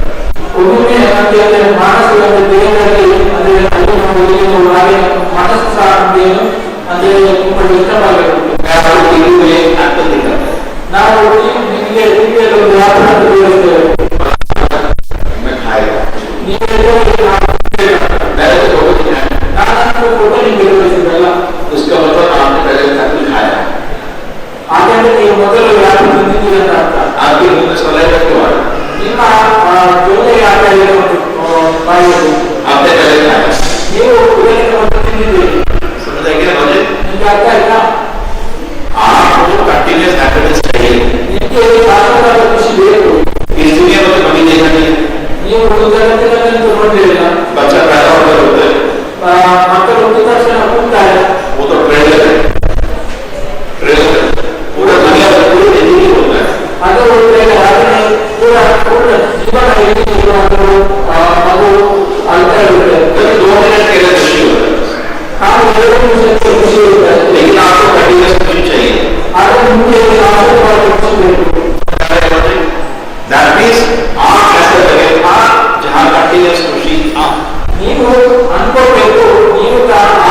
ಒಮ್ಮೆ ನಮಗೆ ಮಾನಸಿಕ ದೇಹದಲ್ಲಿ ಅಂದ್ರೆ ಅಲ್ಲಿ ನಾವು ಹಾಗೆ ಮನಸ್ಸು ಸಹ ನಮಗೆ ಅಂದ್ರೆ ತುಂಬಾ ಡಿಸ್ಟರ್ಬ್ ಆಗಿರುತ್ತೆ. ನಾವು ನಿಮಗೆ ಟಿವಿಯಲ್ಲಿ ಒಂದು ವ್ಯಾಪಾರ ತೋರಿಸ್ತೇವೆ, ನಾನು ಫೋಟೋ ನಿಮಗೆ ತೋರಿಸಿದ್ರಲ್ಲ, ಹಾಗಾದ್ರೆ ನೀವು ಮೊದಲು ವ್ಯಾಪಾರ ತಂದಿದ್ದೀರಿ ಅಂತ ಅರ್ಥ. ನಿಮ್ಮ ಜೊತೆ ಯಾಕೆ ಬಾಯಿಯಲ್ಲಿ ನೀವು ಉದಯವನ್ನು ತಿಂದಿದ್ದೀರಿ, ನಿಮ್ಗೆ ಅರ್ಥ ಆಯ್ತಾ? कंटिन्यूस हैप्पीनेस चाहिए, ನಿಮಗೆ ಶಾಶ್ವತವಾದ ಖುಷಿ ಬೇಕು. इस दुनिया में कभी देखा नहीं। ನೀವು ಜಗತ್ತಿನಲ್ಲಿ ನೋಡಿರಲಿಲ್ಲ, बच्चा पैदा होता है ಮಕ್ಕಳು ಹುಟ್ಟಿದ ತಕ್ಷಣ ಕೂಗ್ತಾರೆ, वो तो ट्रेलर है, ट्रेलर पूरा दुनिया में पूरी जिंदगी होता है। ಅದು ಅದನ್ನೇ ಪೂರ ಜೀವನ ಮಗು ಅಳ್ತಾ ಇರುತ್ತೆ. कभी 2 मिनट के लिए खुशी होता है, ನಾವು 2 ನಿಮಿಷಕ್ಕೆ ಖುಷಿ ಇರುತ್ತೆ, लेकिन आपको कंटिन्यूस खुशी चाहिए। ಆದರೆ ನಿಮಗೆ ಶಾಶ್ವತವಾದ ಖುಷಿ ಬೇಕು. That means आप ऐसा लगे आप जहाँ कंटिन्यूस खुशी आप ನೀವು ಅನ್ಕೋಬೇಕು, ನೀವು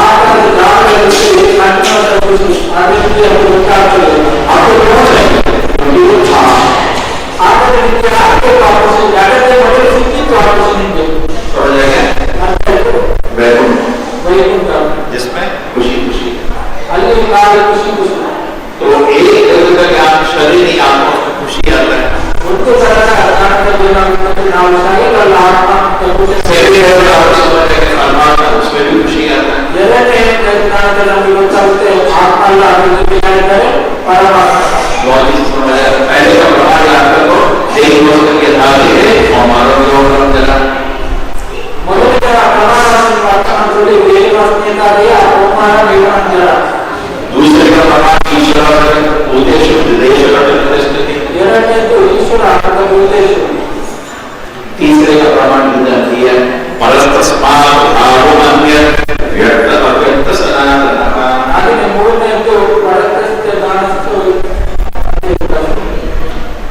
ಆಕಾರದ ಜಾಗದಲ್ಲಿ ಕಂಟಿನ್ಯೂಸ್ ಖುಷಿ ಅದಕ್ಕೆ ಗೊತ್ತಾಗ್ತದೆ. आपको क्यों चाहिए? क्योंकि वो था ಆದರೆ ನಿಮಗೆ ಆಗಬೇಕು ಆ ಖುಷಿ, ಜಗತ್ತೇ ಮೊದಲು ಸಿಕ್ಕಿತ್ತು ಆ ಖುಷಿ ನಿಮಗೆ. समझ आएगा? वैकुंठ ವೈಕುಂಠ जिसमें खुशी खुशी, ಅಲ್ಲಿ ಕಾಲ ಖುಷಿ ಖುಷಿ. तो एक तरह का ज्ञान शरीर नहीं आत्मा में खुशी आता है। ಒಂದು ತರಹದ ಕಾರಣದಲ್ಲಿ ನಾವು ಶರೀರ ಅಲ್ಲ ಆತ್ಮ ಅಂತ शरीर है तो आप समझ रहे हैं परमात्मा, उसमें भी खुशी आता है। ಎರಡನೇ ಕಾರಣದಲ್ಲಿ नಮಗೆ ಗೊತ್ತಾಗುತ್ತೆ ಆತ್ಮ ಅಲ್ಲ ಅದಕ್ಕೆ ಹೇಳ್ತಾರೆ ಪರಮಾತ್ಮ. बहुत ही समझ आया। पहले का प्रमाण याद करो, एक वस्तु के आधार पे हमारा जो जरा ಮೊದಲಿನ ಪ್ರಮಾಣವನ್ನು ಅರ್ಥ ಮಾಡ್ಕೊಳ್ಳಿ, ಏನು ವಾಸನೆಯಾದರೆ ಅವಮಾನ ವಿವರಣೆ. दूसरे का प्रमाण ईश्वर उद्देश्य विदेश स्थिति, ಎರಡನೇದು ಈಶ್ವರ ಅದರ ಉದ್ದೇಶ. तीसरे का प्रमाण विद्यार्थी है परस्तस्मात् भावोन्य व्यक्त अव्यक्त सनातन। ಹಾಗೆ ಮೂರನೇದು ಪರತಸ್ಥ ದಾನಸ್ಥ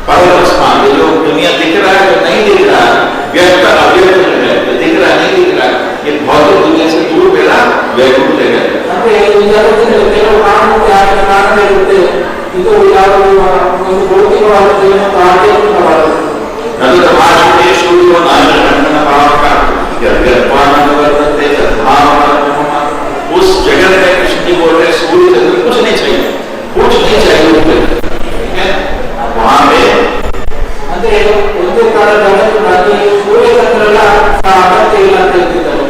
परस्तस्मात् जो दुनिया दिख रहा है जो नहीं दिख रहा, व्यक्त अव्यक्त है, जो दिख रहा नहीं दिख रहा, ये भौतिक दुनिया से दूर बेड़ा वैकुंठ है। ಅಂದ್ರೆ ಈ ಜಗತ್ತಿನಲ್ಲಿ ಕೆಲವು ಕಾರಣಕ್ಕೆ ಆದ ಕಾರಣ ಇರುತ್ತೆ, ಇದು ಯಾವುದು ಒಂದು ಭೌತಿಕವಾದ ಮತ್ತು ಆಧ್ಯಾತ್ಮಿಕವಾದದ್ದು. नदी समाज में शुरू को नाश करना पावर का गर्भानंद करते उस जगत में कृष्ण जी बोल रहे सूर्य चंद्र कुछ नहीं चाहिए, कुछ नहीं चाहिए, ठीक है? वहां पे ಅಂದ್ರೆ ಒಂದು ಕಾಲ ಜಗತ್ತಿನಲ್ಲಿ ಸೂರ್ಯಚಂದ್ರರ ಅಗತ್ಯ ಇಲ್ಲ ಅಂತ ಹೇಳ್ತಿದ್ದಾರೆ.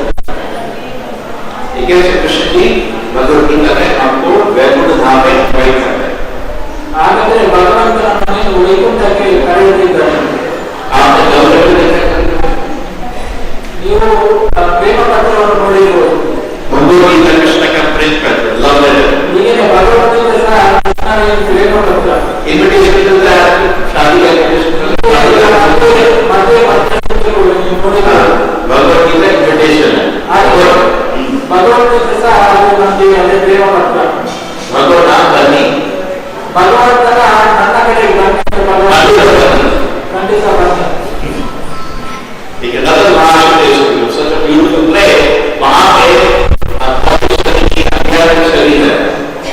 ठीक है, कृष्ण जी भगवद गीता में हमको वैकुंठ धाम में इनवाइट करते हैं। ಹಾಗಾದ್ರೆ ಭಗವಂತನ ಮನೆಯನ್ನು ವೈಕುಂಠಕ್ಕೆ ಕರೆಯುತ್ತಿದ್ದಾರೆ. आपने लव लेटर देखा? ನೀವು ಪ್ರೇಮ ಪತ್ರವನ್ನು ನೋಡಿರ್ಬೋದು. भगवद गीता कृष्ण का प्रेम पत्र लव लेटर, ಹೀಗೆ ಭಗವಂತನಿಗೆ ಸಹ ಕೃಷ್ಣನ ಪ್ರೇಮ ಪತ್ರ. इनविटेशन मिलता है शादी का इनविटेशन मिलता है, ಮದುವೆ ಪತ್ರಗಳು ನೀವು ನೋಡಿದ್ರೆ भगवद गीता इनविटेशन है। ಭಗವಂತನಿಗೆ ಸಹ ಅದು ನಮಗೆ ಅದೇ ಪ್ರೇಮ ಪತ್ರ. भगवद नाम धनी ಭಗವಂತನ ನನ್ನ ಕಡೆಗೆ ಖಂಡಿತ ಬನ್ನಿ. ठीक है, नदल महाशय such a beautiful place, वहां पे शरीर है,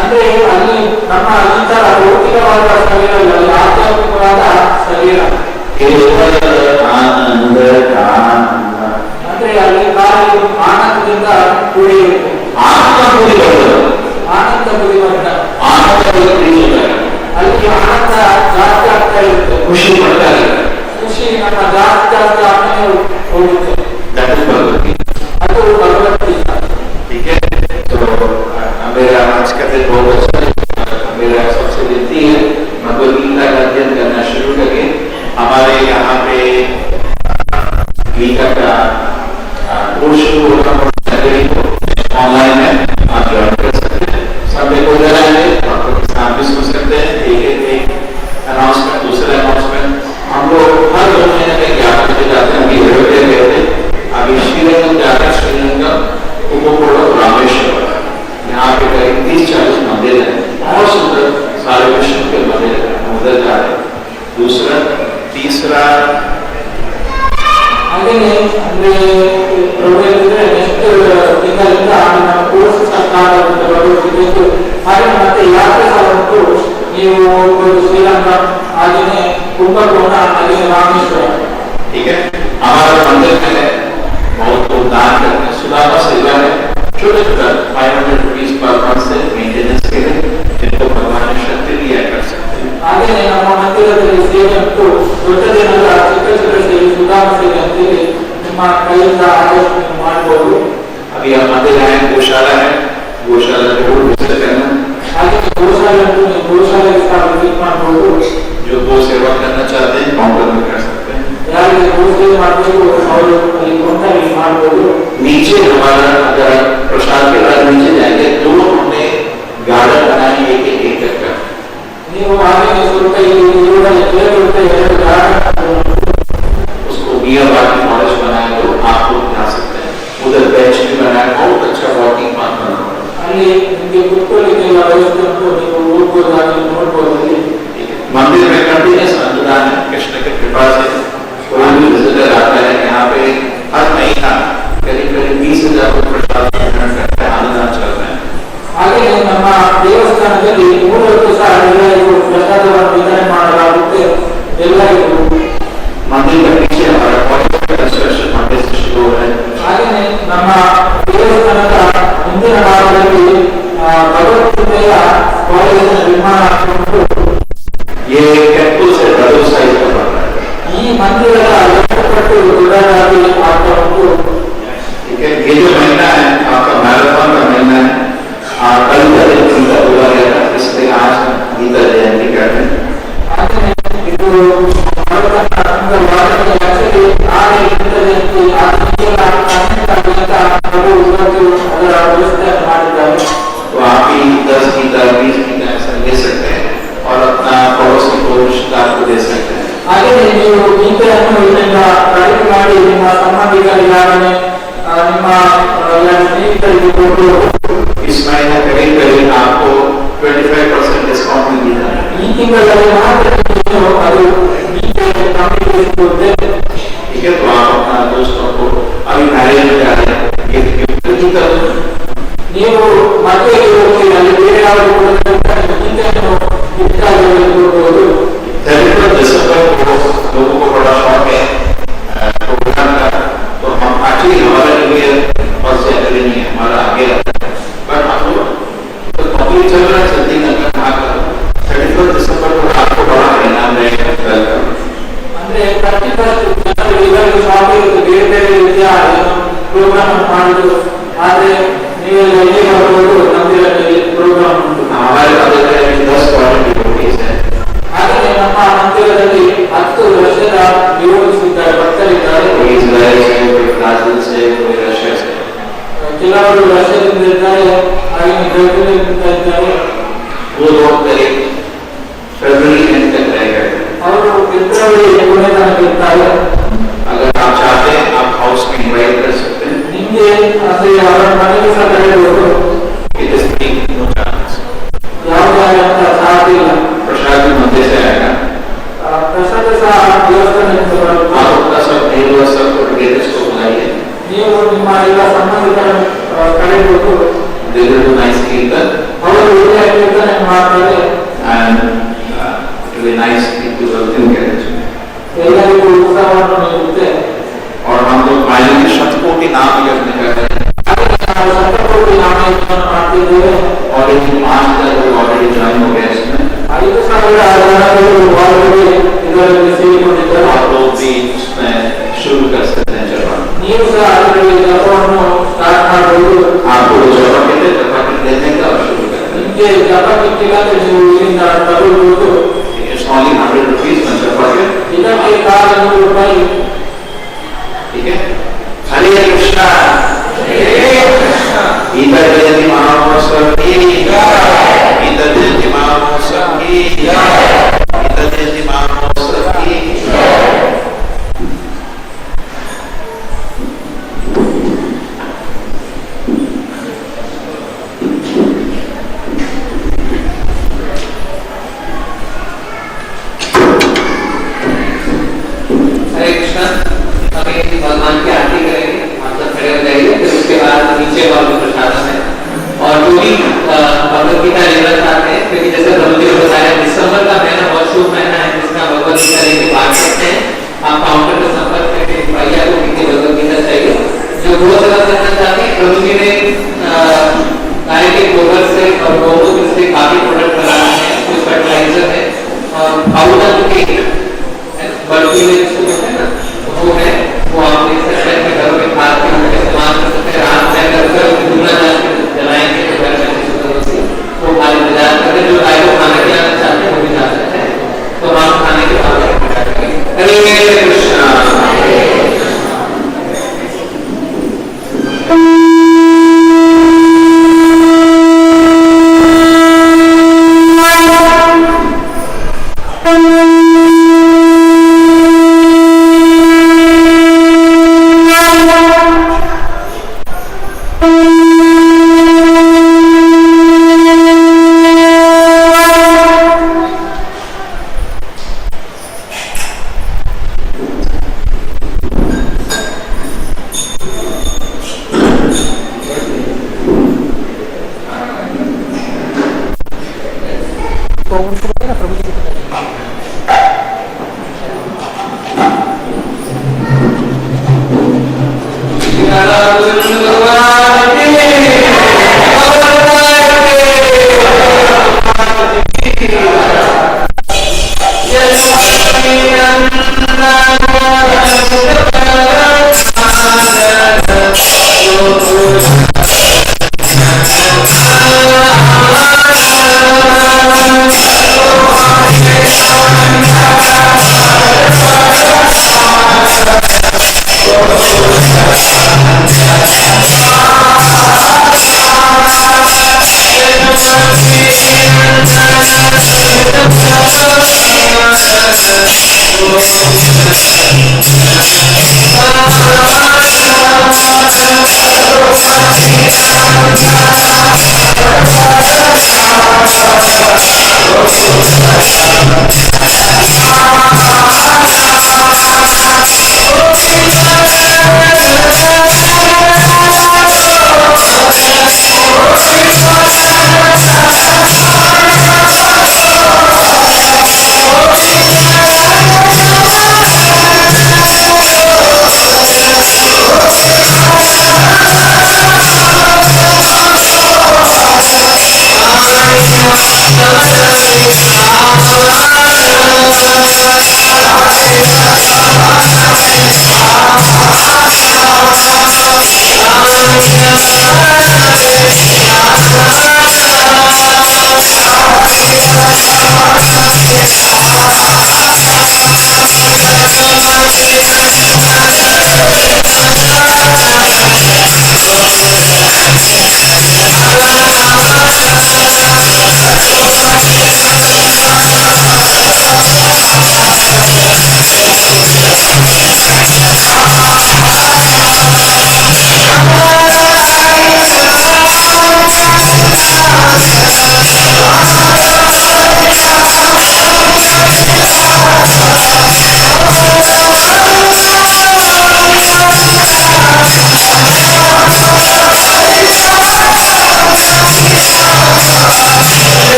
ಅಂದ್ರೆ ಅಲ್ಲಿ ನಮ್ಮ ಇಂತರ ಭೌತಿಕವಾದ ಶರೀರ ಇಲ್ಲ, ಅಲ್ಲಿ ಆಧ್ಯಾತ್ಮಿಕವಾದ ಶರೀರ. आनंद ಅಂದ್ರೆ ಅಲ್ಲಿ ಕಾಲು ಆನಂದದಿಂದ ಕೂಡಿರುತ್ತೆ, आनंद ಆನಂದ ಮುಗಿಬಂದ. ಅಲ್ಲಿ ಆನಂದ ಜಾಸ್ತಿ ಆಗ್ತಾ ಇರುತ್ತೆ, खुशी पड़ता है, ಖುಷಿ ನಮ್ಮ ಜಾಸ್ತಿ ಆಗ್ತಾನೆ ಹೋಗುತ್ತೆ. that is Bhagavad Gita। ಅದು ಭಗವದ್ಗೀತಾ. ठीक है, तो मेरा आज का दिन बहुत अच्छा है। मेरा सबसे विनती है भगवद गीता का अध्ययन करना शुरू करें। हमारे यहाँ पे गीता का कोर्स शुरू होगा ऑनलाइन है, आप ज्वाइन कर सकते हैं। सब को जाएंगे, आपको साथ भी सुन सकते हैं। एक अनाउंसमेंट, दूसरा अनाउंसमेंट हम लोग हर 2 महीने में ज्ञापन से जाते हैं। अभी अयोध्या गए थे, अभी श्रीलंका जाकर श्रीलंका उपकोट रामेश्वर ಹಾಗೆ ಮತ್ತೆ ಯಾತ್ರೆ ಸಹ ಉಂಟು. ನೀವು ಹೋಗ್ಬೋದು ಶ್ರೀಲಂಕಾ, ಹಾಗೆಯೇ ಕುಂಭಕೋಣ, ಹಾಗೆಯೇ ರಾಮೇಶ್ವರ. ठीक है, हमारा मंदिर में बहुत लोग दान करते हैं। सुदामा सेवा है, छोटे छोटा 500 रुपीज पर मंथ से मेंटेनेंस के लिए, जिनको भगवान ने शक्ति दिया कर सकते हैं। ಹಾಗೆಯೇ ನಮ್ಮ ಮಂದಿರದಲ್ಲಿ ಸೇವೆ ಉಂಟು. ದೊಡ್ಡದೇನಲ್ಲ, ಚಿಕ್ಕ ಚಿಕ್ಕ ಸೇವೆ, ಸುಧಾಮ ಸೇವೆ ಅಂತೇಳಿ ನಿಮ್ಮ ಕೈಯಿಂದ ಆದಷ್ಟು ನೀವು ಮಾಡಬಹುದು. अभी आप मंदिर आए, गौशाला है, गौशाला जरूर विजिट करना। ಹಾಗೆ ಗೋಶಾಲೆ ಉಂಟು, ನೀವು ಗೋಶಾಲೆಗೆ ಸಹ ವಿಸಿಟ್ ಮಾಡಬಹುದು. जो गौ सेवा करना चाहते हैं काउंटर में कर सकते हैं। ಯಾರಿಗೆ ಗೋಶಾಲೆ ಮಾಡಬೇಕು ಅವರು ಅಲ್ಲಿ ಕೌಂಟರಲ್ಲಿ ಮಾಡಬಹುದು. नीचे हमारा अगर प्रसाद के बाद नीचे जाएंगे तो हमने गार्डन बनाए एक एकड़ का। ನೀವು ಹಾಗೆ ಸ್ವಲ್ಪ ಇಲ್ಲಿ ರೋಡಲ್ಲಿ ಕೇಳಿರುತ್ತೆ ಎರಡು ಗಾರ್ಡನ್, उसको बियर वाटर फॉरेस्ट बनाए तो आप लोग जा सकते हैं। उधर बेंच भी बनाया, बहुत अच्छा वॉकिंग पाथ बना हुआ है। ಅಲ್ಲಿ ನಿಮಗೆ ಕುತ್ಕೊಳ್ಳಿಕ್ಕೆಲ್ಲ ವ್ಯವಸ್ಥೆ ಉಂಟು, ನೀವು ಹೋಗ್ಬೋದು, ಅಲ್ಲಿ ನೋಡ್ಬೋದು. ಅಲ್ಲಿ मंदिर में कंटिन्यूस अन्नदान है, कृष्ण की कृपा से कोई भी विजिटर आता है यहाँ पे हर महीना करीब करीब 20,000 को प्रसाद वितरण करता है, अन्नदान चल रहा है। ಹಾಗೆ ನಮ್ಮ ದೇವಸ್ಥಾನದಲ್ಲಿ 3 ಹೊತ್ತು ಸಹ ಎಲ್ಲರಿಗೂ ಪ್ರಸಾದವನ್ನು ವಿತರಣೆ ಮಾಡಲಾಗುತ್ತೆ ಎಲ್ಲರಿಗೂ. मंदिर के पीछे हमारा कॉलेज का कंस्ट्रक्शन मंदिर से शुरू हो रहा है। ಹಾಗೆ ನಮ್ಮ ದೇವಸ್ಥಾನದ ಮುಂದಿನ ಭಾಗದಲ್ಲಿ ಭಗವದ್ಗೀತೆಯ ಕಾಲೇಜಿನ ನಿರ್ಮಾಣ ಉಂಟು. ये टेंपल से डबल साइज का बन रहा है। ಈ ಮಂದಿರದ 2 ಪಟ್ಟು ದೊಡ್ಡದಾಗಿ ಆಗ್ತಾ ಉಂಟು. ठीक है, ये जो महीना है आपका मैराथन का महीना है। कल का दिन गीता बोला गया था, इसलिए आज गीता जयंती करते हैं। ಹಾಗೆ ಇದು तो आप ही 10 गीता 20 गीता ऐसा ले सकते हैं और अपना पड़ोसी को रिश्तेदार को दे सकते हैं। ಹಾಗೆ ನೀವು ಗೀತೆಯನ್ನು ಇದರಿಂದ ಕಲೆಕ್ಟ್ ಮಾಡಿ ನಿಮ್ಮ ಸಂಬಂಧಿಕರಿಗಾಗಲೇ ನಿಮ್ಮ ಸ್ನೇಹಿತರಿಗೆ ಕೊಟ್ಟು इस महीने करीब करीब आपको 25% डिस्काउंट मिल जाएगा। ಈ ತಿಂಗಳಲ್ಲಿ ಮಾತ್ರ ನೀವು ಅದು ಗೀತೆ ಕಮಿಟಿ ಸಿಗುತ್ತೆ. ठीक है, तो आप अपना दोस्तों को अभी मैरिज में जा रहे हैं, गिफ्ट कर दो। ನೀವು ಮದುವೆಗೆ ಹೋಗಿ ಅಲ್ಲಿ ಬೇರೆ ಯಾರು ಗೀತೆಯನ್ನು ಗಿಫ್ಟ್ ಆಗಿ ಕೊಡಬಹುದು. 31 दिसंबर को लोगों को बड़ा शौक है प्रोग्राम का, तो हम एक्चुअली हमारा न्यू ईयर फर्स्ट जनवरी नहीं है, हमारा आगे रहता है, बट हम लोग तो कंप्लीट चल रहा है, जल्दी करना कहा कर 31 दिसंबर को आपको बड़ा इनाम रहेगा। वेलकम। ಅಂದ್ರೆ 31 ಜನವರಿ ಇವರಿಗೆ ಶಾಪ್ ಇರುತ್ತೆ, ಬೇರೆ ಬೇರೆ ರೀತಿಯ ಪ್ರೋಗ್ರಾಮ್ ಮಾಡುದು. ಆದ್ರೆ ನೀವೆಲ್ಲ ಎಲ್ಲಿ ಮಾಡಬಹುದು, ಮಂದಿರದಲ್ಲಿ ಪ್ರೋಗ್ರಾಮ್ ಉಂಟು. हमारे मंदिर में 10 क्वालिटी डिवोटीज हैं। ಹಾಗೆ ನಮ್ಮ ಮಂದಿರದಲ್ಲಿ 10 ವರ್ಷದ ಡಿವೋಟೀಸ್ ಇದ್ದಾರೆ, ಭಕ್ತರಿದ್ದಾರೆ. कोई इजराइल से, कोई ब्राजील से, कोई रशिया से। ಕೆಲವರು ರಷ್ಯಾದಿಂದ ಇದ್ದಾರೆ, ಹಾಗೆ ಬ್ರೆಜಿಲ್ನಿಂದ ಇದ್ದಾರೆ. वो लोग करीब फरवरी एंड तक रहेगा। ಅವರು ಫೆಬ್ರವರಿ ಕೊನೆ ತನಕ ಇರ್ತಾರೆ. अगर आप चाहते हैं आप हाउस में इनवाइट कर सकते हैं। ನಿಮಗೆ ಅಂದ್ರೆ ಅವರ ಮನೆಗೆ ಸಹ ಕರೆಯಬಹುದು. It is free, no charges. ಯಾವುದೇ ಅಂತ ಚಾರ್ಜ್ ಇಲ್ಲ. प्रसाद भी मंदिर से आएगा। ಪ್ರಸಾದ ಸಹ ದೇವಸ್ಥಾನದಿಂದ ಬರುತ್ತೆ. आप अपना सब नेबर्स सब रिलेटिव्स को बुलाइए। ನೀವು ನಿಮ್ಮ ಎಲ್ಲ ಸಂಬಂಧಿಕರನ್ನು ಕರೆಯಬಹುದು. दे विल डू नाइस कीर्तन ಅವರು ಒಳ್ಳೆಯ ಕೀರ್ತನೆ ಮಾಡ್ತಾರೆ. And it will be nice to welcome carriage. ಎಲ್ಲರಿಗೂ ಉತ್ಸಾಹವನ್ನು ನೀಡುತ್ತೆ. और हम लोग माइलिंग शतकोटि नाम यज्ञ कर रहे हैं। ನಾವು ಶತಕೋಟಿ ನಾಮಯಜ್ಞವನ್ನು ಮಾಡ್ತಿದ್ದೇವೆ. और इन 5,000 लोग ऑलरेडी ज्वाइन हो गए इसमें। 5,000 ಜನರು ಆಲ್ರೆಡಿ ಇದರಲ್ಲಿ ಸೇರಿಕೊಂಡಿದ್ದಾರೆ. आप लोग भी इसमें शुरू कर सकते हैं जपा। ನೀವು ಸಹ ಅದರಲ್ಲಿ ಜಪವನ್ನು ಸ್ಟಾರ್ಟ್ ಮಾಡಬಹುದು. आपको जपा कहते हैं, जपा लेने का शुरू करते हैं। ನಿಮಗೆ ಜಪ ಕಿಟ್ಟಿಗಾದ್ರೆ ನೀವು ಇಲ್ಲಿಂದ ತಗೊಳ್ಬಹುದು. इट्स ओनली 100 रुपीज में जपा के। ಇದಕ್ಕೆ 400 ರೂಪಾಯಿ. ठीक है, हरे कृष्णा गीता जयंती महामहोत्सव की जय। गीता जयंती महामहोत्सव की जय। गीता जयंती महामहोत्सव की जय। हरे कृष्णा। अभी भगवान की आरती करेंगे, मतलब खड़े हो जाइए, फिर उसके बाद नीचे वाला प्रसाद है और जो भी भगवद गीता लेना चाहते हैं, क्योंकि जैसे प्रभु जी ने बताया दिसंबर का महीना बहुत शुभ महीना है जिसका भगवद गीता लेके बांट सकते हैं। आप काउंटर पर संपर्क करके भैया को कितनी भगवद गीता चाहिए। जो गो सेवा करना चाहते हैं, प्रभु जी ने गाय के गोबर से और गोमूत्र से काफी प्रोडक्ट बनाए हैं, कुछ फर्टिलाइजर है और पाउडर के बर्फी में जिसको कहते हैं ना, वो है, वो आप ले सकते हैं, घर में खाद के रूप में इस्तेमाल कर सकते हैं। रात में अगर दूल्हा जलाएंगे तो घर में वो खाली बाजार करके जो गाय को खाना खिलाना चाहते हैं वो भी जा सकते हैं। तो हम खाने के बाद हरे कृष्णा।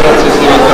Grazie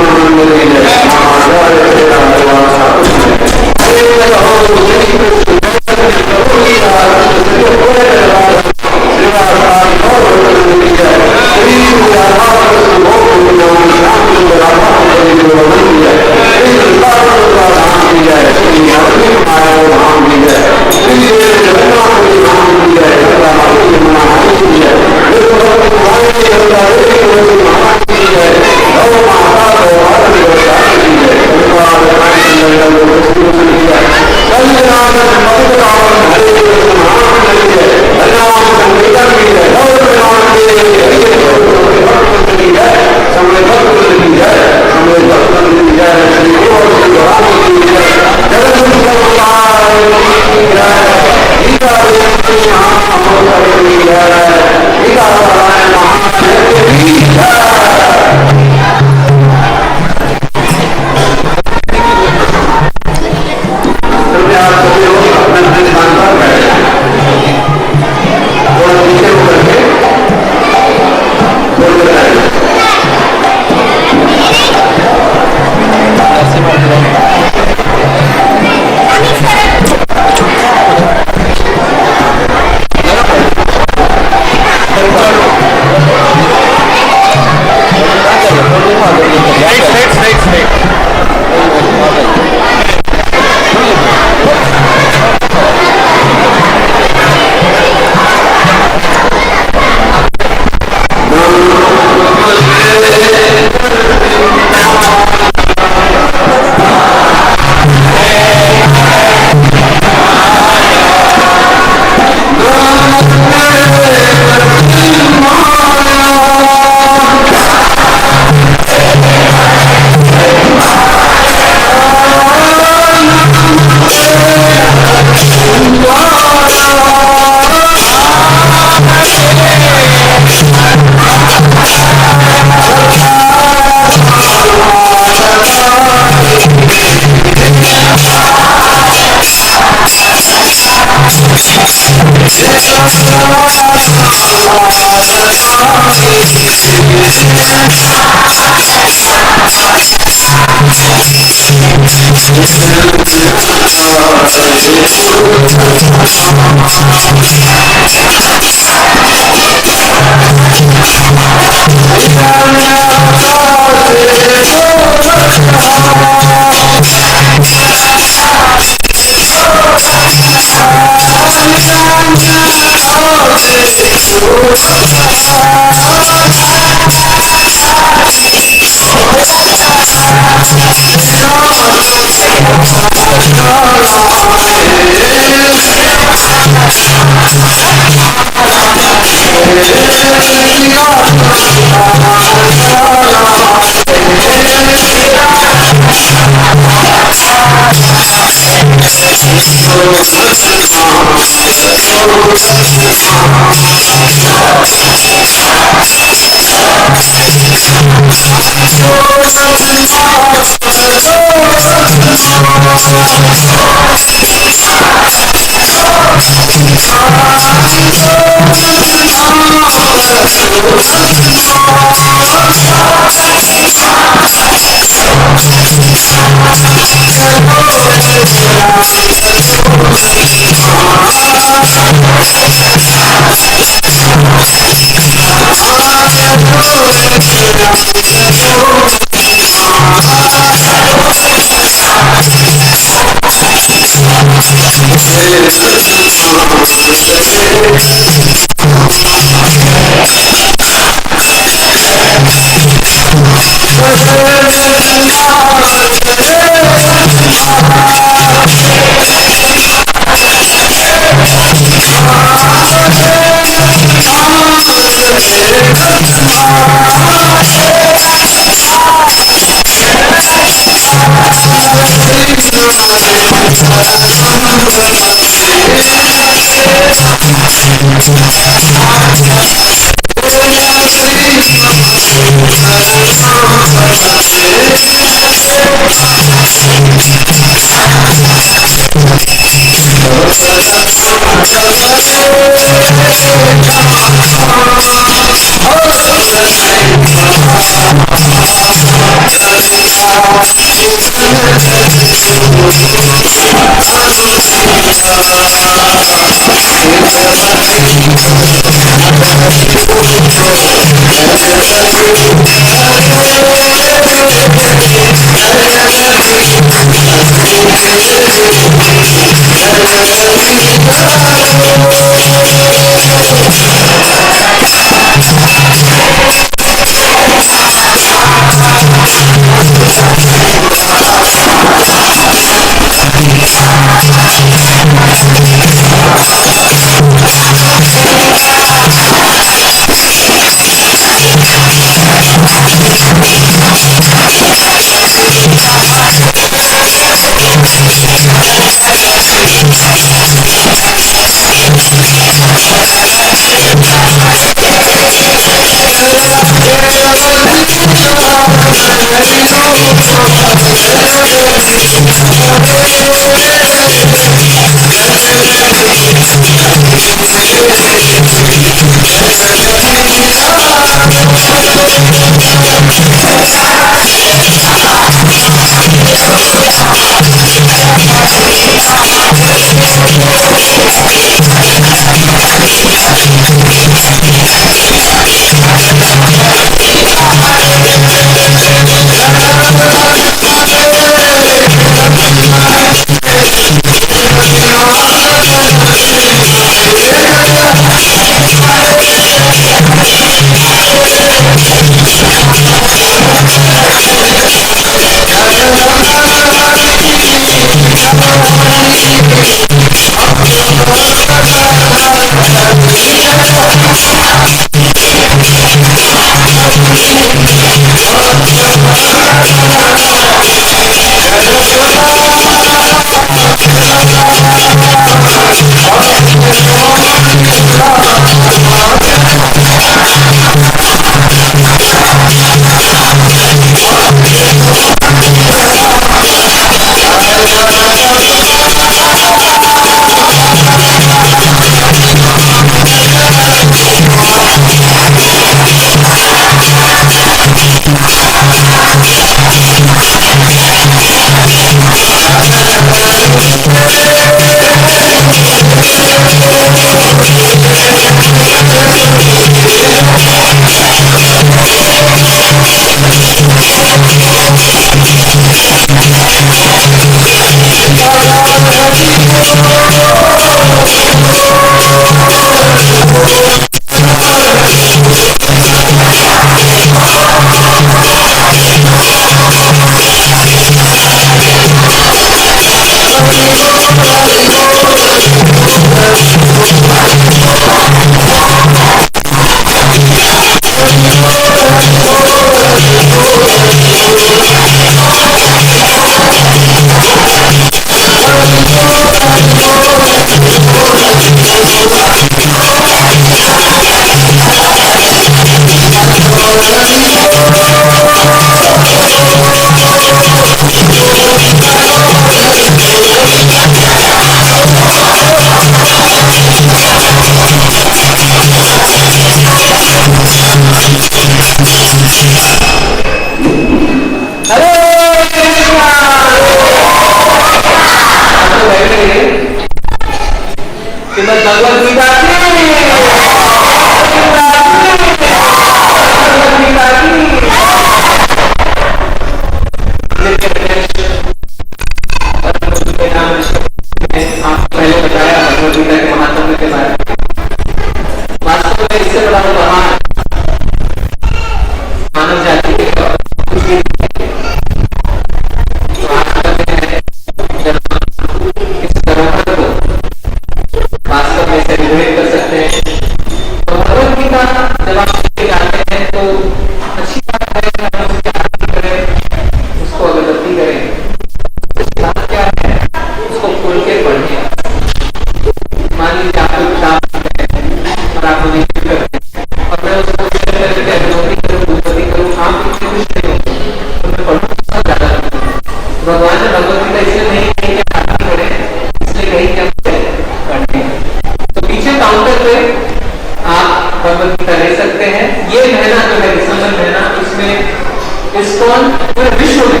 भगवान पूरे विश्व में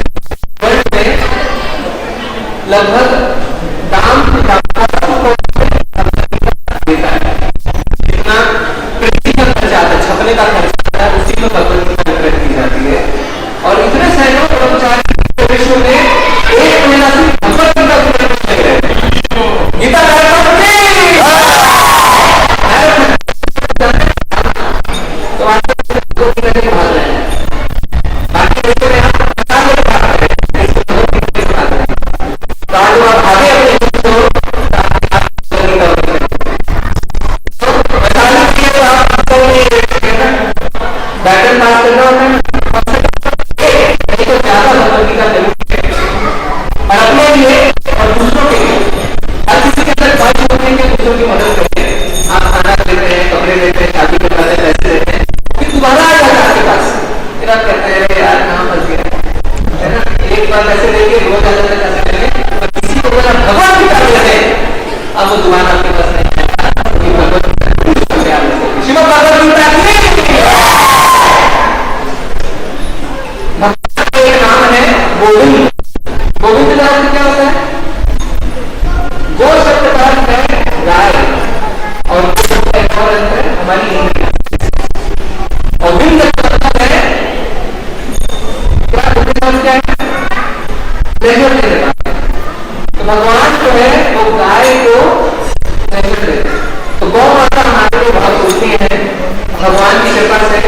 वर्ल्ड में लगभग दाम देता है। जितना पृथ्वी का खर्चा आता है, छपने का खर्चा आता है, उसी में भगवत गीता वितरित की जाती है। और इतने सैकड़ों कर्मचारी विश्व में एक महीना से भगवत गीता वितरित कर रहे हैं। गीता तो आज भाग रहे हैं, बाकी देशों में हम बैटल पास करना होता है तो ज्यादा भगवत गीता और अपने लिए और दूसरों के लिए हर किसी के अंदर ख्वाहिश होती है कि दूसरों की मदद करते हैं। आप खाना देते हैं, कपड़े देते हैं, शादी के बाद पैसे देते हैं, फिर दोबारा आ जाता है आपके पास, फिर आप कहते हैं यार कहाँ फंस गया है ना। एक बार पैसे देंगे, रोज आ जाते पैसे देंगे, और किसी को बोला भगवत गीता देते हैं, अब वो दोबारा आपके पास नहीं आता। भगवत श्रीमद् भगवत गीता एक नाम है गोविंद। गोविंद का अर्थ क्या होता है? गो शब्द का अर्थ है गाय और अर्थ है हमारी इंद्रियां। और विंद का मतलब है क्या है? प्लेजर देने वाला। तो भगवान जो है वो गाय को प्लेजर देते हैं। तो गौ माता हमारे लिए बहुत होती है। भगवान की कृपा से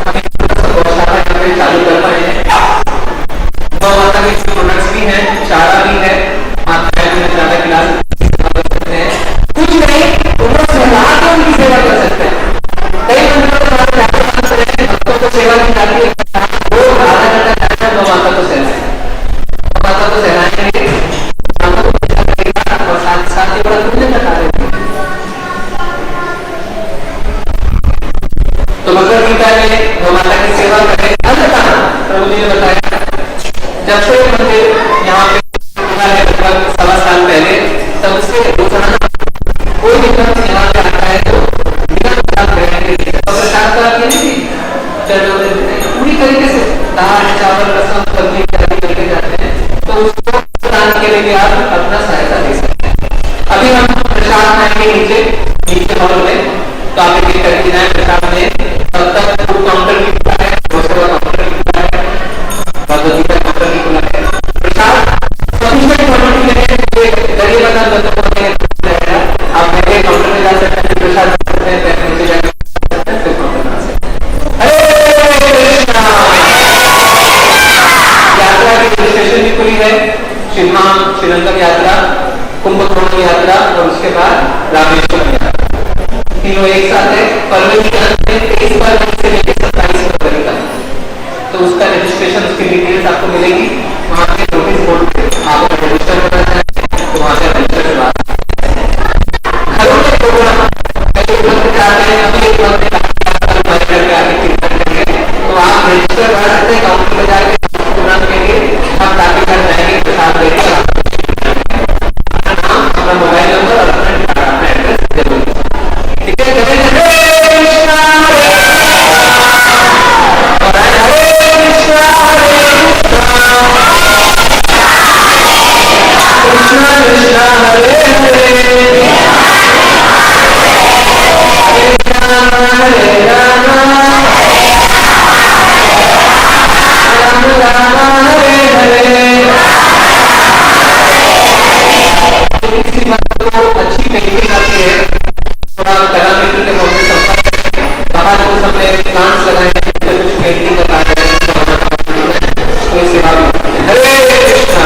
हमें गौशाला चालू कर पाए हैं। गौ माता के प्रोडक्ट्स भी हैं, चारा भी है, माताएं भी चारा खिला सकते हैं। कुछ नहीं उनको सलाह के उनकी सेवा कर सकते हैं। कई भक्तों को सेवा की जाती है, वो आधा घंटा जाता है गौ माता को सहलाए, गौ माता को सहलाएंगे और साथ साथ ही बड़ा पुण्य का कार्य। तो भगवत गीता में गौ माता की सेवा करें। प्रभु जी ने बताया जब से मंदिर यहाँ पे लगभग 1.25 साल पहले, तब से रोजाना कोई भी भक्त यहाँ पे आता है तो बिना प्रसाद ग्रहण के लिए प्रसाद तो आप नहीं पूरी तरीके से दाल चावल रसम सब्जी इत्यादि लेके जाते हैं, तो उसको प्रदान के लिए आप अपना सहायता दे सकते हैं। अभी हम प्रसाद खाएंगे नीचे हॉल में, तो आप एक करके जाए प्रसाद में। तब तक फूड काउंटर भी खुला है, काउंटर भी खुला है, भगवत गीता काउंटर भी खुला है। प्रसाद सफिशिएंट क्वांटिटी में दरिया बना रहेगा। आप पहले काउंटर में जा सकते हैं, प्रसाद सकते हैं, फिर नीचे जाकर फिर काउंटर बना सकते हैं। यात्रा की रजिस्ट्रेशन भी खुली है। श्रीधाम श्रीलंका यात्रा, कुंभकोण यात्रा और उसके बाद रामेश्वरम यात्रा, तीनों एक साथ है। फरवरी के अंत में 23 फरवरी से लेकर 27 फरवरी तक। तो उसका रजिस्ट्रेशन, उसकी डिटेल्स आपको मिलेगी वहाँ पे नोटिस बोर्ड पे। आप रजिस्टर करना चाहते हैं तो वहाँ से रजिस्टर करवा सकते हैं। घरों में प्रोग्राम तो आप रजिस्टर करा सकते हैं काउंटर में जाकर प्रोग्राम के लिए। आप ताकि कर जाएंगे तो साथ लेकर अपना नाम, अपना मोबाइल नंबर और अपना एड्रेस जरूर। ठीक है, अच्छी पेंटिंग आती है, थोड़ा कला मित्र के मौके संपर्क बाहर को सबने प्लांट्स लगाए, कुछ पेंटिंग लगा रहे हैं, कोई सेवा भी। हरे कृष्णा।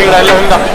राहिलं